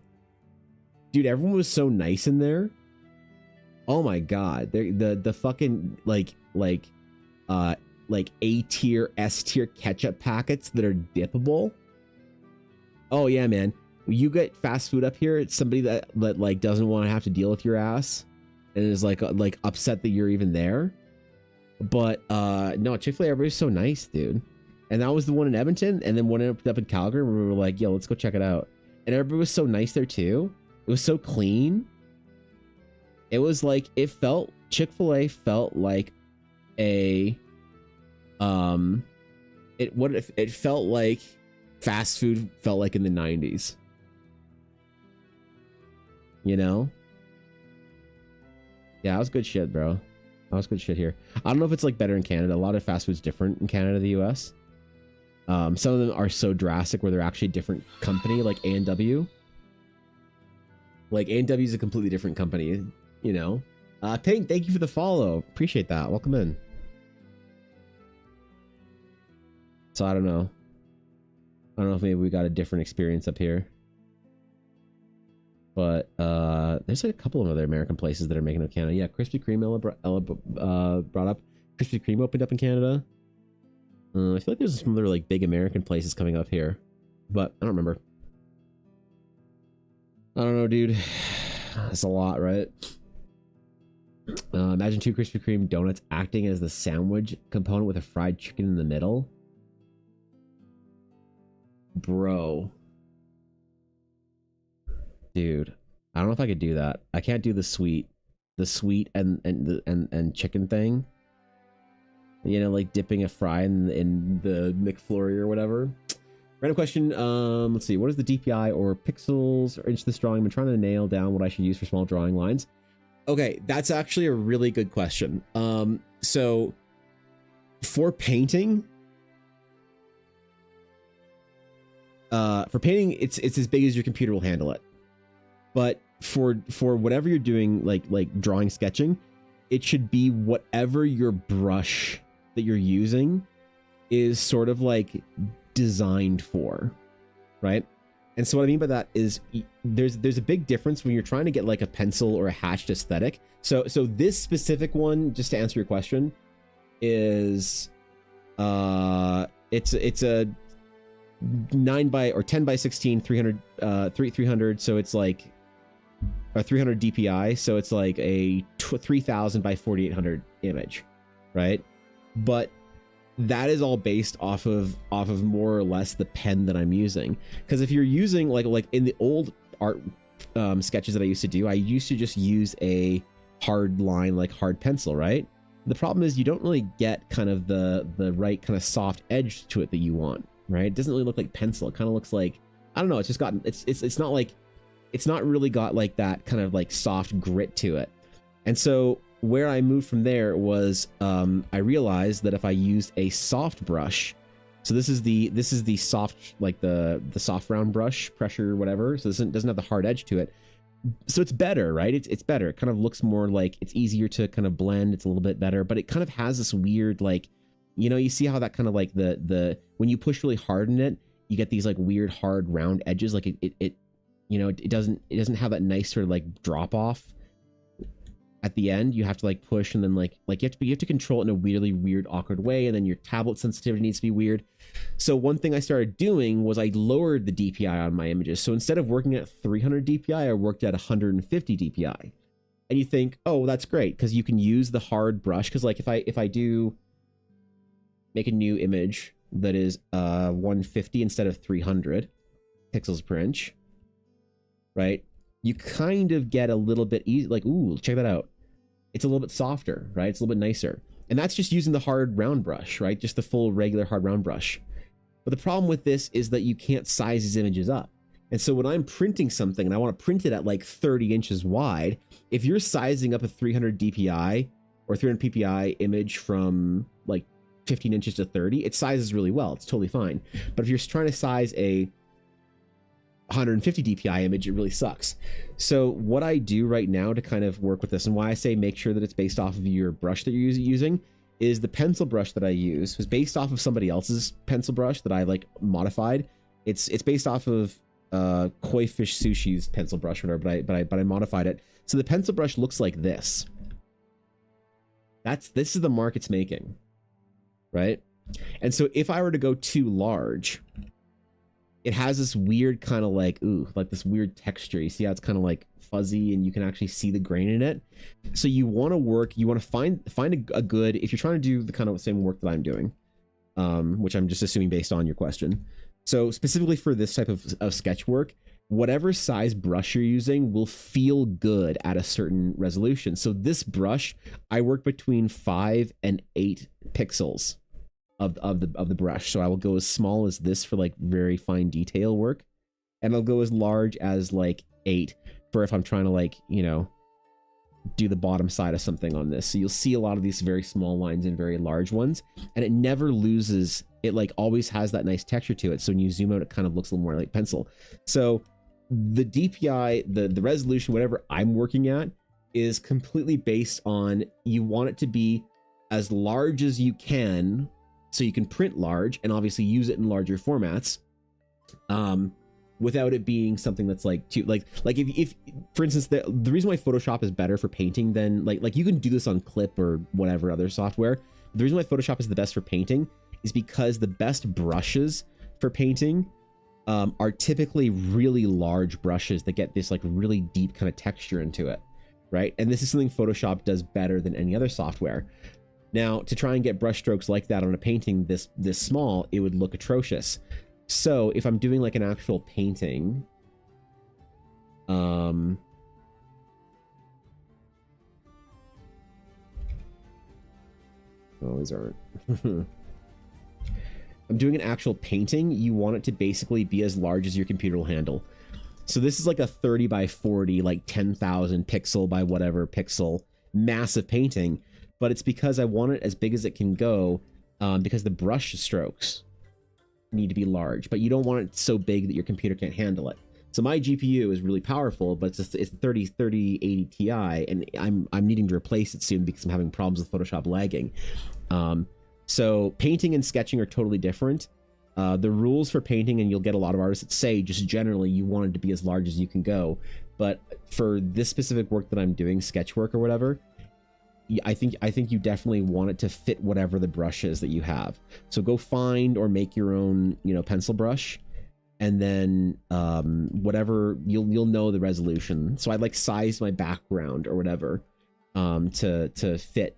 Dude, everyone was so nice in there. Oh my god. The fucking, like A tier, S tier ketchup packets that are dippable. Oh yeah, man. You get fast food up here, it's somebody that like doesn't want to have to deal with your ass and is like upset that you're even there. But no, Chick-fil-A, everybody's so nice, dude. And that was the one in Edmonton, and then one up in Calgary where we were like, yo, let's go check it out. And everybody was so nice there too. It was so clean. It was like, Chick-fil-A felt like a it felt like fast food felt like in the 90s. You know? Yeah, that was good shit, bro. That was good shit here. I don't know if it's like better in Canada. A lot of fast food's different in Canada, the US. Some of them are so drastic where they're actually a different company, like A&W. Like A&W is a completely different company, you know? Pink, thank you for the follow. Appreciate that. Welcome in. So I don't know. I don't know if maybe we got a different experience up here. But there's like a couple of other American places that are making up Canada. Yeah, Krispy Kreme Ella brought up. Krispy Kreme opened up in Canada. I feel like there's some other like big American places coming up here, but I don't remember. I don't know, dude. That's a lot, right? Imagine 2 Krispy Kreme donuts acting as the sandwich component with a fried chicken in the middle. Bro. Dude, I don't know if I could do that. I can't do the sweet and chicken thing. You know, like dipping a fry in the McFlurry or whatever. Random question. Let's see. What is the DPI or pixels or inch this drawing? I've been trying to nail down what I should use for small drawing lines. Okay, that's actually a really good question. So for painting, it's as big as your computer will handle it. But for whatever you're doing, like drawing, sketching, it should be whatever your brush that you're using is sort of like designed for, right? And so what I mean by that is there's a big difference when you're trying to get like a pencil or a hatched aesthetic. So this specific one, just to answer your question, is it's a 9 by or 10 by 16 300 so it's like a 300 DPI, so it's like a 3000 by 4800 image, right? But that is all based off of more or less the pen that I'm using. Because if you're using like in the old art sketches that I used to do, I used to just use a hard line, like hard pencil, right? The problem is you don't really get kind of the right kind of soft edge to it that you want, right? It doesn't really look like pencil. It kind of looks like, I don't know, it's just gotten, it's not like, it's not really got like that kind of like soft grit to it. And so where I moved from there was I realized that if I used a soft brush, so this is the soft, like the soft round brush, pressure, whatever. So this doesn't have the hard edge to it. So it's better, right? It's better. It kind of looks more like it's easier to kind of blend. It's a little bit better, but it kind of has this weird, like, you know, you see how that kind of like the when you push really hard in it, you get these like weird hard round edges. Like it you know, it doesn't have that nice sort of like drop off at the end. You have to like push and then like you have to control it in a really weird, awkward way. And then your tablet sensitivity needs to be weird. So one thing I started doing was I lowered the DPI on my images. So instead of working at 300 DPI, I worked at 150 DPI. And you think, oh, that's great, because you can use the hard brush. Because like if I do make a new image that is 150 instead of 300 pixels per inch, right? You kind of get a little bit easy, like, ooh, check that out. It's a little bit softer, right? It's a little bit nicer. And that's just using the hard round brush, right? Just the full regular hard round brush. But the problem with this is that you can't size these images up. And so when I'm printing something and I want to print it at like 30 inches wide, if you're sizing up a 300 DPI or 300 PPI image from like 15 inches to 30, it sizes really well. It's totally fine. But if you're trying to size a 150 DPI image, it really sucks. So what I do right now to kind of work with this, and why I say make sure that it's based off of your brush that you're using, is the pencil brush that I use was based off of somebody else's pencil brush that I like modified. It's based off of Koi Fish Sushi's pencil brush or whatever, but I modified it. So the pencil brush looks like this. This is the mark it's making, right? And so if I were to go too large, it has this weird kind of like, ooh, like this weird texture. You see how it's kind of like fuzzy and you can actually see the grain in it. So you want to find a good, if you're trying to do the kind of same work that I'm doing, which I'm just assuming based on your question. So specifically for this type of sketch work, whatever size brush you're using will feel good at a certain resolution. So this brush, I work between 5 and 8 pixels of the brush. So I will go as small as this for like very fine detail work, and I'll go as large as like 8 for if I'm trying to like, you know, do the bottom side of something on this. So you'll see a lot of these very small lines and very large ones, and it never loses, it like always has that nice texture to it. So when you zoom out, it kind of looks a little more like pencil. So the DPI, the resolution, whatever I'm working at, is completely based on, you want it to be as large as you can, so you can print large and obviously use it in larger formats, without it being something that's like too like if for instance, the reason why Photoshop is better for painting than like you can do this on Clip or whatever other software. The reason why Photoshop is the best for painting is because the best brushes for painting are typically really large brushes that get this like really deep kind of texture into it, right? And this is something Photoshop does better than any other software. Now, to try and get brush strokes like that on a painting this small, it would look atrocious. So if I'm doing like an actual painting, oh, these aren't. I'm doing an actual painting, you want it to basically be as large as your computer will handle. So this is like a 30 by 40, like 10,000 pixel by whatever pixel, massive painting. But it's because I want it as big as it can go, because the brush strokes need to be large, but you don't want it so big that your computer can't handle it. So my GPU is really powerful, but it's 3080 Ti, and I'm needing to replace it soon because I'm having problems with Photoshop lagging. So painting and sketching are totally different. The rules for painting, and you'll get a lot of artists that say just generally you want it to be as large as you can go, but for this specific work that I'm doing, sketch work or whatever, I think you definitely want it to fit whatever the brush is that you have. So go find or make your own, you know, pencil brush, and then whatever, you'll know the resolution. So I like size my background or whatever to fit,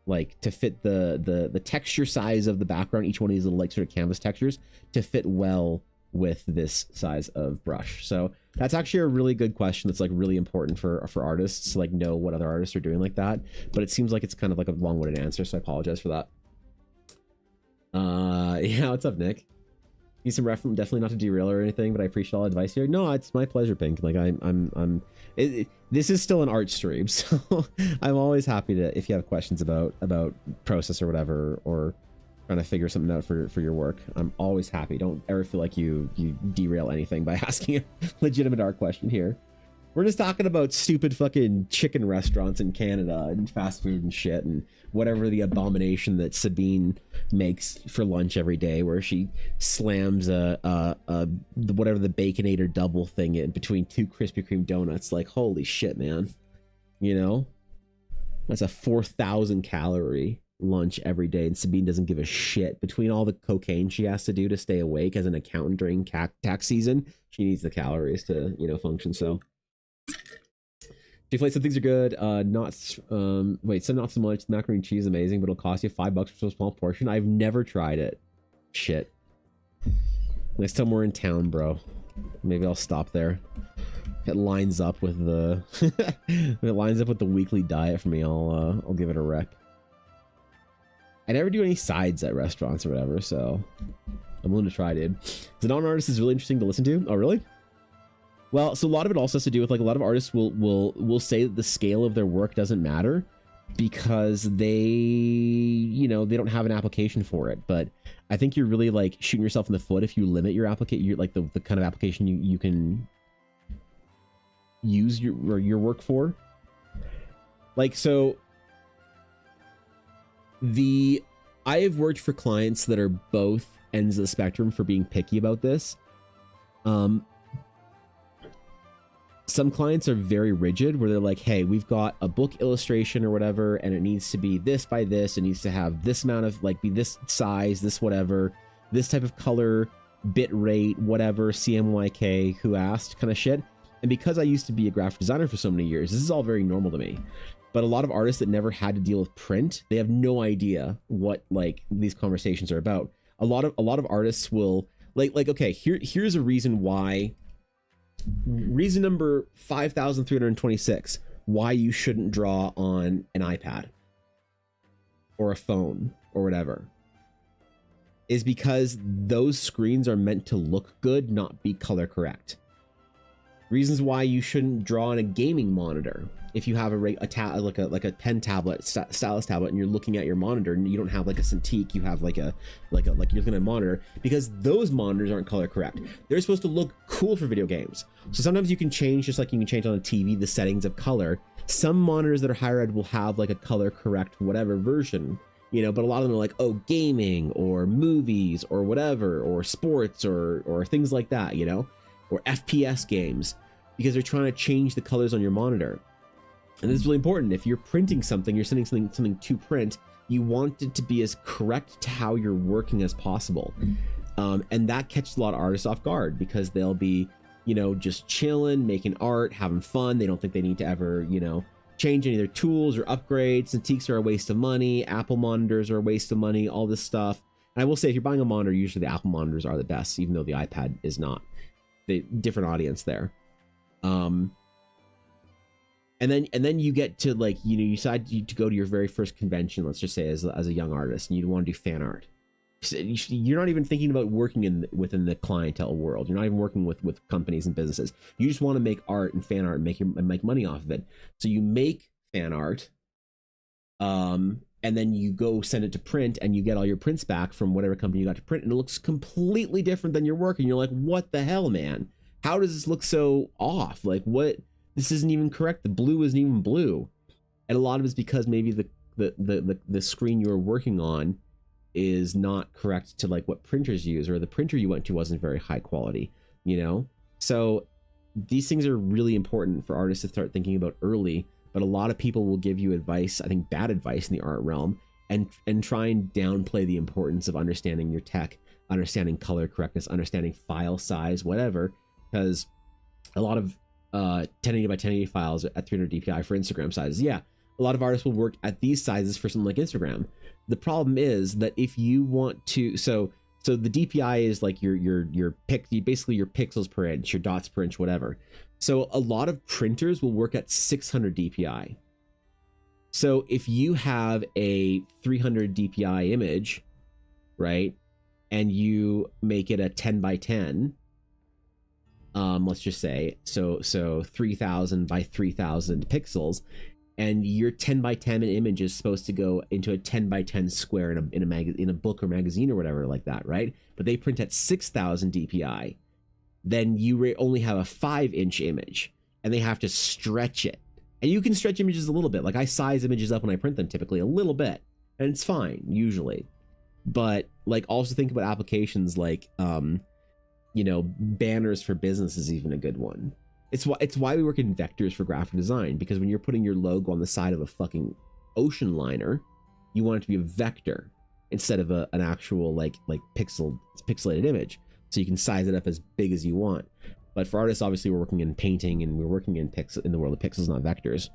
like to fit the texture size of the background, each one of these little like sort of canvas textures, to fit well with this size of brush. So that's actually a really good question that's like really important for artists to like know what other artists are doing like that. But it seems like it's kind of like a long-winded answer, so I apologize for that. Yeah, what's up, Nick? Need some reference, definitely not to derail or anything, but I appreciate all advice here. No, it's my pleasure, Pink. Like this is still an art stream, so I'm always happy to, if you have questions about process or whatever, or trying to figure something out for your work, I'm always happy. Don't ever feel like you derail anything by asking a legitimate art question here. We're just talking about stupid fucking chicken restaurants in Canada and fast food and shit and whatever the abomination that Sabine makes for lunch every day, where she slams whatever the Baconator double thing in between 2 Krispy Kreme donuts. Like, holy shit, man. You know? That's a 4,000 calorie lunch every day, and Sabine doesn't give a shit. Between all the cocaine she has to do to stay awake as an accountant during tax season, she needs the calories to, you know, function. So Deflate, some things are good. Wait, some not so much. The macaroni and cheese is amazing, but it'll cost you $5 for so small portion. I've never tried it. Shit. Next time we're in town, bro, maybe I'll stop there. If it lines up with the if it lines up with the weekly diet for me, I'll give it a rec. I never do any sides at restaurants or whatever, so I'm willing to try, dude. The non-artist is really interesting to listen to. Oh, really? Well, so a lot of it also has to do with, like, a lot of artists will say that the scale of their work doesn't matter because they, you know, they don't have an application for it. But I think you're really like shooting yourself in the foot if you limit your application, like the kind of application you can use your work for. Like, so I have worked for clients that are both ends of the spectrum for being picky about this. Some clients are very rigid, where they're like, hey, we've got a book illustration or whatever, and it needs to be this by this. It needs to have this amount of, like, be this size, this whatever, this type of color, bit rate, whatever, CMYK, who asked kind of shit. And because I used to be a graphic designer for so many years, this is all very normal to me. But a lot of artists that never had to deal with print, they have no idea what, like, these conversations are about. A lot of artists will like okay, here's a reason why. Reason number 5,326 why you shouldn't draw on an iPad or a phone or whatever is because those screens are meant to look good, not be color correct. Reasons why you shouldn't draw on a gaming monitor. If you have like a pen tablet, stylus tablet, and you're looking at your monitor, and you don't have like a Cintiq, you have like you're looking at a monitor, because those monitors aren't color correct. They're supposed to look cool for video games. So sometimes you can change, just like you can change on a TV, the settings of color. Some monitors that are higher end will have like a color correct whatever version, you know, but a lot of them are like, oh, gaming or movies or whatever, or sports or things like that, you know, or FPS games, because they're trying to change the colors on your monitor. And this is really important. If you're printing something, you're sending something to print, you want it to be as correct to how you're working as possible. And that catches a lot of artists off guard, because they'll be, you know, just chilling, making art, having fun. They don't think they need to ever, you know, change any of their tools or upgrades. Cintiqs are a waste of money. Apple monitors are a waste of money, all this stuff. And I will say, if you're buying a monitor, usually the Apple monitors are the best, even though the iPad is not. The different audience there. And then you get to, like, you know, you decide to go to your very first convention, let's just say as a young artist, and you want to do fan art. You're not even thinking about working within the clientele world. You're not even working with companies and businesses. You just want to make art and fan art and make money off of it. So you make fan art, and then you go send it to print, and you get all your prints back from whatever company you got to print, and it looks completely different than your work, and you're like, what the hell, man? How does this look so off? Like, what? This isn't even correct. The blue isn't even blue. And a lot of it's because maybe the screen you're working on is not correct to like what printers use, or the printer you went to wasn't very high quality, you know? So these things are really important for artists to start thinking about early, but a lot of people will give you advice, I think bad advice in the art realm, and try and downplay the importance of understanding your tech, understanding color correctness, understanding file size, whatever, because a lot of 1080 by 1080 files at 300 DPI for Instagram sizes. Yeah, a lot of artists will work at these sizes for something like Instagram. The problem is that if you want to, so the DPI is like basically your pixels per inch, your dots per inch, whatever. So a lot of printers will work at 600 DPI. So if you have a 300 DPI image, right, and you make it a 10 by 10, let's just say, so 3000 by 3000 pixels, and your 10 by 10 image is supposed to go into a 10 by 10 square in a book or magazine or whatever like that, right? But they print at 6000 DPI. Then you only have a 5-inch image, and they have to stretch it. And you can stretch images a little bit. Like I size images up when I print them typically a little bit, and it's fine usually. But like also think about applications like banners for business is even a good one. It's why we work in vectors for graphic design, because when you're putting your logo on the side of a fucking ocean liner, you want it to be a vector instead of an actual like pixelated image, so you can size it up as big as you want. But for artists, obviously, we're working in painting and we're working in the world of pixels, not vectors.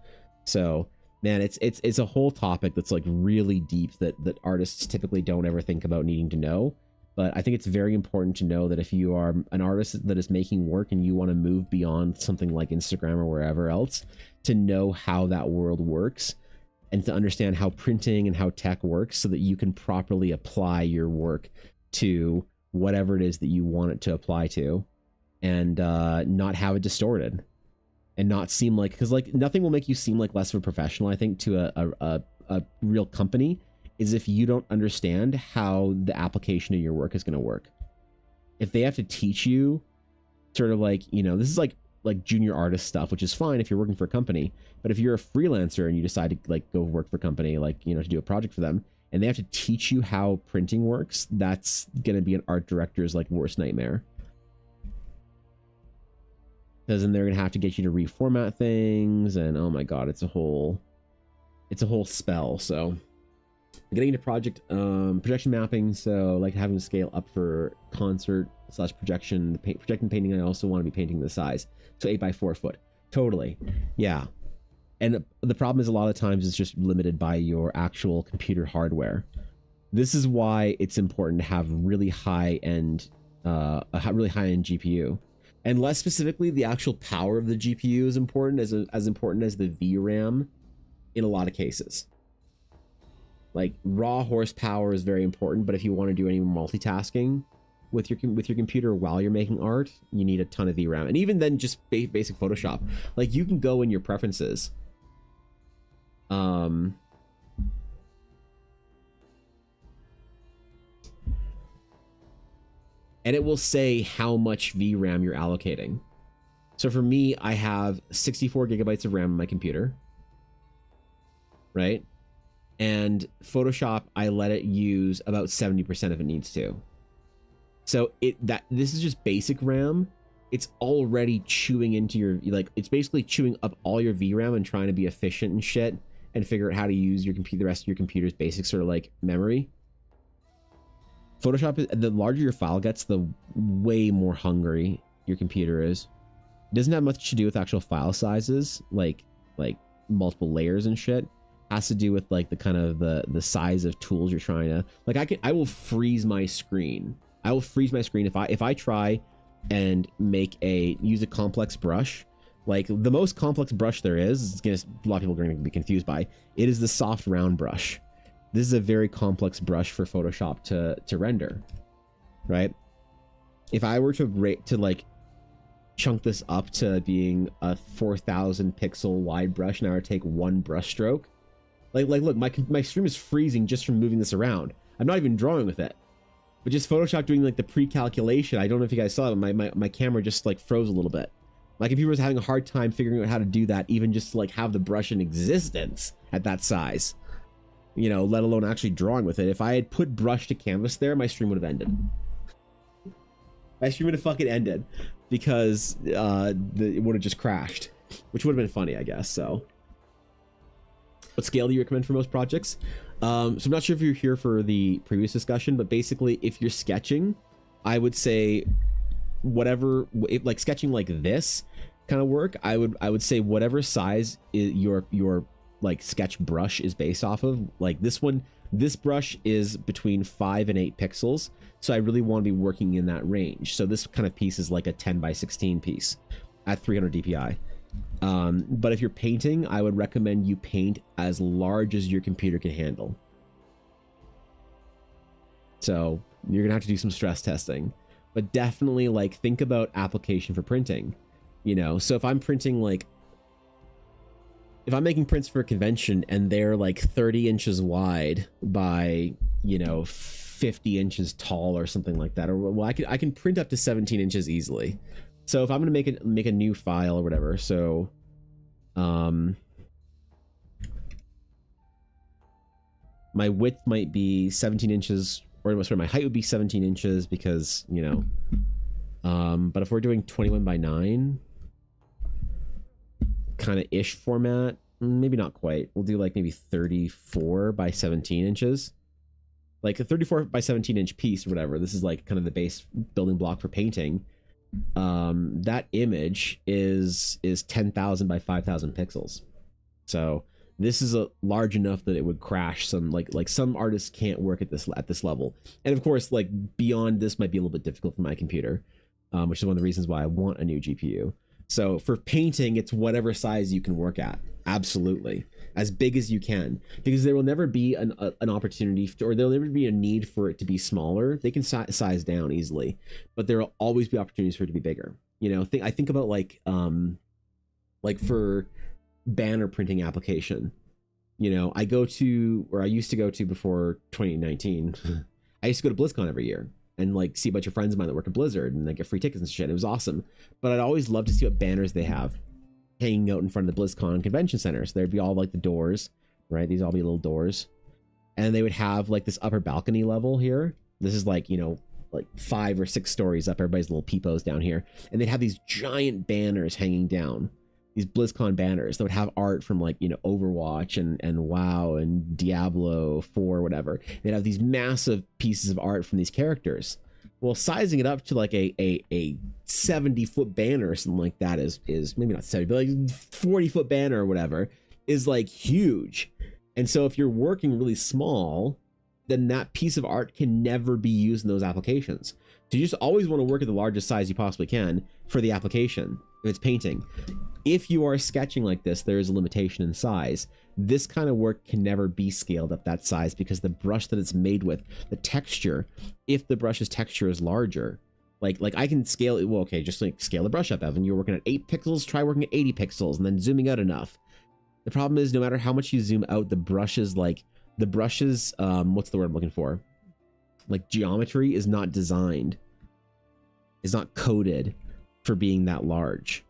So man, it's a whole topic that's like really deep that artists typically don't ever think about needing to know. But I think it's very important to know that if you are an artist that is making work and you want to move beyond something like Instagram or wherever else, to know how that world works and to understand how printing and how tech works so that you can properly apply your work to whatever it is that you want it to apply to, and not have it distorted and not seem like, because like nothing will make you seem like less of a professional, I think, to a real company, is if you don't understand how the application of your work is going to work. If they have to teach you sort of like, this is like junior artist stuff, which is fine if you're working for a company. But if you're a freelancer and you decide to like go work for a company, like, to do a project for them, and they have to teach you how printing works, that's going to be an art director's like worst nightmare. Because then they're going to have to get you to reformat things, and oh my God, it's a whole spell. So getting into projection mapping, so like having to scale up for concert / projection. Projecting painting, I also want to be painting the size, so 8 by 4 foot. Totally, yeah. And the problem is a lot of times it's just limited by your actual computer hardware. This is why it's important to have really high end, a really high end GPU. And less specifically, the actual power of the GPU is important, as important as the VRAM in a lot of cases. Like raw horsepower is very important, but if you want to do any multitasking with your computer while you're making art, you need a ton of VRAM. And even then, just basic Photoshop. Like you can go in your preferences. And it will say how much VRAM you're allocating. So for me, I have 64 gigabytes of RAM on my computer, right? And Photoshop, I let it use about 70% if it needs to. So this is just basic RAM. It's already chewing into your, like, it's basically chewing up all your VRAM and trying to be efficient and shit and figure out how to use your computer, the rest of your computer's basic sort of like memory. Photoshop, the larger your file gets, the way more hungry your computer is. It doesn't have much to do with actual file sizes, like multiple layers and shit. It has to do with like the kind of the size of tools you're trying to, like, I will freeze my screen. I will freeze my screen if I try and use a complex brush. Like the most complex brush there is a lot of people are going to be confused by. It is the soft round brush. This is a very complex brush for Photoshop to render, right? If I were to like chunk this up to being a 4,000 pixel wide brush, and I were to take one brush stroke, like look, my stream is freezing just from moving this around. I'm not even drawing with it, but just Photoshop doing like the pre-calculation. I don't know if you guys saw it, but my camera just like froze a little bit. My computer was having a hard time figuring out how to do that, even just to like have the brush in existence at that size. Let alone actually drawing with it. If I had put brush to canvas there, my stream would have ended. My stream would have fucking ended because it would have just crashed, which would have been funny, I guess. So What scale do you recommend for most projects? So I'm not sure if you're here for the previous discussion, but basically if you're sketching, I would say whatever, if, like sketching like this kind of work, I would say whatever size your like sketch brush is based off of. Like this brush is between 5 and 8 pixels, so I really want to be working in that range. So this kind of piece is like a 10 by 16 piece at 300 DPI. But if you're painting, I would recommend you paint as large as your computer can handle. So you're gonna have to do some stress testing, but definitely like think about application for printing, you know? So if I'm printing like, if I'm making prints for a convention and they're like 30 inches wide by, you know, 50 inches tall or something like that, or well, I can print up to 17 inches easily. So if I'm going to make a new file or whatever, so my width might be 17 inches, or sorry, my height would be 17 inches because, you know, but if we're doing 21 by 9 kind of ish format, maybe not quite. We'll do like maybe 34 by 17 inches, like a 34 by 17 inch piece or whatever. This is like kind of the base building block for painting. That image is 10,000 by 5,000 pixels. So this is a large enough that it would crash some, like some artists can't work at this level. And of course, like beyond this might be a little bit difficult for my computer, which is one of the reasons why I want a new GPU. So for painting, it's whatever size you can work at. Absolutely. As big as you can, because there will never be an opportunity or there'll never be a need for it to be smaller. They can size down easily, but there will always be opportunities for it to be bigger. You know, I think about like for banner printing application, you know, I used to go to before 2019, I used to go to BlizzCon every year and like see a bunch of friends of mine that work at Blizzard and like get free tickets and shit. It was awesome. But I'd always love to see what banners they have hanging out in front of the BlizzCon convention center. So there'd be all like the doors, right? These all be little doors. And they would have like this upper balcony level here. This is like, you know, like 5 or 6 stories up, everybody's little peepos down here. And they'd have these giant banners hanging down, these BlizzCon banners that would have art from like, you know, Overwatch and WoW and Diablo 4, whatever. They'd have these massive pieces of art from these characters. Well, sizing it up to like a 70-foot banner or something like that is maybe not 70, but like 40-foot banner or whatever is like huge. And so if you're working really small, then that piece of art can never be used in those applications. So you just always want to work at the largest size you possibly can for the application if it's painting. If you are sketching like this, there is a limitation in size. This kind of work can never be scaled up that size because the brush that it's made with, the texture, if the brush's texture is larger, like I can scale it. Well, okay, just like scale the brush up, Evan. You're working at 8 pixels, try working at 80 pixels and then zooming out enough. The problem is no matter how much you zoom out, the brushes, what's the word I'm looking for? Like geometry is not designed, is not coded for being that large.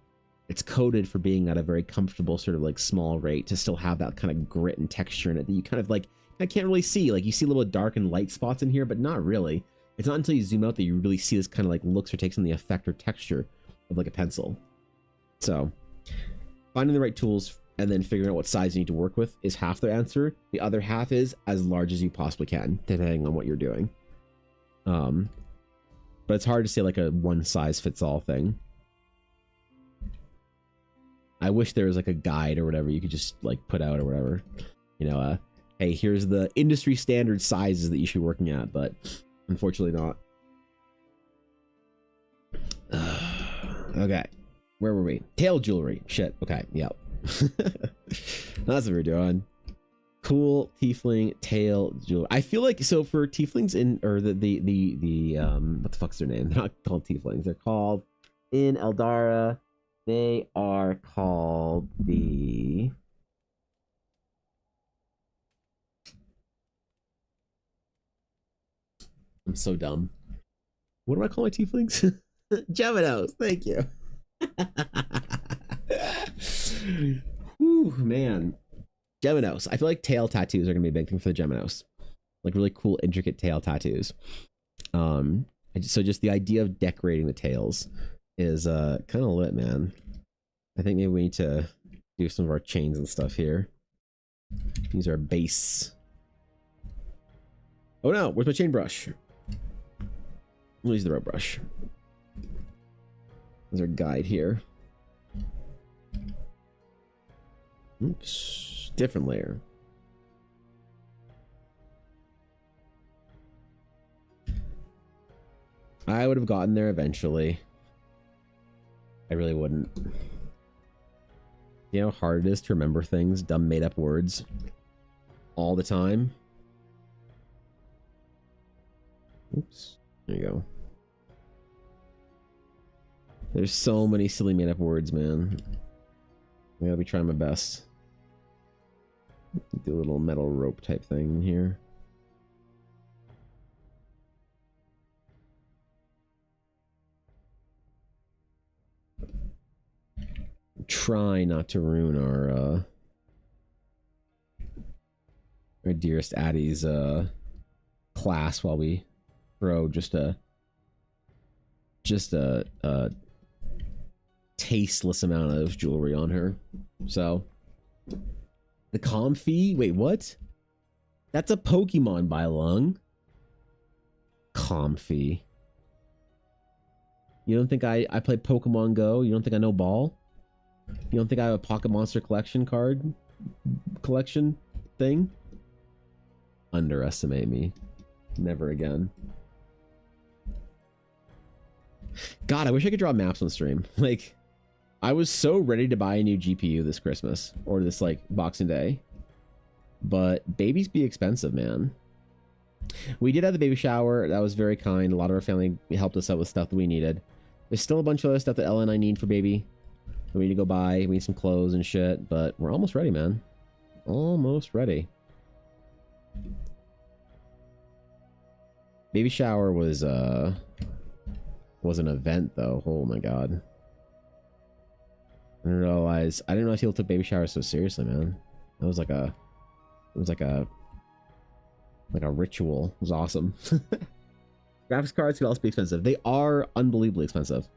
It's coded for being at a very comfortable sort of like small rate to still have that kind of grit and texture in it that you kind of like, I can't really see. Like you see a little dark and light spots in here, but not really. It's not until you zoom out that you really see this kind of like looks or takes on the effect or texture of like a pencil. So finding the right tools and then figuring out what size you need to work with is half the answer. The other half is as large as you possibly can, depending on what you're doing. But it's hard to say like a one size fits all thing. I wish there was like a guide or whatever you could just like put out or whatever, you know, hey, here's the industry standard sizes that you should be working at, but unfortunately not. Okay, where were we? Tail jewelry. Shit. Okay. Yep. That's what we're doing. Cool tiefling tail jewelry. I feel like so for tieflings in or the what the fuck's their name? They're not called tieflings. They're called in Eldara. They are called the I'm so dumb. What do I call my tieflings? Geminos. Thank you. Whew, man. Geminos. I feel like tail tattoos are gonna be a big thing for the Geminos. Like really cool, intricate tail tattoos. So just the idea of decorating the tails is kind of lit, man. I think maybe we need to do some of our chains and stuff here. Use our base. Oh no, where's my chain brush? We'll use the rope brush. There's our guide here. Oops, different layer. I would have gotten there eventually. I really wouldn't. You know how hard it is to remember things, dumb made up words, all the time? Oops, there you go. There's so many silly made up words, man. I gotta be trying my best. Do a little metal rope type thing here. Try not to ruin our dearest Addie's class while we throw just a tasteless amount of jewelry on her. So the Comfy, wait, what? That's a Pokemon by Lung. Comfy. You don't think I play Pokemon Go? You don't think I know ball? You don't think I have a Pocket Monster collection card collection thing? Underestimate me. Never again. God, I wish I could draw maps on stream. Like, I was so ready to buy a new GPU this Christmas or this like Boxing Day, but babies be expensive, man. We did have the baby shower. That was very kind. A lot of our family helped us out with stuff that we needed. There's still a bunch of other stuff that Ella and I need for baby. We need to go buy. We need some clothes and shit, but we're almost ready, man. Almost ready. Baby shower was an event though. Oh my god. I didn't realize people took baby showers so seriously, man. That was like a ritual. It was awesome. Graphics cards can also be expensive. They are unbelievably expensive.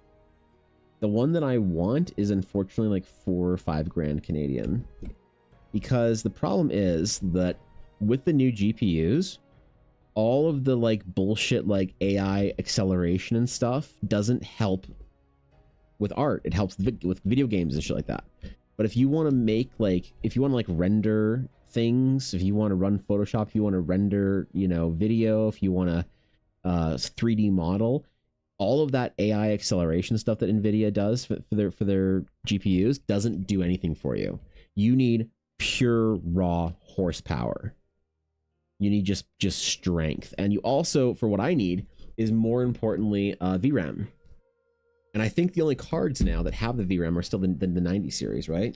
The one that I want is unfortunately like 4 or 5 grand Canadian. Because the problem is that with the new GPUs, all of the like bullshit like AI acceleration and stuff doesn't help with art. It helps with video games and shit like that. But if you want to make like, if you want to like render things, if you want to run Photoshop, if you want to render, you know, video, if you want to 3D model, all of that AI acceleration stuff that NVIDIA does for their GPUs doesn't do anything for you. You need pure raw horsepower. You need just strength. And you also, for what I need, is more importantly VRAM. And I think the only cards now that have the VRAM are still the 90 series, right?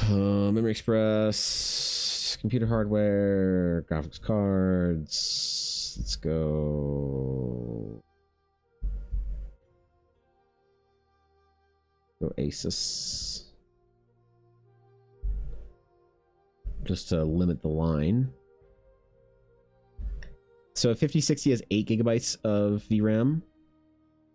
Memory Express, computer hardware, graphics cards. Let's go. Go Asus. Just to limit the line. So 5060 has 8 gigabytes of VRAM.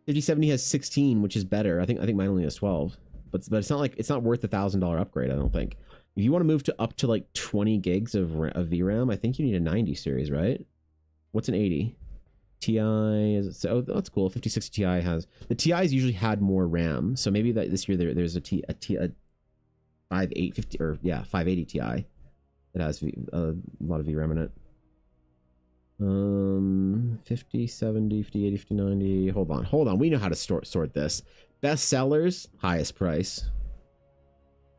5070 has 16, which is better. I think mine only has 12. But it's not like, it's not worth $1,000 upgrade, I don't think. If you want to move to up to like 20 gigs of VRAM, I think you need a 90 series, right? What's an 80? Ti is, oh, that's cool. 5060 Ti has, the Ti's usually had more RAM, so maybe that this year there's a 5850 or yeah 580 Ti that has a lot of VRAM in it. 50, 70, 50, 80, 50, 90. Hold on. We know how to sort this. Best sellers, highest price.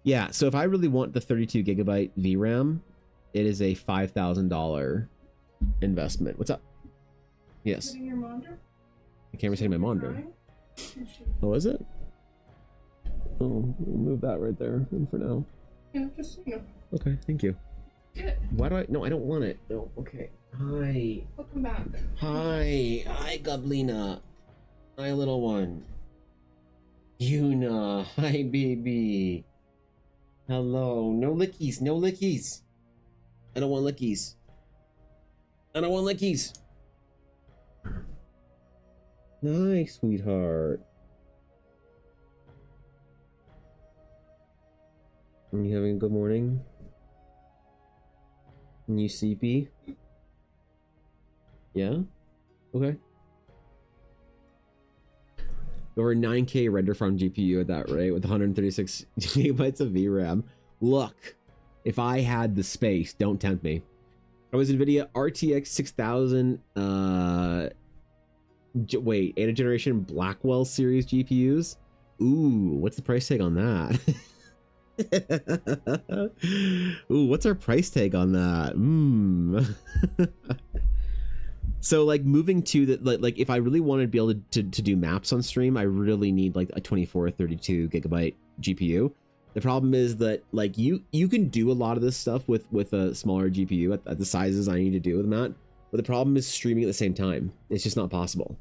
Yeah, so if I really want the 32 gigabyte VRAM, it is a $5,000 investment. What's up? Yes. Your monitor? The camera's hitting my monitor. Oh, is it? Oh, we'll move that right there for now. Yeah, just, you know. Okay, thank you. Good. Why do I? No, I don't want it. No, okay. Hi. Welcome back. Hi. Hi, Goblina. Hi, little one. Yuna. Hi, baby. Hello. No lickies. No lickies. I don't want lickies. I don't want lickies. Nice, sweetheart. Are you having a good morning? You CP? Yeah? Okay. Over 9K render farm GPU at that rate with 136 gigabytes of VRAM. Look, if I had the space, don't tempt me. I was NVIDIA RTX 6000, wait, 8th generation Blackwell series GPUs. Ooh, what's the price tag on that? Ooh, what's our price tag on that? So like moving to the like if I really wanted to be able to do maps on stream, I really need like a 24 or 32 gigabyte GPU. The problem is that like you can do a lot of this stuff with a smaller GPU at the sizes I need to do with that, but the problem is streaming at the same time. It's just not possible,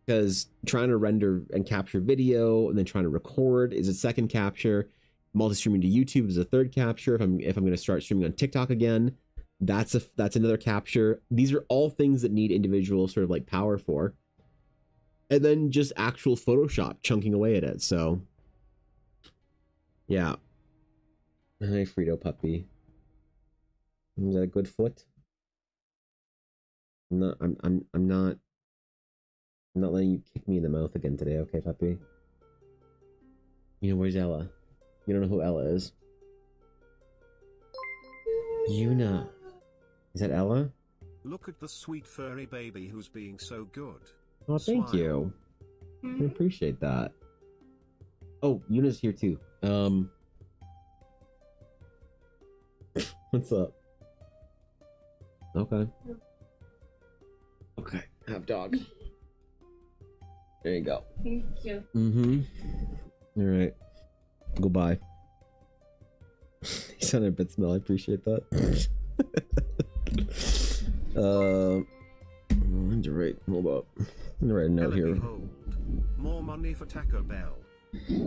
because trying to render and capture video and then trying to record is a second capture. Multi-streaming to YouTube is a third capture. If I'm going to start streaming on TikTok again, that's another capture. These are all things that need individual sort of like power for, and then just actual Photoshop chunking away at it. So yeah. Hi, Frito puppy. Is that a good foot? I'm not letting you kick me in the mouth again today, okay, puppy? You know, where's Ella? You don't know who Ella is. Yuna. Is that Ella? Look at the sweet furry baby who's being so good. Oh, thank Smile. you. I appreciate that. Oh, Yuna's here too. What's up? Okay. Okay, have dog. There you go. Thank you. Mm-hmm. All right. Goodbye. You sound a bit smell. I appreciate that. Right. Hold up. I'm gonna write a note here. Behold, more money for Taco Bell.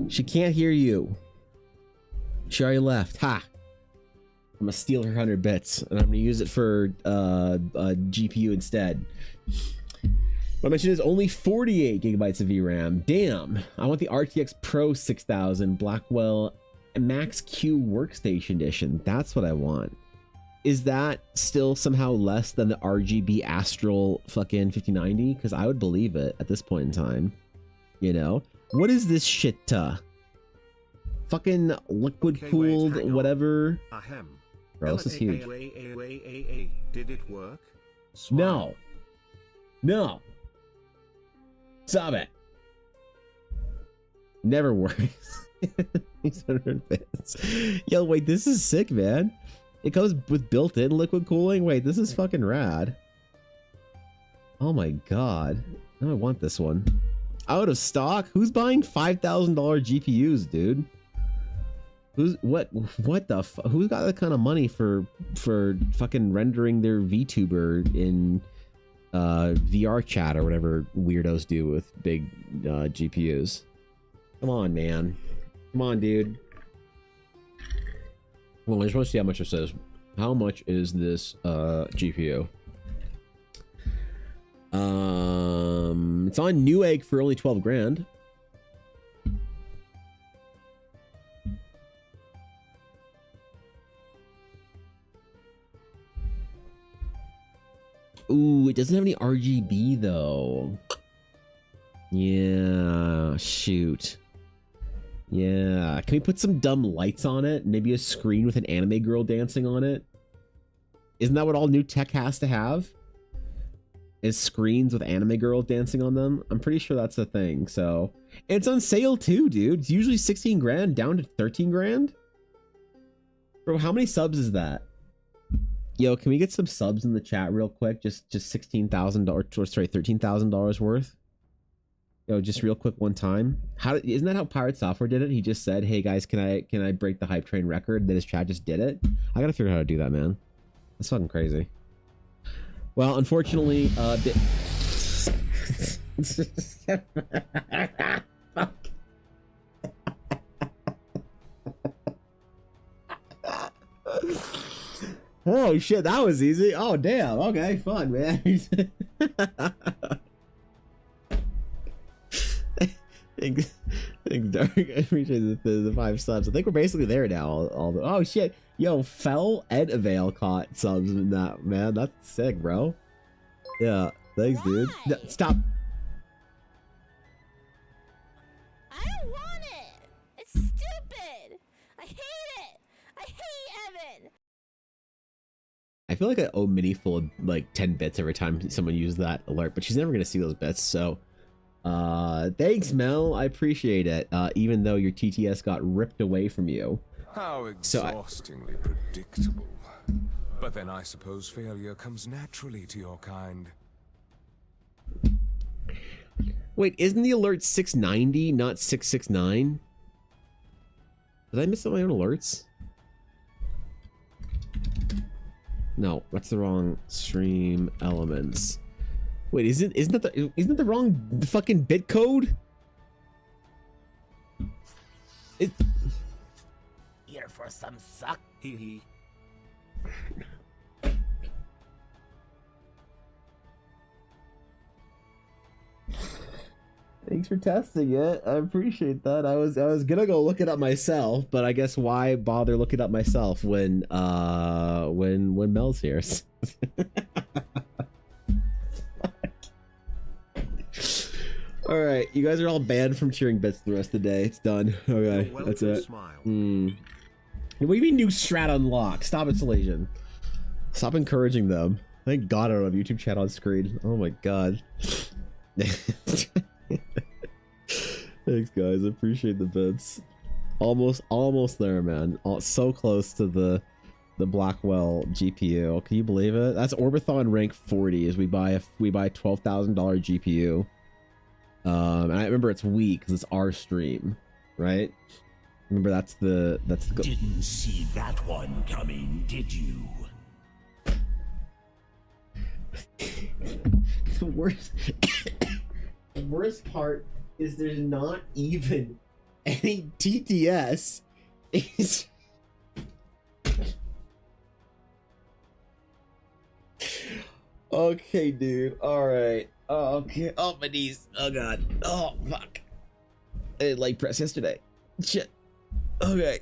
She can't hear you. She already left. Ha! I'm gonna steal her 100 bits and I'm gonna use it for a GPU instead. What I mentioned is only 48 gigabytes of VRAM. Damn! I want the RTX Pro 6000 Blackwell Max Q Workstation Edition. That's what I want. Is that still somehow less than the RGB Astral fucking 5090? Because I would believe it at this point in time. You know? What is this shit? Fucking liquid cooled whatever. Ahem. Bro, this is huge. Did it work? No. No. Stop it. Never works. 600 bits. Yo, wait, this is sick, man. It comes with built-in liquid cooling. Wait, this is fucking rad. Oh my god. Now I want this one. Out of stock? Who's buying $5,000 GPUs, dude? Who's what the who's got that kind of money for fucking rendering their VTuber in VR chat or whatever weirdos do with big GPUs? Come on, man. Come on, dude. Well, I just want to see how much it says. How much is this GPU? It's on Newegg for only 12 grand. Ooh, it doesn't have any RGB though. Yeah, shoot. Yeah, can we put some dumb lights on it? Maybe a screen with an anime girl dancing on it? Isn't that what all new tech has to have? Is screens with anime girls dancing on them? I'm pretty sure that's the thing. So it's on sale too, dude. It's usually 16 grand down to 13 grand. Bro, how many subs is that? Yo, can we get some subs in the chat real quick? Just $16,000, sorry, $13,000 worth. Yo, just real quick one time. Isn't that how Pirate Software did it? He just said, "Hey guys, can I break the hype train record?" Then his chat just did it. I gotta figure out how to do that, man. That's fucking crazy. Well, unfortunately, oh shit, that was easy. Oh damn. Okay, fun, man. Thanks Thanks, Dark. I appreciate the 5 subs. I think we're basically there now. Oh shit, yo, Fell and Avail caught subs in that, man. That's sick, bro. Yeah, thanks, dude. No, stop. I don't want it. It's stupid. I hate it. I hate Evan. I feel like I owe Minnie full of like 10 bits every time someone uses that alert, but she's never gonna see those bits. So, thanks, Mel. I appreciate it. Even though your TTS got ripped away from you. How exhaustingly predictable. But then I suppose failure comes naturally to your kind. Wait, isn't the alert 690, not 669? Did I miss my own alerts? No, that's the wrong stream elements. Wait, isn't that the wrong fucking bit code? Here for some suck. Hee hee. Thanks for testing it. I appreciate that. I was gonna go look it up myself, but I guess why bother looking up myself when Mel's here? All right, you guys are all banned from cheering bits the rest of the day. It's done. Okay, that's it. Smile. What do you mean new strat unlock? Stop it, Salasian. Stop encouraging them. Thank God I don't have YouTube chat on screen. Oh my God. Thanks, guys. I appreciate the bits. Almost there, man. So close to the Blackwell GPU. Can you believe it? That's ORBATHON rank 40 as we buy $12,000 GPU. And I remember it's we because it's our stream, right? Remember that's the Didn't see that one coming, did you? the worst part is there's not even any TTS. It's okay, dude. All right. Oh, okay. Oh, my knees. Oh God. Oh fuck. I did leg press yesterday. Shit. Okay.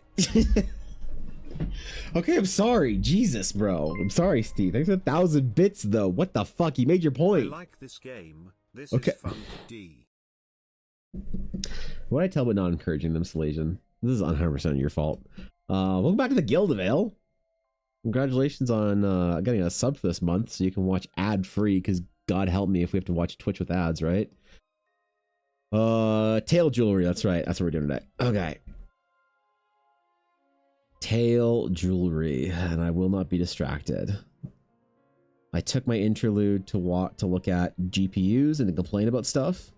Okay, I'm sorry. Jesus, bro. I'm sorry, Steve. Thanks for 1,000 bits, though. What the fuck? You made your point. I like this game. This Okay. is fun. D. What I tell about not encouraging them, Salasian? This is 100% your fault. Welcome back to the Guild of Ale. Congratulations on getting a sub for this month, so you can watch ad-free, because God help me if we have to watch Twitch with ads, right? Tail jewelry, that's right. That's what we're doing today. Okay. Tail jewelry, and I will not be distracted. I took my interlude to look at GPUs and to complain about stuff.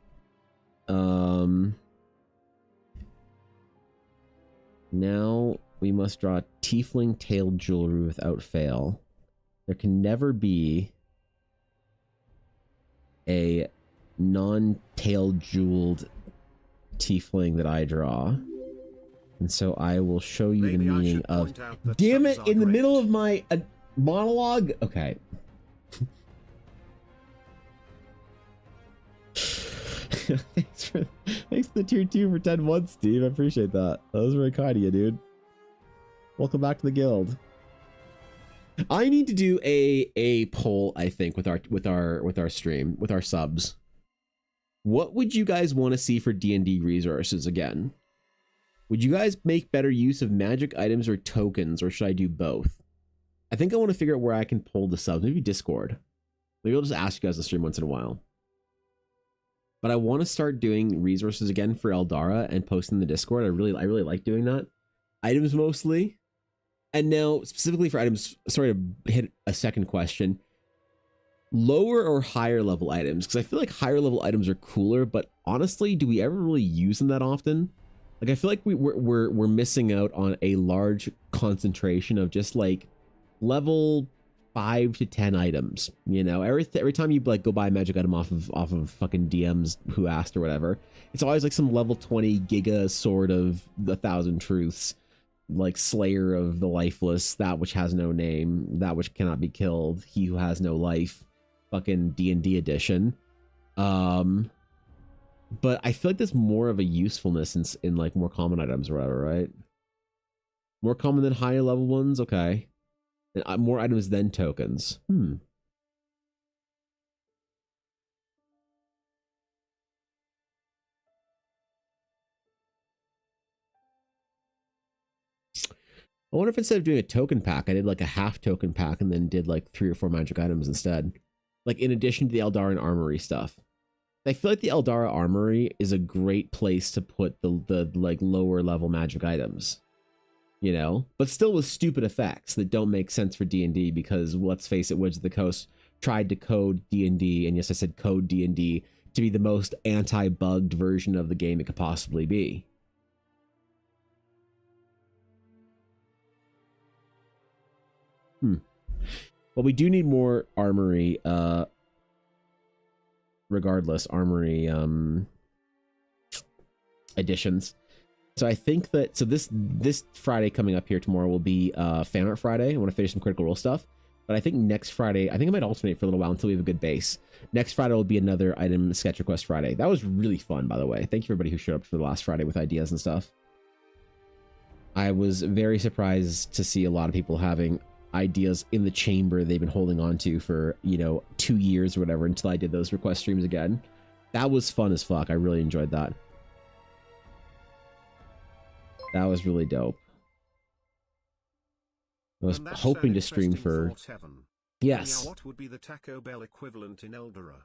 Now we must draw tiefling tail jewelry without fail. There can never be a non-tail jeweled tiefling that I draw. And so I will show you Maybe the I meaning should of... point out that Damn it, subs are in the great. middle of my monologue? Okay. Thanks for the tier 2 for 10 months, Steve. I appreciate that. That was very kind of you, dude. Welcome back to the guild. I need to do a poll, I think, with our stream, with our subs. What would you guys want to see for D&D resources again? Would you guys make better use of magic items or tokens, or should I do both? I think I want to figure out where I can poll the subs. Maybe Discord. Maybe I'll just ask you guys to stream once in a while. But I want to start doing resources again for Eldara and posting the Discord. I really like doing that. Items mostly. And now specifically for items, sorry to hit a second question. Lower or higher level items? Because I feel like higher level items are cooler, but honestly, do we ever really use them that often? Like I feel like we're missing out on a large concentration of just like level 5 to 10 items. You know, every time you like go buy a magic item off of fucking DMs who asked or whatever, it's always like some level 20 giga sword of the 1,000 truths, like Slayer of the Lifeless, that which has no name, that which cannot be killed, he who has no life, fucking D&D edition. But I feel like there's more of a usefulness in like more common items or whatever, right? More common than higher level ones? Okay. And more items than tokens. I wonder if instead of doing a token pack, I did like a half token pack and then did like 3 or 4 magic items instead. Like in addition to the Eldaran Armory stuff. I feel like the Eldara Armory is a great place to put the like lower level magic items. You know? But still with stupid effects that don't make sense for D&D because let's face it, Wizards of the Coast tried to code D&D, and yes, I said code D&D, to be the most anti-bugged version of the game it could possibly be. Well, we do need more armory, regardless, armory additions. So I think that, so this Friday coming up here tomorrow will be Fan Art Friday. I want to finish some Critical Role stuff. But I think next Friday, I think I might alternate for a little while until we have a good base. Next Friday will be another item sketch request Friday. That was really fun, by the way. Thank you everybody who showed up for the last Friday with ideas and stuff. I was very surprised to see a lot of people having ideas in the chamber they've been holding on to for, you know, 2 years or whatever until I did those request streams again. That was fun as fuck. I really enjoyed that. That was really dope. I was hoping to stream for... Yes. What would be the Taco Bell equivalent in Eldora?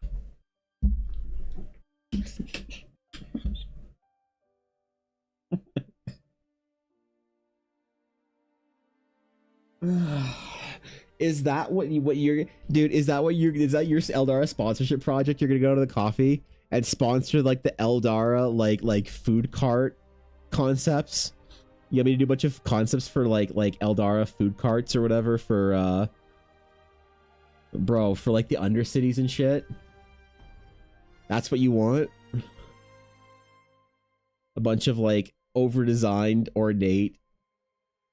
Is that what you're dude, is that your Eldara sponsorship project? You're gonna go to the coffee and sponsor like the Eldara like food cart concepts? You want me to do a bunch of concepts for like Eldara food carts or whatever for bro, for like the Undercities and shit? That's what you want? A bunch of like over-designed, ornate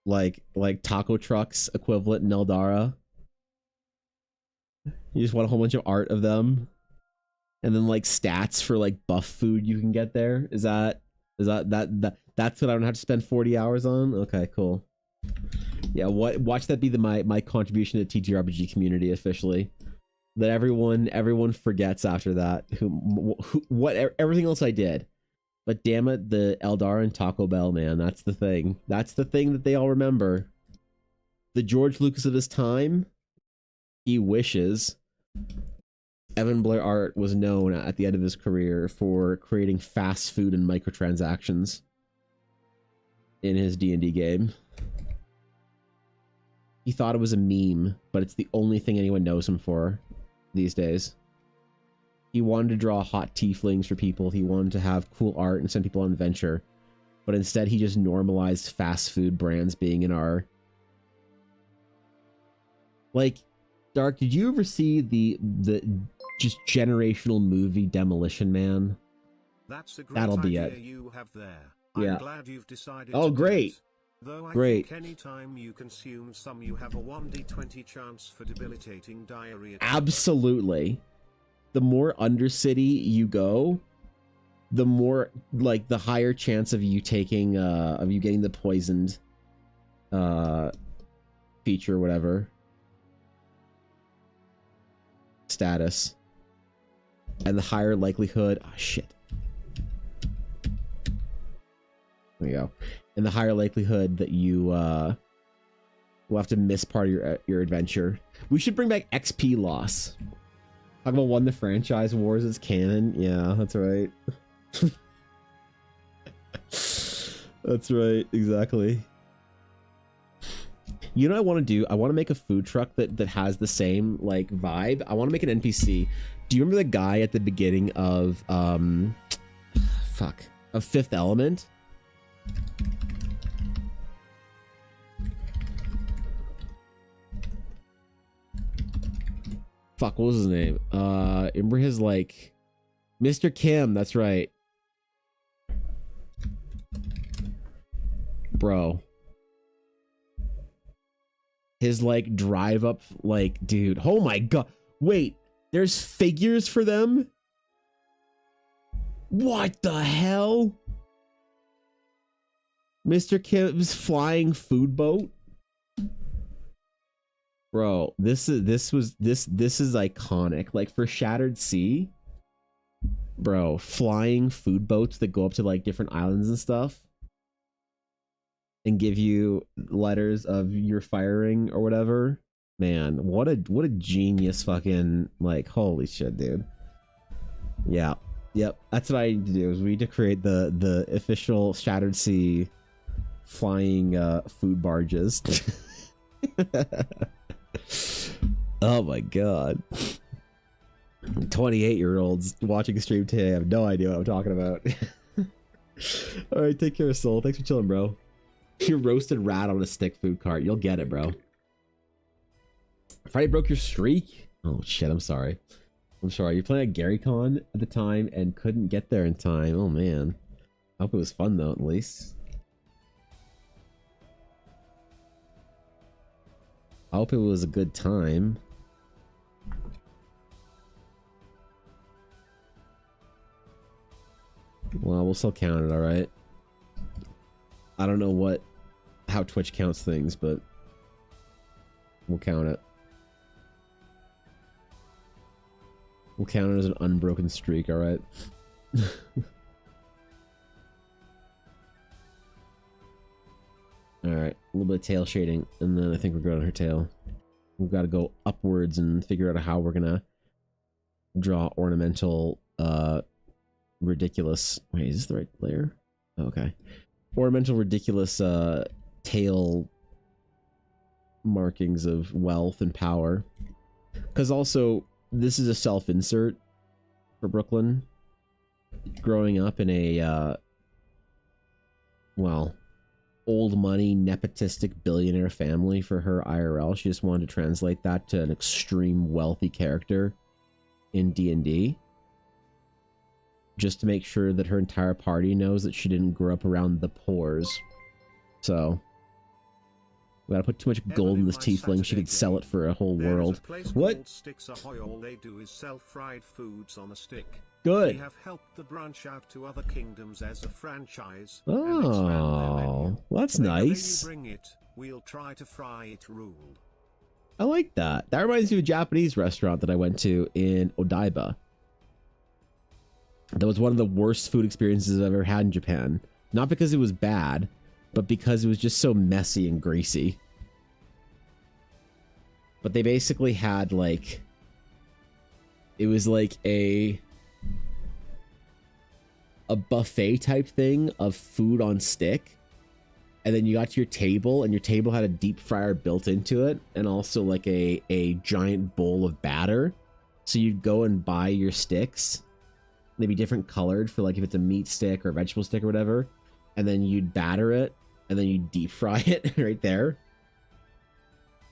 like taco trucks equivalent in Eldara. You just want a whole bunch of art of them, and then like stats for like buff food you can get there. Is that that's what I don't have to spend 40 hours on? Okay, cool. Yeah, watch that be my contribution to the TTRPG community officially. That everyone forgets after that what everything else I did. But damn it, the Eldara and Taco Bell, man, that's the thing. That's the thing that they all remember. The George Lucas of his time, he wishes. Evan Blair Art was known at the end of his career for creating fast food and microtransactions in his D&D game. He thought it was a meme, but it's the only thing anyone knows him for these days. He wanted to draw hot tieflings for people. He wanted to have cool art and send people on adventure. But instead, he just normalized fast food brands being in our... Like, Dark, did you ever see the just generational movie Demolition Man? That's a great That'll be idea it. You have there. Yeah. I'm glad you've decided Oh, to do great. it. Though I Great. think anytime you consume some, you have a 1d20 chance for debilitating diarrhea. Absolutely. The more Undercity you go, the more, like, the higher chance of you taking, of you getting the poisoned, feature or whatever. Status. And the higher likelihood, oh shit. There you go. And the higher likelihood that you, will have to miss part of your adventure. We should bring back XP loss. Talk about one the franchise wars as canon. Yeah, that's right. That's right, exactly. You know what I want to do? I want to make a food truck that has the same like vibe. I want to make an NPC. Do you remember the guy at the beginning of of Fifth Element? Fuck, what was his name? Remember his, like... Mr. Kim, that's right. Bro. His, like, drive up, like, dude. Oh my god. Wait, there's figures for them? What the hell? Mr. Kim's flying food boat? Bro, this is iconic. Like for Shattered Sea, bro, flying food boats that go up to like different islands and stuff and give you letters of your firing or whatever. Man, what a genius fucking, like, holy shit, dude. Yeah. Yep, that's what I need to do. Is we need to create the official Shattered Sea flying food barges. Oh my god. 28-year-olds watching a stream today have no idea what I'm talking about. Alright, take care, Soul. Thanks for chilling, bro. Your roasted rat on a stick food cart. You'll get it, bro. Friday broke your streak? Oh shit, I'm sorry. I'm sorry. You're playing at GaryCon at the time and couldn't get there in time. Oh man. I hope it was fun though, at least. I hope it was a good time. Well, we'll still count it, alright? I don't know how Twitch counts things, but we'll count it. We'll count it as an unbroken streak, alright? Alright, a little bit of tail shading, and then I think we're good on her tail. We've got to go upwards and figure out how we're gonna draw ornamental, ridiculous... Wait, is this the right layer? Oh, okay. Ornamental, ridiculous, tail markings of wealth and power. Because also, this is a self-insert for Brooklyn. Growing up in a, well, old money, nepotistic billionaire family for her IRL. She just wanted to translate that to an extreme wealthy character in D&D. Just to make sure that her entire party knows that she didn't grow up around the pores. So, we gotta put too much gold in this tiefling. She could sell it for a whole world. What? Sticks Ahoy. All they do is sell fried foods on a stick. Good. We have helped the branch out to other kingdoms as a franchise. Oh, well, that's nice. Bring it, we'll try to fry it rule. I like that. That reminds me of a Japanese restaurant that I went to in Odaiba. That was one of the worst food experiences I've ever had in Japan. Not because it was bad, but because it was just so messy and greasy. But they basically had like... It was like a buffet type thing of food on stick. And then you got to your table, and your table had a deep fryer built into it, and also like a giant bowl of batter. So you'd go and buy your sticks. They'd be different colored for like if it's a meat stick or a vegetable stick or whatever. And then you'd batter it, and then you'd deep fry it right there.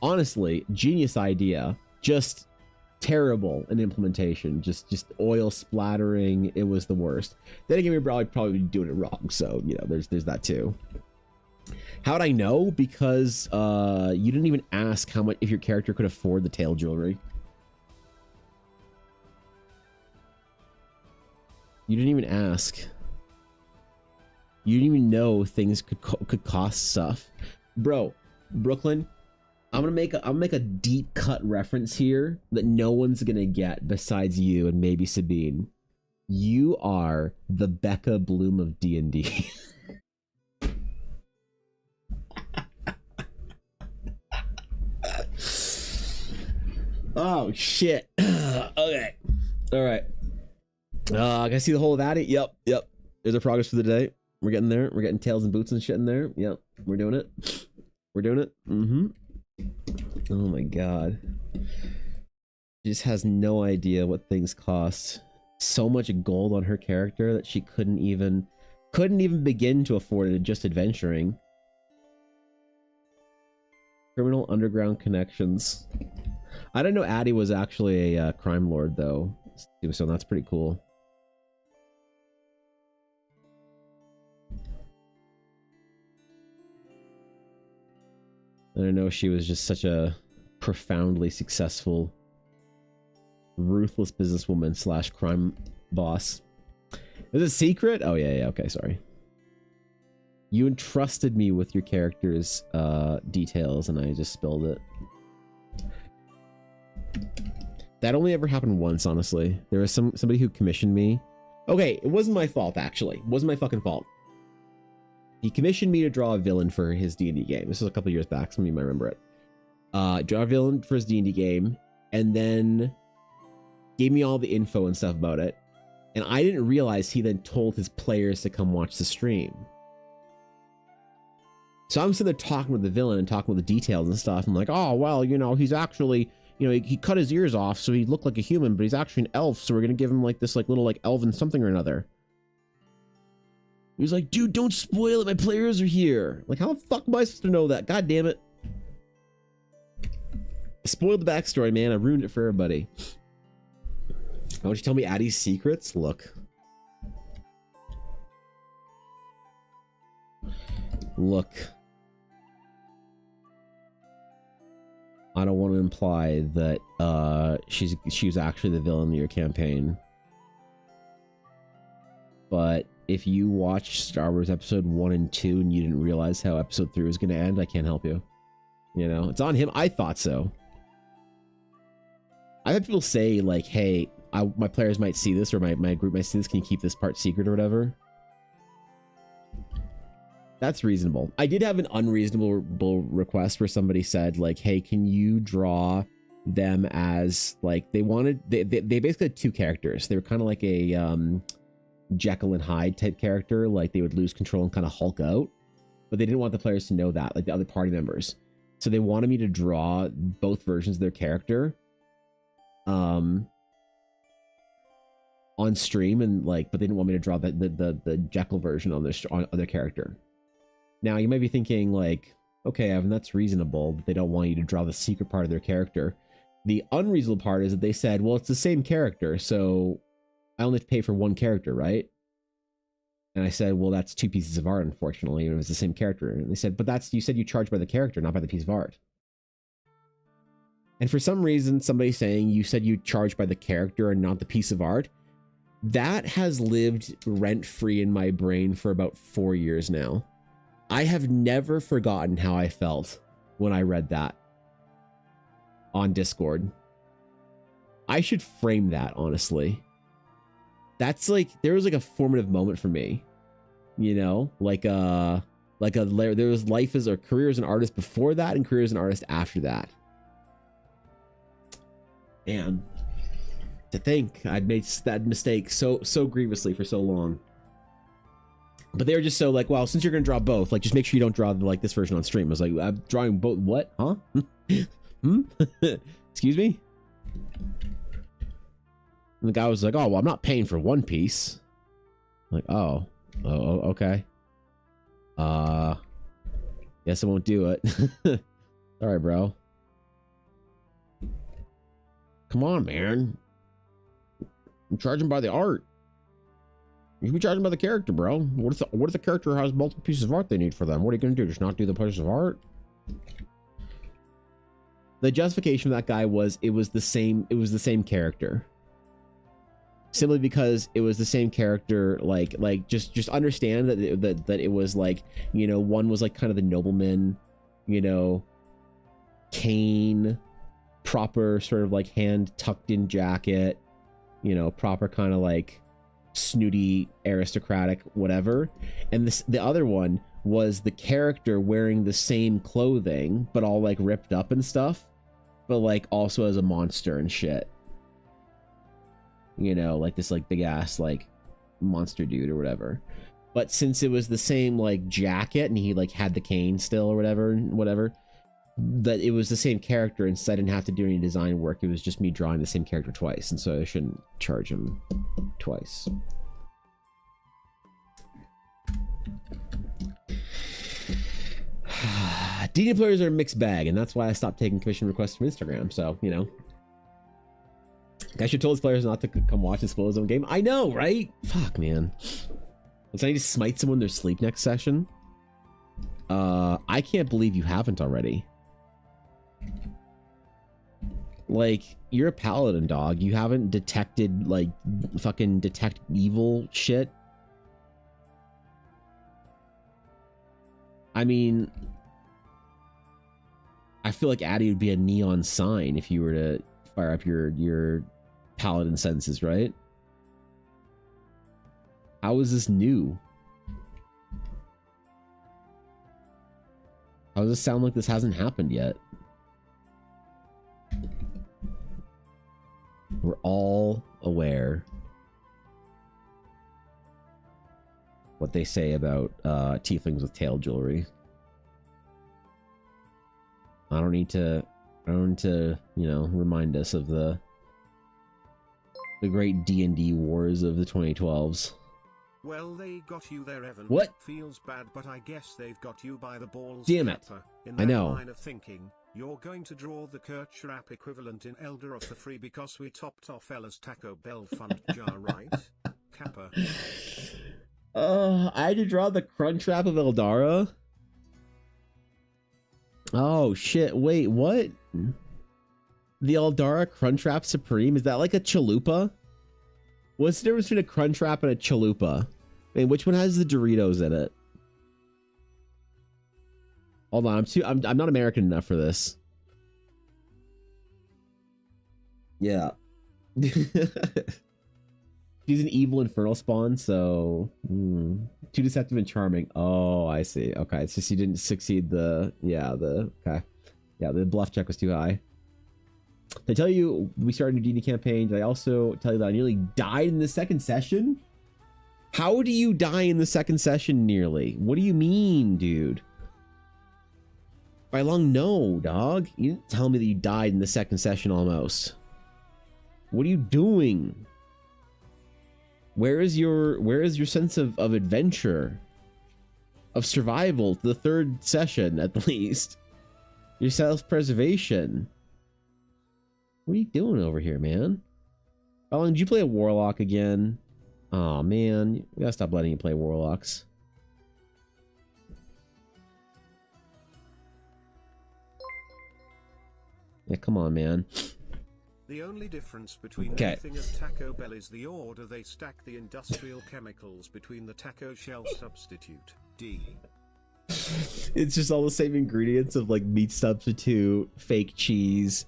Honestly, genius idea. Just terrible in implementation. Just oil splattering. It was the worst. Then again, we were probably be doing it wrong. So, you know, there's that too. How'd I know? Because you didn't even ask how much, if your character could afford the tail jewelry. You didn't even ask. You didn't even know things could cost stuff, bro. Brooklyn, I'm gonna make a deep cut reference here that no one's gonna get besides you and maybe Sabine. You are the Becca Bloom of D&D. Oh shit. Okay. All right. Can I see the whole of Addy? Yep. There's our progress for the day. We're getting there. We're getting tails and boots and shit in there. Yep. We're doing it. Mm-hmm. Oh my god. She just has no idea what things cost. So much gold on her character that she couldn't even begin to afford it just adventuring. Criminal underground connections. I didn't know Addy was actually a crime lord though. So that's pretty cool. I don't know, she was just such a profoundly successful, ruthless businesswoman / crime boss. Was it secret? Oh yeah, okay, sorry. You entrusted me with your character's details and I just spilled it. That only ever happened once, honestly. There was somebody who commissioned me. Okay, it wasn't my fault, actually. It wasn't my fucking fault. He commissioned me to draw a villain for his D&D game. This was a couple years back, some of you might remember it. Draw a villain for his D&D game, and then gave me all the info and stuff about it. And I didn't realize he then told his players to come watch the stream. So I'm sitting there talking with the villain and talking with the details and stuff. I'm like, oh, well, you know, he's actually, you know, he cut his ears off so he looked like a human, but he's actually an elf. So we're going to give him like this like little like elven something or another. He was like, dude, don't spoil it. My players are here. Like, how the fuck am I supposed to know that? God damn it. I spoiled the backstory, man. I ruined it for everybody. Why don't you tell me Addie's secrets? Look. Look. I don't want to imply that she was actually the villain of your campaign. But if you watched Star Wars Episode 1 and 2 and you didn't realize how Episode 3 was going to end, I can't help you. You know, it's on him. I thought so. I've had people say, like, hey, my players might see this, or my group might see this. Can you keep this part secret or whatever? That's reasonable. I did have an unreasonable request where somebody said, like, hey, can you draw them as, like, they basically had two characters. They were kind of like a Jekyll and Hyde type character. Like, they would lose control and kind of Hulk out. But they didn't want the players to know that, like the other party members. So they wanted me to draw both versions of their character on stream, and like, but they didn't want me to draw the Jekyll version on their character. Now you might be thinking, like, okay, Evan, that's reasonable, but they don't want you to draw the secret part of their character. The unreasonable part is that they said, well, it's the same character, so I only have to pay for one character, right? And I said, well, that's two pieces of art, unfortunately, and it was the same character. And they said, but you said you charge by the character, not by the piece of art. And for some reason, somebody's saying you said you charge by the character and not the piece of art. That has lived rent-free in my brain for about 4 years now. I have never forgotten how I felt when I read that on Discord. I should frame that, honestly. That's like, there was like a formative moment for me, you know, there was life as a career as an artist before that and career as an artist after that. And to think I'd made that mistake so grievously for so long. But they were just so like, well, since you're going to draw both, like, just make sure you don't draw like this version on stream. I was like, I'm drawing both. What? Huh? Excuse me? And the guy was like, oh, well, I'm not paying for one piece. I'm like, oh, okay. Guess I won't do it. Sorry, bro. Come on, man. I'm charging by the art. You should be charging by the character, bro. What if the character has multiple pieces of art they need for them? What are you gonna do? Just not do the pieces of art? The justification of that guy was it was the same character. Simply because it was the same character, like just understand that it was like, you know, one was like kind of the nobleman, you know, cane, proper sort of like hand tucked in jacket, you know, proper kind of like snooty aristocratic whatever, and the other one was the character wearing the same clothing but all like ripped up and stuff, but like also as a monster and shit, you know, like this like big ass like monster dude or whatever. But since it was the same like jacket and he like had the cane still or whatever, that it was the same character, and so I didn't have to do any design work. It was just me drawing the same character twice, and so I shouldn't charge him twice. D&D players are a mixed bag, and that's why I stopped taking commission requests from Instagram. So, you know, I should have told his players not to come watch and spoil his own game. I know, right? Fuck, man. Let's I need to smite someone in their sleep next session. I can't believe you haven't already. Like, you're a paladin, dog. You haven't detected, like, fucking detect evil shit I mean, I feel like Addy would be a neon sign if you were to fire up your paladin senses, right? How is this new? How does this sound like this hasn't happened yet? We're all aware what they say about tieflings with tail jewelry. I don't need to, you know, remind us of the great D&D wars of the 2012s. Well, they got you there, Evan. What? Feels bad, but I guess they've got you by the balls. Damn it. Kappa. In I that know. line of thinking, you're going to draw the Kirchrapp equivalent in Eldera for free because we topped off Ella's Taco Bell fund jar, right? Kappa. I had to draw the Crunchwrap of Eldara? Oh, shit. Wait, what? The Eldara Crunchwrap Supreme? Is that like a chalupa? What's the difference between a Crunchwrap and a chalupa? I mean, which one has the Doritos in it? Hold on, I'm not American enough for this. Yeah. She's an evil infernal spawn, so too deceptive and charming. Oh, I see. Okay, it's just you didn't succeed the the bluff check was too high. Did I tell you we started a D&D campaign? Did I also tell you that I nearly died in the second session? How do you die in the second session nearly? What do you mean, dude? By long, no, dog. You didn't tell me that you died in the second session almost. What are you doing? Where is your sense of adventure? Of survival to the third session, at least? Your self-preservation. What are you doing over here, man? How long did you play a warlock again? Oh man, we gotta stop letting you play warlocks. Yeah, come on, man. The only difference between Okay. anything at Taco Bell is the order they stack the industrial chemicals between the taco shell substitute. D. It's just all the same ingredients of like meat substitute, fake cheese,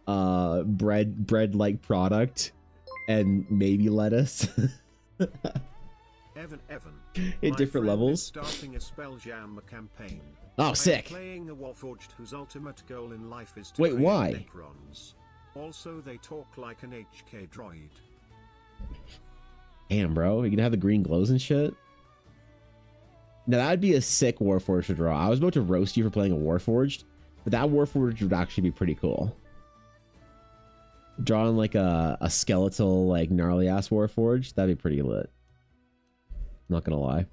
bread-like product, and maybe lettuce. Evan. In My different friend levels. is starting a Spelljam campaign. Oh, I am sick. playing a Warforged whose ultimate goal in life is to Wait, create why? Necrons. Also, they talk like an HK droid. Damn, bro, you can have the green glows and shit. Now that'd be a sick Warforged to draw. I was about to roast you for playing a Warforged, but that Warforged would actually be pretty cool. Drawing like a skeletal, like gnarly ass Warforged, that'd be pretty lit. Not gonna lie.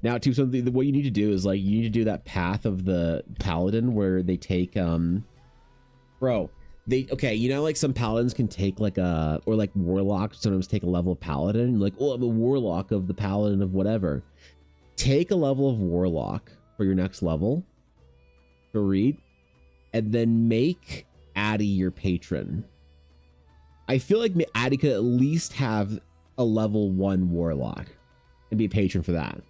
Now, too, so what you need to do is like you need to do that path of the paladin where they take bro. Okay, you know, like some paladins can take like or like warlocks sometimes take a level of paladin. Like, oh, I'm a warlock of the paladin of whatever. Take a level of warlock for your next level to read, and then make Addy your patron. I feel like Addy could at least have a level 1 warlock and be a patron for that.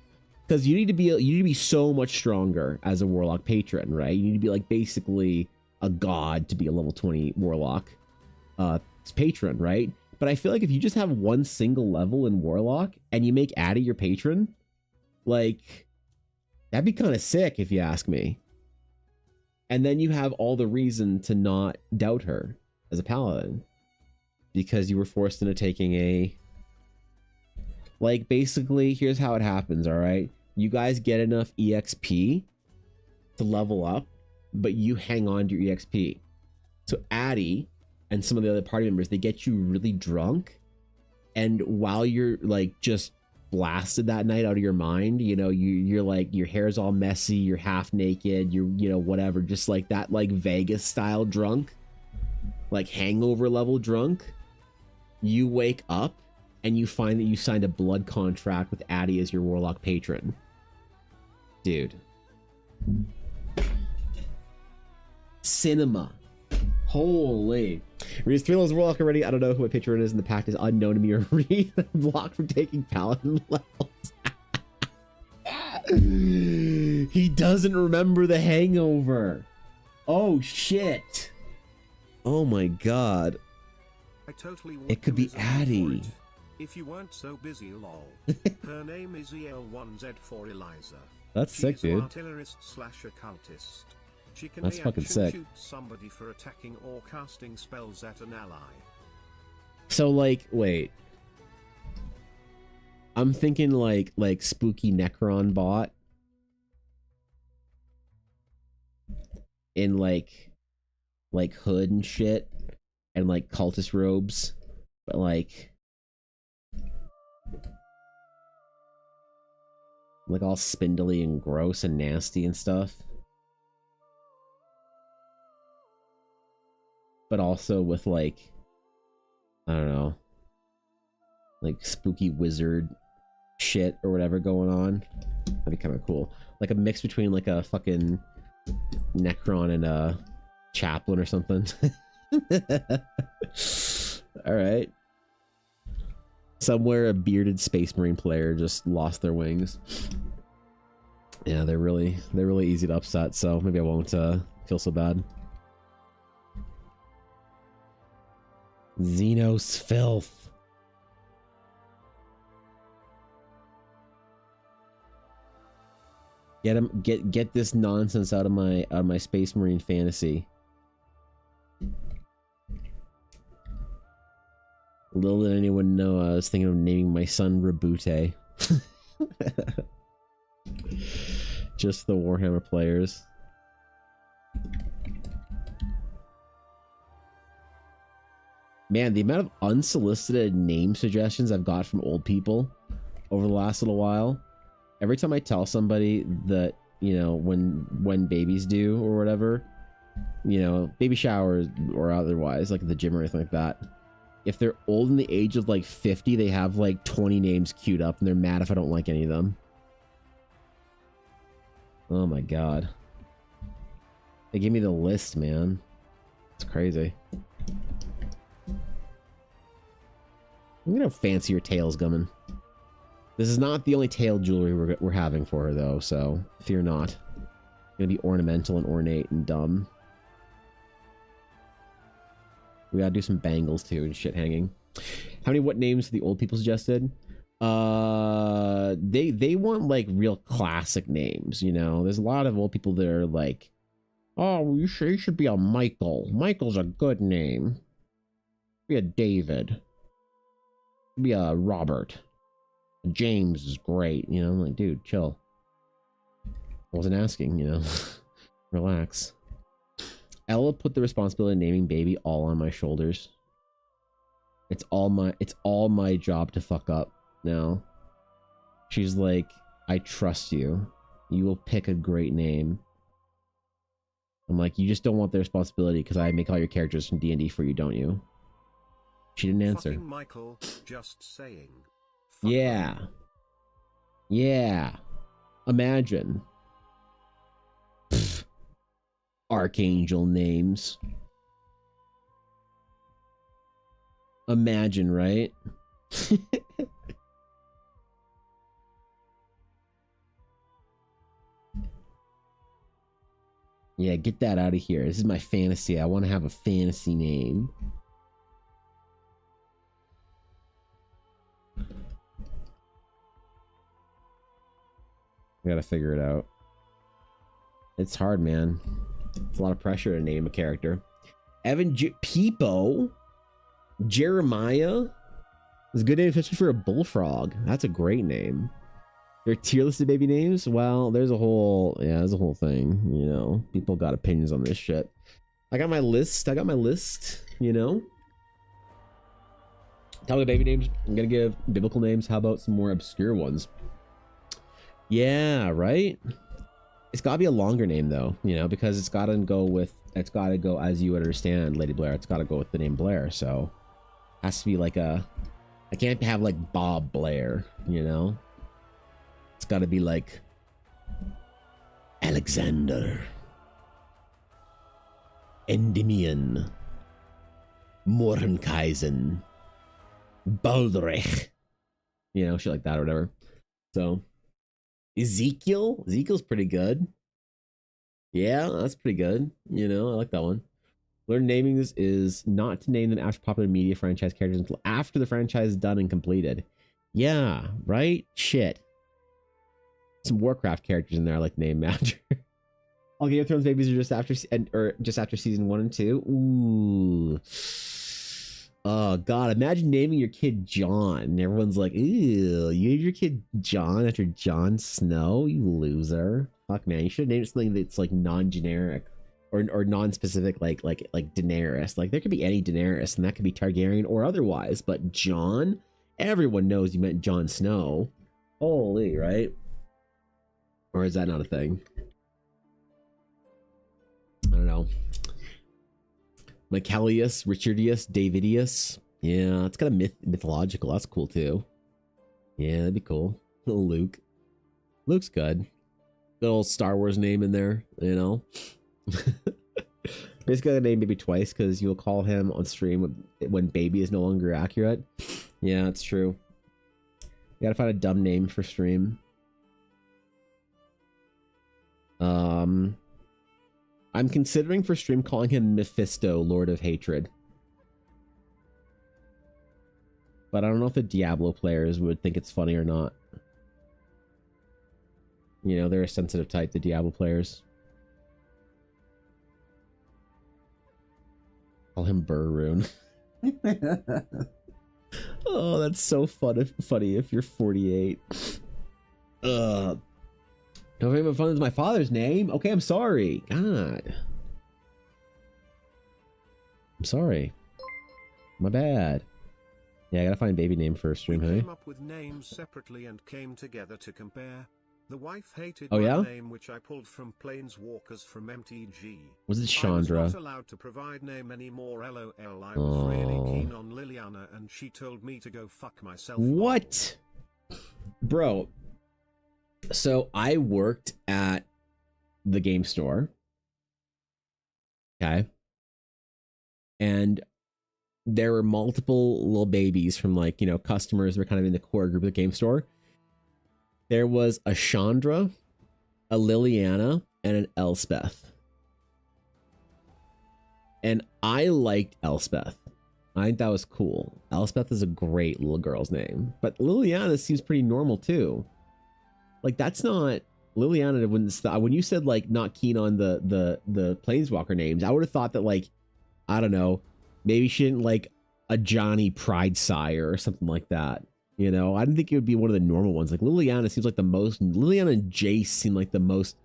Because you need to be so much stronger as a warlock patron, right? You need to be like basically a god to be a level 20 warlock patron, right? But I feel like if you just have one single level in warlock and you make Addy your patron, like that'd be kind of sick if you ask me. And then you have all the reason to not doubt her as a paladin because you were forced into taking a, like, basically here's how it happens. All right, you guys get enough EXP to level up, but you hang on to your EXP. So Addy and some of the other party members, they get you really drunk, and while you're like just blasted that night out of your mind, you know, you're like, your hair's all messy, you're half naked, you're, you know, whatever, just like that, like Vegas style drunk, like hangover level drunk. You wake up and you find that you signed a blood contract with Addy as your warlock patron. Dude. Cinema. Holy. Reads 3 levels of warlock already. I don't know who my patron is, and the pact is unknown to me, or read blocked from taking paladin levels. He doesn't remember The Hangover. Oh shit. Oh my god. I totally would It could do be his own for Addie. it. If you weren't so busy, lol. Her name is EL1Z4 Eliza. That's sick, She's an dude. artillerist slash occultist. She can That's fucking reaction sick. shoot somebody for attacking or casting spells at an ally. So like, wait. I'm thinking like spooky Necron bot. In like hood and shit. And like cultist robes. But like all spindly and gross and nasty and stuff. But also with like, I don't know, like spooky wizard shit or whatever going on. That'd be kind of cool. Like a mix between like a fucking Necron and a chaplain or something. All right. Somewhere a bearded space marine player just lost their wings. Yeah, they're really easy to upset, so maybe I won't feel so bad. Xenos filth. Get this nonsense out of my space marine fantasy. Little did anyone know I was thinking of naming my son Rebute. Just the Warhammer players. Man, the amount of unsolicited name suggestions I've got from old people over the last little while. Every time I tell somebody that, you know, when babies do or whatever, you know, baby showers or otherwise, like at the gym or anything like that, if they're old in the age of like 50, they have like 20 names queued up and they're mad if I don't like any of them. Oh my god. They gave me the list, man. It's crazy. I'm gonna fancy your tails, Gummin. This is not the only tail jewelry we're having for her, though, so fear not. It's gonna be ornamental and ornate and dumb. We gotta do some bangles too and shit hanging. How many what names the old people suggested? They want like real classic names, you know. There's a lot of old people that are like, oh, you should be a Michael. Michael's a good name. Be a David. Be a Robert. James is great, you know. I'm like, dude, chill. I wasn't asking, you know. Relax. Ella put the responsibility of naming baby all on my shoulders. It's all my job to fuck up now. She's like, I trust you. You will pick a great name. I'm like, you just don't want the responsibility because I make all your characters from D&D for you, don't you? She didn't answer. Fucking Michael, just saying. Yeah. Yeah. Imagine. Pfft. Archangel names. Imagine, right? Yeah, get that out of here. This is my fantasy. I want to have a fantasy name. I gotta figure it out. It's hard, man. It's a lot of pressure to name a character. Peepo? Jeremiah? It's a good name, especially for a bullfrog. That's a great name. There are tier listed baby names? Well, there's a whole thing, you know. People got opinions on this shit. I got my list, you know. Tell me baby names. I'm gonna give biblical names. How about some more obscure ones? Yeah, right? It's gotta be a longer name though, you know, because it's gotta go as you would understand, Lady Blair. It's gotta go with the name Blair, so it has to be like I can't have like Bob Blair, you know? It's gotta be like Alexander, Endymion, Mordenkaisen, Baldrich, you know, shit like that or whatever. So Ezekiel? Ezekiel's pretty good. Yeah, that's pretty good. You know, I like that one. Learn naming this is not to name them after popular media franchise characters until after the franchise is done and completed. Yeah, right? Shit. Some Warcraft characters in there I like to name after. All Game of Thrones babies are just after season 1 and 2. Ooh. Oh god, imagine naming your kid John. And everyone's like, ew, you named your kid John after Jon Snow? You loser. Fuck man, you should have named it something that's like non-generic. Or non-specific like Daenerys. Like there could be any Daenerys and that could be Targaryen or otherwise, but John? Everyone knows you meant Jon Snow. Holy, right? Or is that not a thing? I don't know. Michaelius, Richardius, Davidius. Yeah, it's got a mythological. That's cool too. Yeah, that'd be cool. Little Luke. Luke's good. Good old Star Wars name in there, you know? Basically, I name Baby twice because you'll call him on stream when Baby is no longer accurate. Yeah, that's true. You gotta find a dumb name for stream. I'm considering for stream calling him Mephisto, Lord of Hatred. But I don't know if the Diablo players would think it's funny or not. You know, they're a sensitive type, the Diablo players. Call him Burroon. Oh, that's so funny if you're 48. Don't make fun of my father's name. Okay, I'm sorry. God. I'm sorry. My bad. Yeah, I gotta find baby name for a stream, We hey? came up with names separately and came together to compare. The wife hated Oh, my yeah? name, which I pulled from Planeswalkers from MTG. Was it I was Chandra? not allowed to provide name anymore. LOL. I was really Oh. keen on Liliana, and she told me to go fuck myself. What? Bro. So I worked at the game store. Okay. And there were multiple little babies from like, you know, customers that were kind of in the core group of the game store. There was a Chandra, a Liliana, and an Elspeth. And I liked Elspeth. I think that was cool. Elspeth is a great little girl's name. But Liliana seems pretty normal too. Like that's not Liliana wouldn't stop. When you said like not keen on the Planeswalker names, I would have thought that like, I don't know, maybe she didn't like a Johnny Pridesire or something like that. You know, I didn't think it would be one of the normal ones. Like Liliana seems like the most. Liliana and Jace seem like the most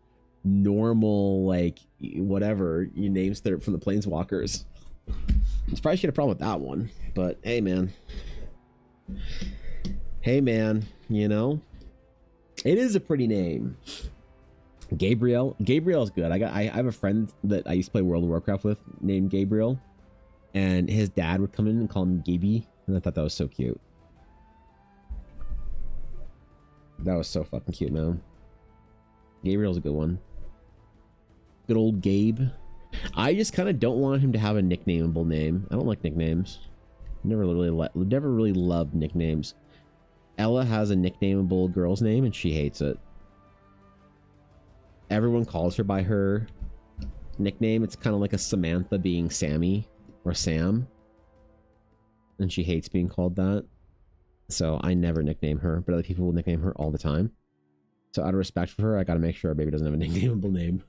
normal, like whatever you names that are from the Planeswalkers. I'm surprised she had a problem with that one. But hey, man. Hey, man. You know, it is a pretty name. Gabriel. Gabriel's good. I have a friend that I used to play World of Warcraft with named Gabriel, and his dad would come in and call him Gaby, and I thought that was so cute. That was so fucking cute, man. Gabriel's a good one. Good old Gabe. I just kind of don't want him to have a nicknameable name. I don't like nicknames. Never really loved nicknames. Ella has a nicknameable girl's name and she hates it. Everyone calls her by her nickname. It's kind of like a Samantha being Sammy or Sam. And she hates being called that. So I never nickname her, but other people will nickname her all the time. So out of respect for her, I gotta make sure our baby doesn't have a nicknameable name.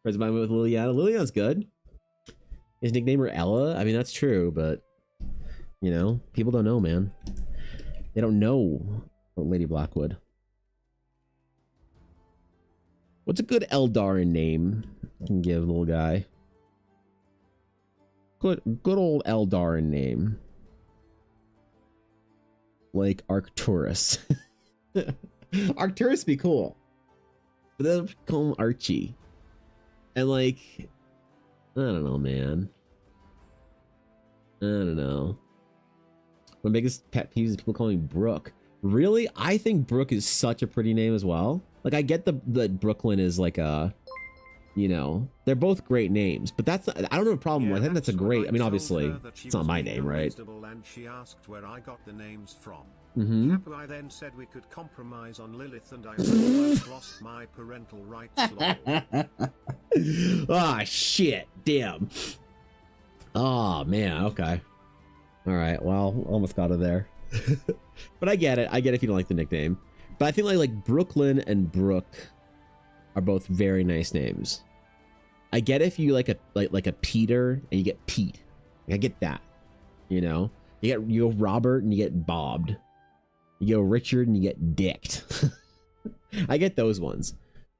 Friends of mine with Liliana. Liliana's good. His nickname her Ella? I mean, that's true, but you know, people don't know, man. They don't know Lady Blackwood. What's a good Eldarin name I can give little guy? Good old Eldarin name. Like Arcturus. Arcturus be cool. But then call him Archie. And like, I don't know, man. I don't know. My biggest pet peeve is people calling me Brooke. Really? I think Brooke is such a pretty name as well. Like I get the Brooklyn is like a, you know, they're both great names, but that's not, I don't have a problem with. I think that's a great. I mean, obviously, it's not my name, right? And she asked where I got the names from. Mm-hmm. Kappa, I then said we could compromise on Lilith and I almost lost my parental rights. Ah, shit. Damn. Oh, man. Okay. All right. Well, almost got it there. But I get it. I get it if you don't like the nickname. But I think like Brooklyn and Brooke are both very nice names. I get if you like a Peter and you get Pete. I get that. You know? You go Robert and you get bobbed. You go Richard and you get dicked. I get those ones.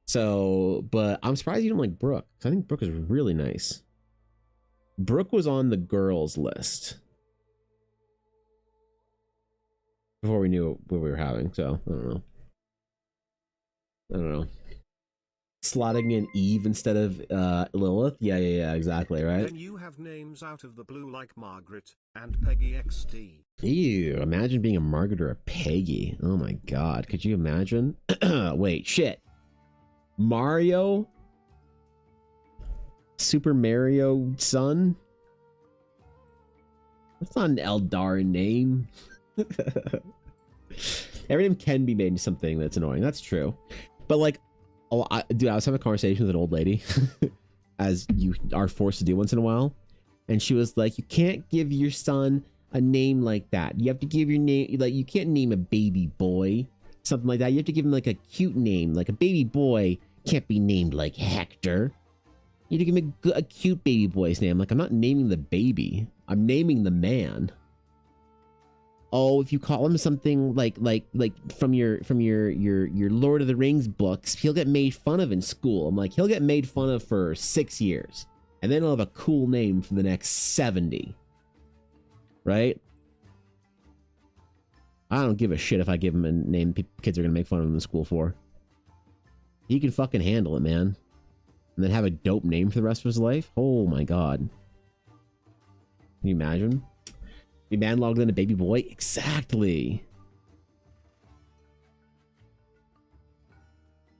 So, but I'm surprised you don't like Brooke. I think Brooke is really nice. Brooke was on the girls list before we knew what we were having. So I don't know. Slotting in Eve instead of Lilith. Yeah, exactly, right? Then you have names out of the blue like Margaret and Peggy XD. Ew, imagine being a Margaret or a Peggy. Oh my god, could you imagine? Wait, shit. Mario? Super Mario son? That's not an Eldarin name. Every name can be made into something that's annoying. That's true. But like, dude, I was having a conversation with an old lady, as you are forced to do once in a while. And she was like, you can't give your son a name like that. You have to give your name, like, you can't name a baby boy something like that. You have to give him like a cute name. Like a baby boy can't be named like Hector. You have to give him a cute baby boy's name. Like, I'm not naming the baby. I'm naming the man. Oh, if you call him something like from your Lord of the Rings books, he'll get made fun of in school. I'm like, he'll get made fun of for 6 years, and then he'll have a cool name for the next 70. Right? I don't give a shit if I give him a name kids are gonna make fun of him in school for. He can fucking handle it, man. And then have a dope name for the rest of his life? Oh my god. Can you imagine? The man logged in a baby boy? Exactly.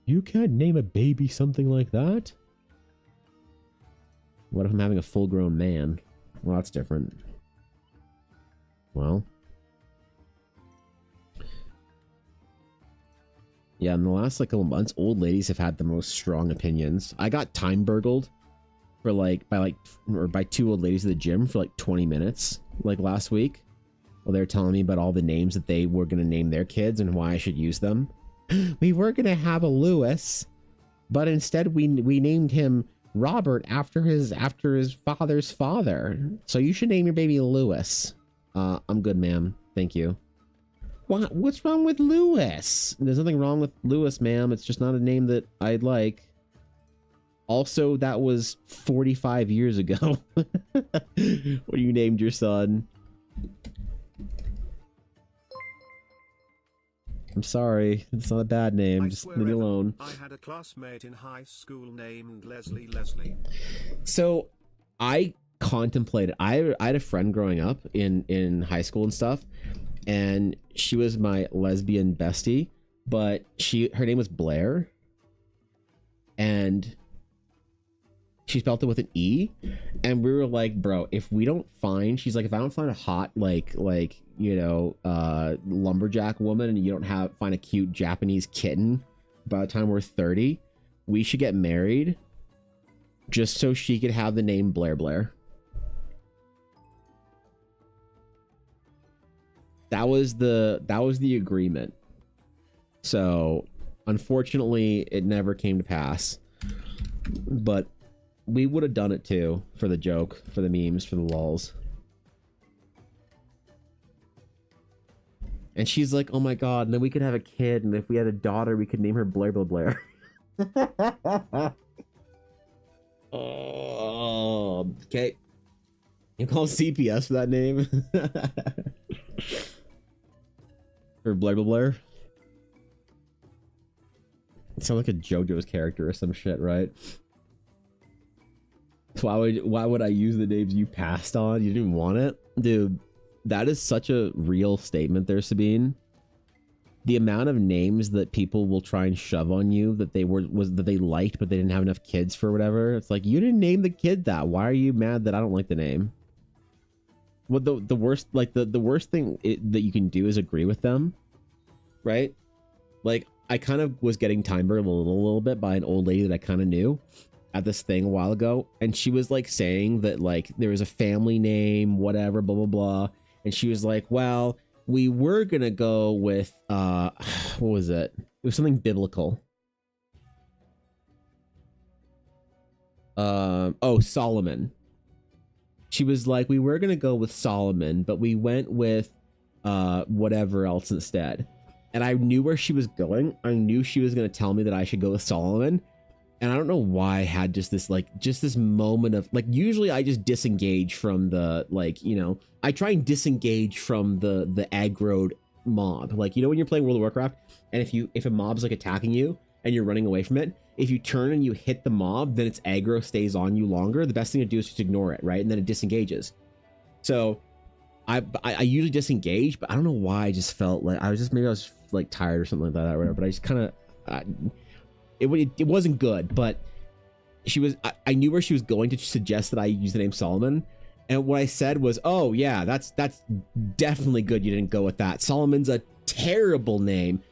You can't name a baby something like that? What if I'm having a full-grown man? Well, that's different. Well. Yeah, in the last like couple months, old ladies have had the most strong opinions. I got time burgled for by two old ladies at the gym for like 20 minutes like last week. Well, they're telling me about all the names that they were going to name their kids and why I should use them. We were going to have a Lewis, but instead we named him Robert after his father's father. So you should name your baby Lewis. I'm good, ma'am. Thank you. What's wrong with Lewis? There's nothing wrong with Lewis, ma'am. It's just not a name that I'd like. Also, that was 45 years ago when you named your son. I'm sorry. It's not a bad name. Just leave me alone. I had a classmate in high school named Leslie. So I contemplated. I had a friend growing up in high school and stuff, and she was my lesbian bestie, but her name was Blair, and she spelled it with an E, and we were like, bro, if we don't find, she's like, if I don't find a hot lumberjack woman, and you don't find a cute Japanese kitten by the time we're 30, we should get married just so she could have the name Blair. That was the agreement. So unfortunately it never came to pass, but we would have done it too, for the joke, for the memes, for the lulz. And she's like, oh my god, and then we could have a kid, and if we had a daughter, we could name her Blair. Oh, okay. You call CPS for that name? For Blair? It sounds like a JoJo's character or some shit, right? Why would I use the names you passed on? You didn't want it? Dude, that is such a real statement there, Sabine. The amount of names that people will try and shove on you that they liked, but they didn't have enough kids for whatever. It's like, you didn't name the kid that. Why are you mad that I don't like the name? what the worst, like the worst thing that you can do is agree with them, right? Like I kind of was getting time burned a little bit by an old lady that I kind of knew at this thing a while ago, and she was like saying that like there was a family name, whatever, blah blah blah, and she was like, well, we were gonna go with what was it? It was something biblical. Oh, Solomon. She was like, we were gonna go with Solomon, but we went with whatever else instead. And I knew where she was going. I knew she was gonna tell me that I should go with Solomon. And I don't know why I had just this moment of like, usually I just disengage from the, like, you know, I try and disengage from the aggroed mob. Like, you know, when you're playing World of Warcraft and if a mob's like attacking you and you're running away from it, if you turn and you hit the mob, then its aggro stays on you longer. The best thing to do is just ignore it, right? And then it disengages. So I usually disengage, but I don't know why I just felt like maybe I was like tired or something like that or whatever, but I just kind of, it wasn't good, but she was, I knew where she was going to suggest that I use the name Solomon. And what I said was, oh yeah, that's definitely good. You didn't go with that. Solomon's a terrible name.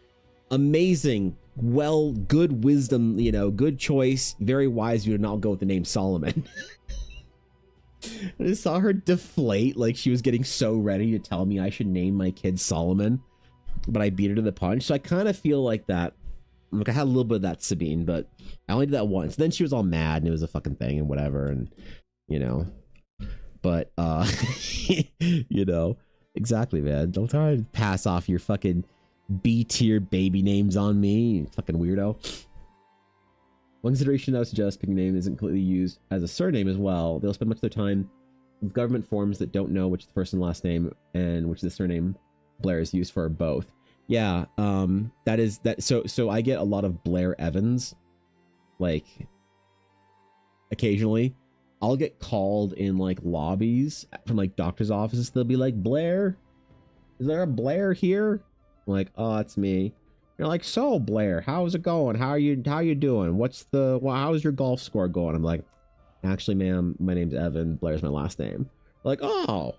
Amazing. Well, good wisdom, you know, good choice. Very wise. You did not go with the name Solomon. I just saw her deflate. Like she was getting so ready to tell me I should name my kid Solomon, but I beat her to the punch. So I kind of feel like that. Like I had a little bit of that Sabine, but I only did that once. Then she was all mad and it was a fucking thing and whatever. And you know, but you know, exactly, man. Don't try to pass off your fucking B-tier baby names on me, you fucking weirdo. One consideration I would suggest picking a name isn't completely used as a surname as well. They'll spend much of their time with government forms that don't know which is the first and last name and which is the surname Blair is used for, or both. Yeah, that is that. So I get a lot of Blair Evans, like occasionally. I'll get called in like lobbies from like doctor's offices. They'll be like, Blair, is there a Blair here? I'm like, oh, it's me. You're like, so Blair, how's it going? How you doing? How's your golf score going? I'm like, actually, ma'am, my name's Evan. Blair's my last name. Like, oh,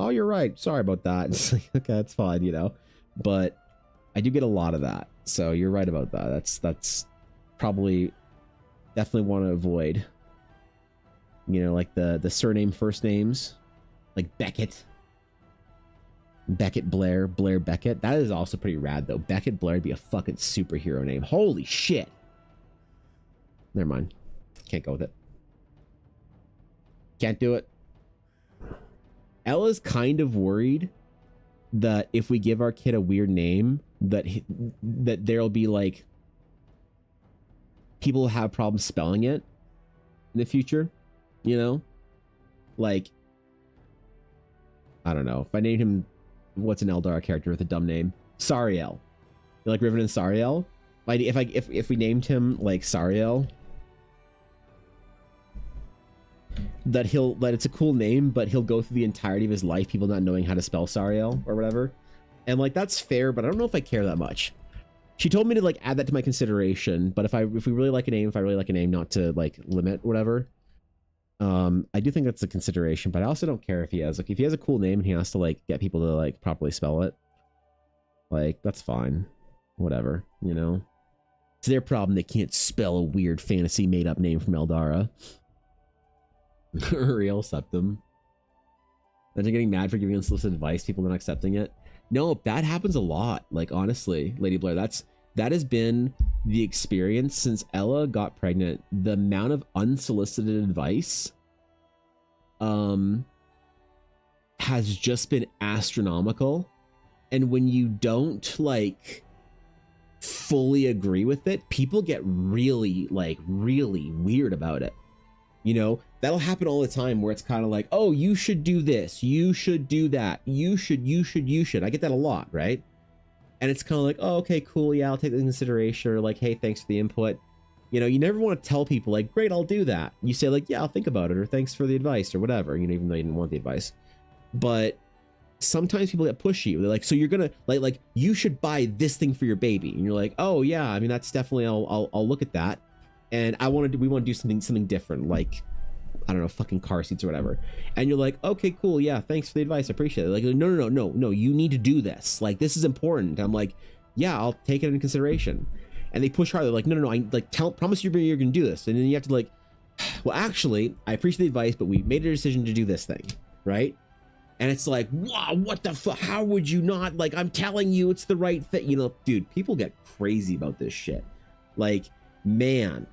you're right. Sorry about that. It's like, okay, that's fine, you know. But I do get a lot of that. So you're right about that. That's probably definitely want to avoid. You know, like the surname first names, like Beckett. Beckett Blair, Blair Beckett. That is also pretty rad though. Beckett Blair would be a fucking superhero name. Holy shit. Never mind. Can't go with it. Can't do it. Ella's kind of worried that if we give our kid a weird name, that there'll be like people have problems spelling it in the future. You know, like I don't know. If I named him, what's an Eldar character with a dumb name? Sariel. You like Riven and Sariel? Like if we named him like Sariel, that it's a cool name, but he'll go through the entirety of his life people not knowing how to spell Sariel or whatever. And like that's fair, but I don't know if I care that much. She told me to like add that to my consideration, but if we really like a name, not to like limit whatever. I do think that's a consideration, but I also don't care if he has a cool name and he has to like get people to like properly spell it. Like that's fine, whatever, you know. It's their problem. They can't spell a weird fantasy made up name from Eldara. Real septum. Imagine getting mad for giving unsolicited advice, people not accepting it. No, that happens a lot. Like honestly, Lady Blair, that has been the experience since Ella got pregnant. The amount of unsolicited advice has just been astronomical. And when you don't like fully agree with it, people get really weird about it. You know, that'll happen all the time where it's kind of like, oh, you should do this, you should do that, you should. I get that a lot, right? And it's kind of like, oh, okay, cool, yeah, I'll take that into consideration, or like, hey, thanks for the input. You know, you never want to tell people like, great, I'll do that. You say like, yeah, I'll think about it, or thanks for the advice, or whatever, you know, even though you didn't want the advice. But sometimes people get pushy. They're like, so you're gonna like you should buy this thing for your baby, and you're like, oh yeah, I mean that's definitely I'll look at that. And we want to do something different, like I don't know, fucking car seats or whatever. And you're like, okay, cool, yeah, thanks for the advice, I appreciate it. Like, no, you need to do this. Like, this is important. And I'm like, yeah, I'll take it into consideration. And they push harder, like, no, I like promise you're gonna do this. And then you have to like, well, actually, I appreciate the advice, but we made a decision to do this thing, right? And it's like, wow, what the fuck? How would you not? Like, I'm telling you, it's the right thing. You know, dude, people get crazy about this shit. Like, man.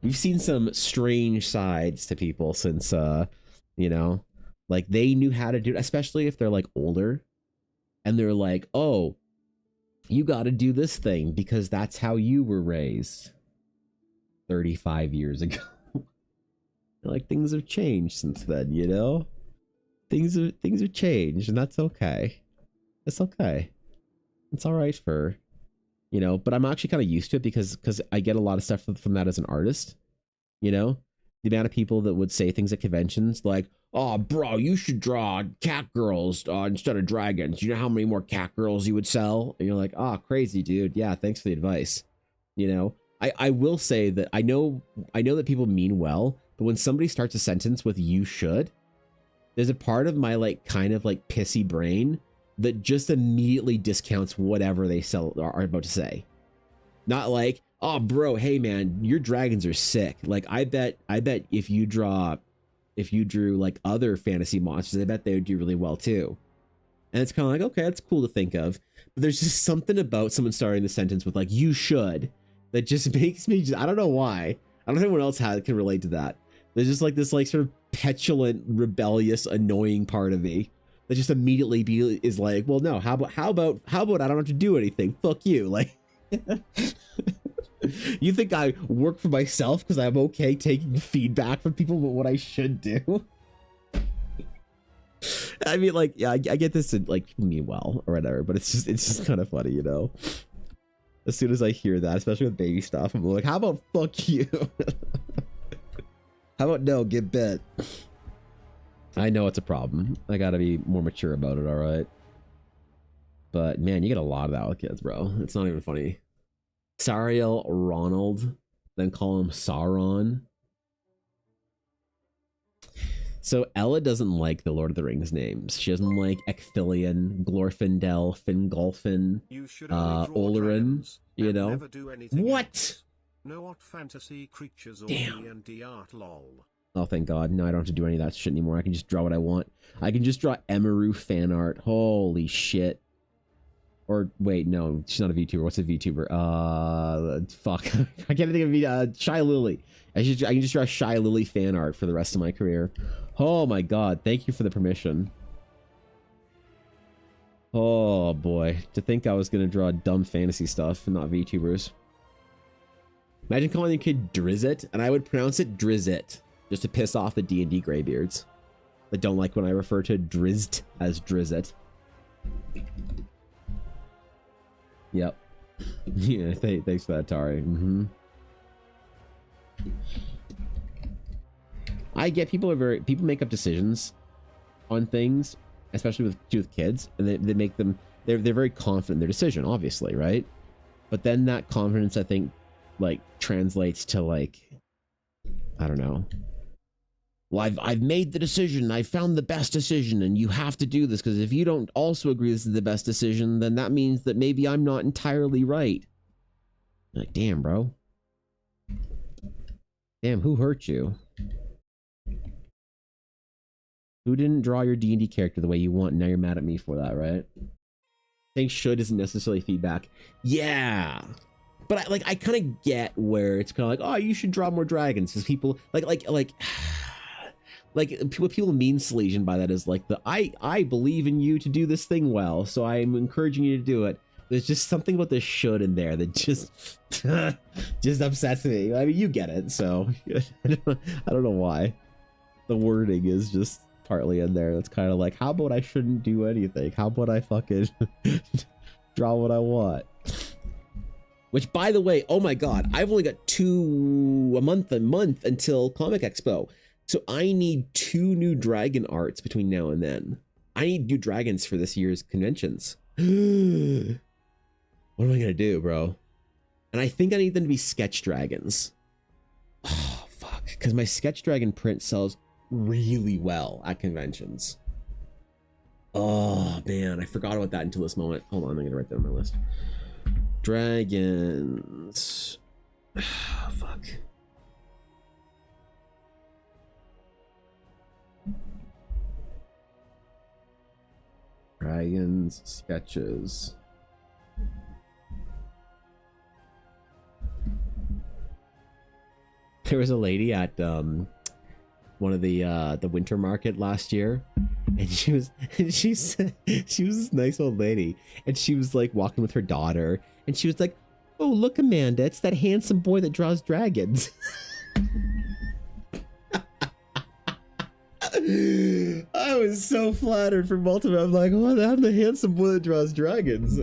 We've seen some strange sides to people since, you know, like they knew how to do it, especially if they're like older and they're like, oh, you got to do this thing because that's how you were raised 35 years ago. Like things have changed since then, you know, things have changed and that's okay. It's okay. It's all right for, you know, but I'm actually kind of used to it because I get a lot of stuff from that as an artist, you know, the amount of people that would say things at conventions like, oh, bro, you should draw cat girls instead of dragons. You know how many more cat girls you would sell? And you're like, oh, crazy, dude. Yeah, thanks for the advice. You know, I will say that I know that people mean well, but when somebody starts a sentence with you should, there's a part of my like kind of like pissy brain that just immediately discounts whatever they are about to say. Not like, oh bro, hey man, your dragons are sick. Like I bet if you drew like other fantasy monsters, I bet they would do really well too. And it's kind of like, okay, that's cool to think of. But there's just something about someone starting the sentence with like, you should, that just makes me I don't know why. I don't know if anyone else can relate to that. There's just like this like sort of petulant, rebellious, annoying part of me that just immediately is like, well, no, how about I don't have to do anything? Fuck you. Like, you think I work for myself because I'm okay taking feedback from people about what I should do? I mean, like, yeah, I get this to like mean well or whatever, but it's just kind of funny, you know. As soon as I hear that, especially with baby stuff, I'm like, how about fuck you? How about no, get bit? I know it's a problem. I gotta be more mature about it, alright? But man, you get a lot of that with kids, bro. It's not even funny. Sariel Ronald, then call him Sauron. So Ella doesn't like the Lord of the Rings names. She doesn't like Ecthelion, Glorfindel, Fingolfin, Olorin, you know? What? No what fantasy creatures or D&D art lol. Oh, thank God. No, I don't have to do any of that shit anymore. I can just draw what I want. I can just draw Emiru fan art. Holy shit. Or, wait, no. She's not a VTuber. What's a VTuber? Fuck. I can't think of Shy Lily. I can just draw Shy Lily fan art for the rest of my career. Oh, my God. Thank you for the permission. Oh, boy. To think I was going to draw dumb fantasy stuff and not VTubers. Imagine calling the kid Drizzit, and I would pronounce it Drizzit. Just to piss off the D&D graybeards that don't like when I refer to Drizzt as Drizzit. Yep. Yeah, thanks for that, Tari. I get people make up decisions on things, especially with kids, and they make them, they're very confident in their decision, obviously, right? But then that confidence, I think, like, translates to, like, I don't know. Well, I've made the decision. I found the best decision, and you have to do this, because if you don't also agree this is the best decision, then that means that maybe I'm not entirely right. Like, damn, bro. Damn, who hurt you? Who didn't draw your D&D character the way you want, and now you're mad at me for that, right? Saying should isn't necessarily feedback. Yeah. But I kind of get where it's kind of like, oh, you should draw more dragons, because people like what people mean, Salesian, by that is like I believe in you to do this thing well, so I'm encouraging you to do it. There's just something about the should in there that just just upsets me. I mean, you get it, so I don't know why. The wording is just partly in there. That's kind of like, how about I shouldn't do anything? How about I fucking draw what I want? Which, by the way, oh my God, I've only got a month until Comic Expo. So I need 2 new dragon arts between now and then. I need new dragons for this year's conventions. What am I gonna do, bro? And I think I need them to be sketch dragons. Oh, fuck. Because my sketch dragon print sells really well at conventions. Oh man, I forgot about that until this moment. Hold on, I'm gonna write that on my list. Dragons. Fuck. Dragons sketches. There was a lady at one of the winter market last year, and she was this nice old lady, and she was like walking with her daughter, and she was like, "Oh, look, Amanda, it's that handsome boy that draws dragons." I was so flattered for both of them. I'm like, "Oh, I'm the handsome boy that draws dragons."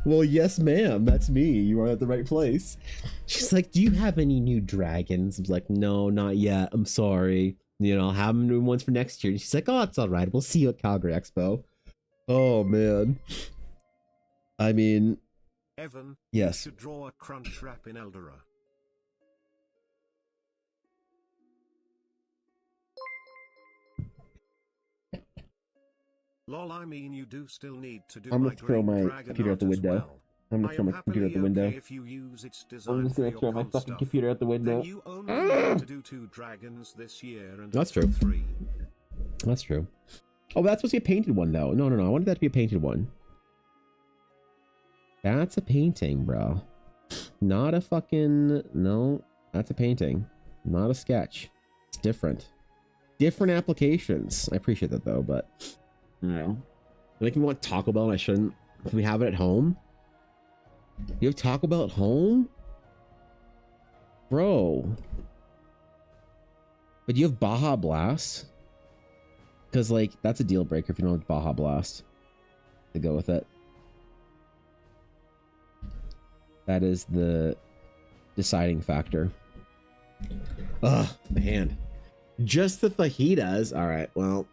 Well, yes, ma'am, that's me. You are at the right place. She's like, "Do you have any new dragons?" I was like, "No, not yet. I'm sorry. You know, I'll have them new ones for next year." And she's like, "Oh, it's all right. We'll see you at Calgary Expo." Oh man. I mean, Evan, yes. you should draw a crunch wrap in Eldora. Lol, I mean you do still need to do. I'm gonna throw my computer out the window. I'm gonna throw my computer out the window. If you use its design I'm just gonna throw my fucking computer out the window. You only need to do 2 dragons this year and that's true. 3. That's true. Oh, that's supposed to be a painted one though. No, I wanted that to be a painted one. That's a painting, bro. Not a fucking... No, that's a painting. Not a sketch. It's different. Different applications. I appreciate that though, but... No. I think we want Taco Bell and I shouldn't... Can we have it at home? You have Taco Bell at home? Bro. But you have Baja Blast? Because, like, that's a deal breaker if you don't have Baja Blast to go with it. That is the deciding factor. Ugh, the hand. Just the fajitas. All right, well,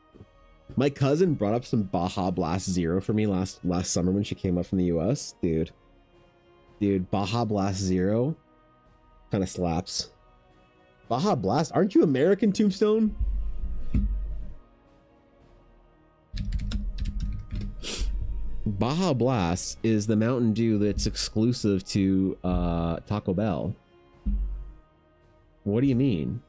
my cousin brought up some Baja Blast Zero for me last summer when she came up from the US. Dude, Baja Blast Zero kind of slaps. Baja Blast? Aren't you American, Tombstone? Baja Blast is the Mountain Dew that's exclusive to Taco Bell. What do you mean?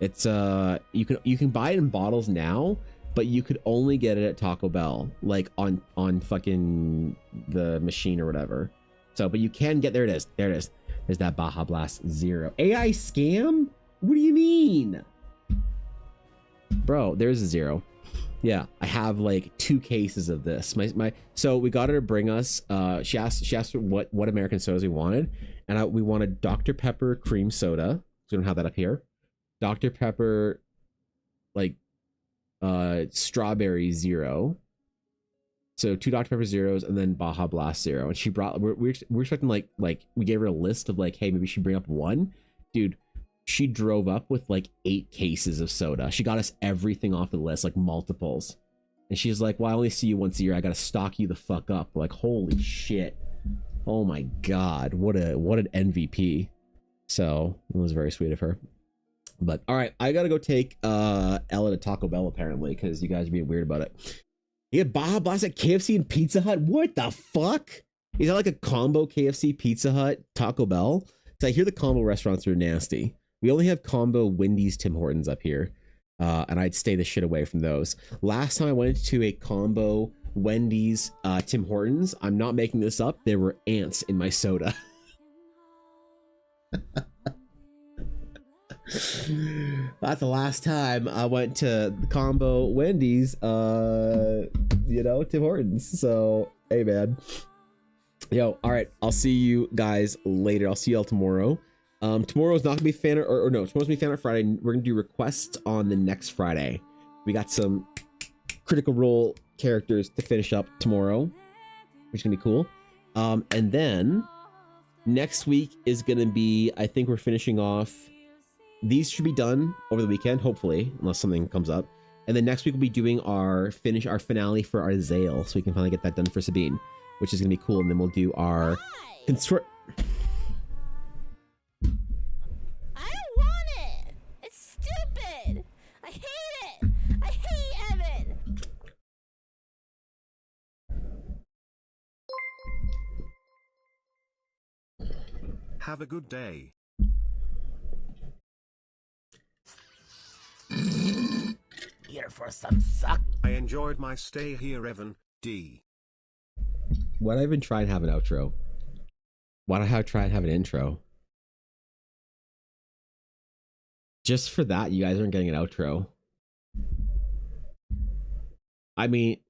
It's you can buy it in bottles now, but you could only get it at Taco Bell, like on fucking the machine or whatever. So, but you can get, there it is. There's that Baja Blast Zero. AI scam? What do you mean? Bro, there's a Zero. Yeah, I have like 2 cases of this. So we got her to bring us. She asked what American sodas we wanted, and we wanted Dr. Pepper cream soda. So we don't have that up here. Dr. Pepper, like, strawberry Zero. So 2 Dr. Pepper Zeros and then Baja Blast Zero. And she brought. We're expecting like we gave her a list of like, hey, maybe she bring up one, dude. She drove up with like 8 cases of soda. She got us everything off the list, like multiples. And she's like, well, I only see you once a year. I gotta stock you the fuck up. Like, holy shit. Oh my God. What an MVP. So it was very sweet of her. But all right, I gotta go take Ella to Taco Bell apparently, because you guys are being weird about it. You have Baja Blast at KFC and Pizza Hut? What the fuck? Is that like a combo KFC, Pizza Hut, Taco Bell? Because I hear the combo restaurants are nasty. We only have combo Wendy's, Tim Hortons up here. And I'd stay the shit away from those. Last time I went to a combo Wendy's, Tim Hortons, I'm not making this up, there were ants in my soda. That's the last time I went to the combo Wendy's, Tim Hortons. So, hey man. Yo, all right, I'll see you guys later. I'll see y'all tomorrow. Tomorrow's not gonna be fan no, tomorrow's gonna be fan art Friday. We're gonna do requests on the next Friday. We got some Critical Role characters to finish up tomorrow, which is gonna be cool. And then next week is gonna be, I think we're finishing off. These should be done over the weekend, hopefully, unless something comes up. And then next week we'll be doing our finale for our Zale, so we can finally get that done for Sabine, which is gonna be cool. And then we'll do our Have a good day. Here for some suck. I enjoyed my stay here, Evan. D. Why'd I even try and have an outro? Why'd I try and have an intro? Just for that, you guys aren't getting an outro. I mean,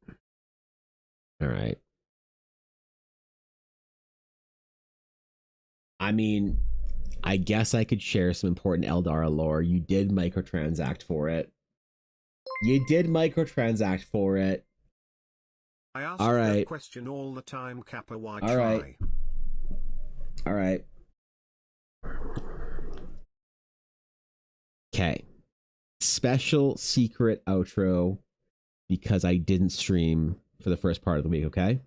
all right. I mean, I guess I could share some important Eldara lore. You did microtransact for it. You did microtransact for it. I ask All right. that question all the time, Kappa. Why All try? right. All right. Okay. Special secret outro because I didn't stream for the first part of the week, okay?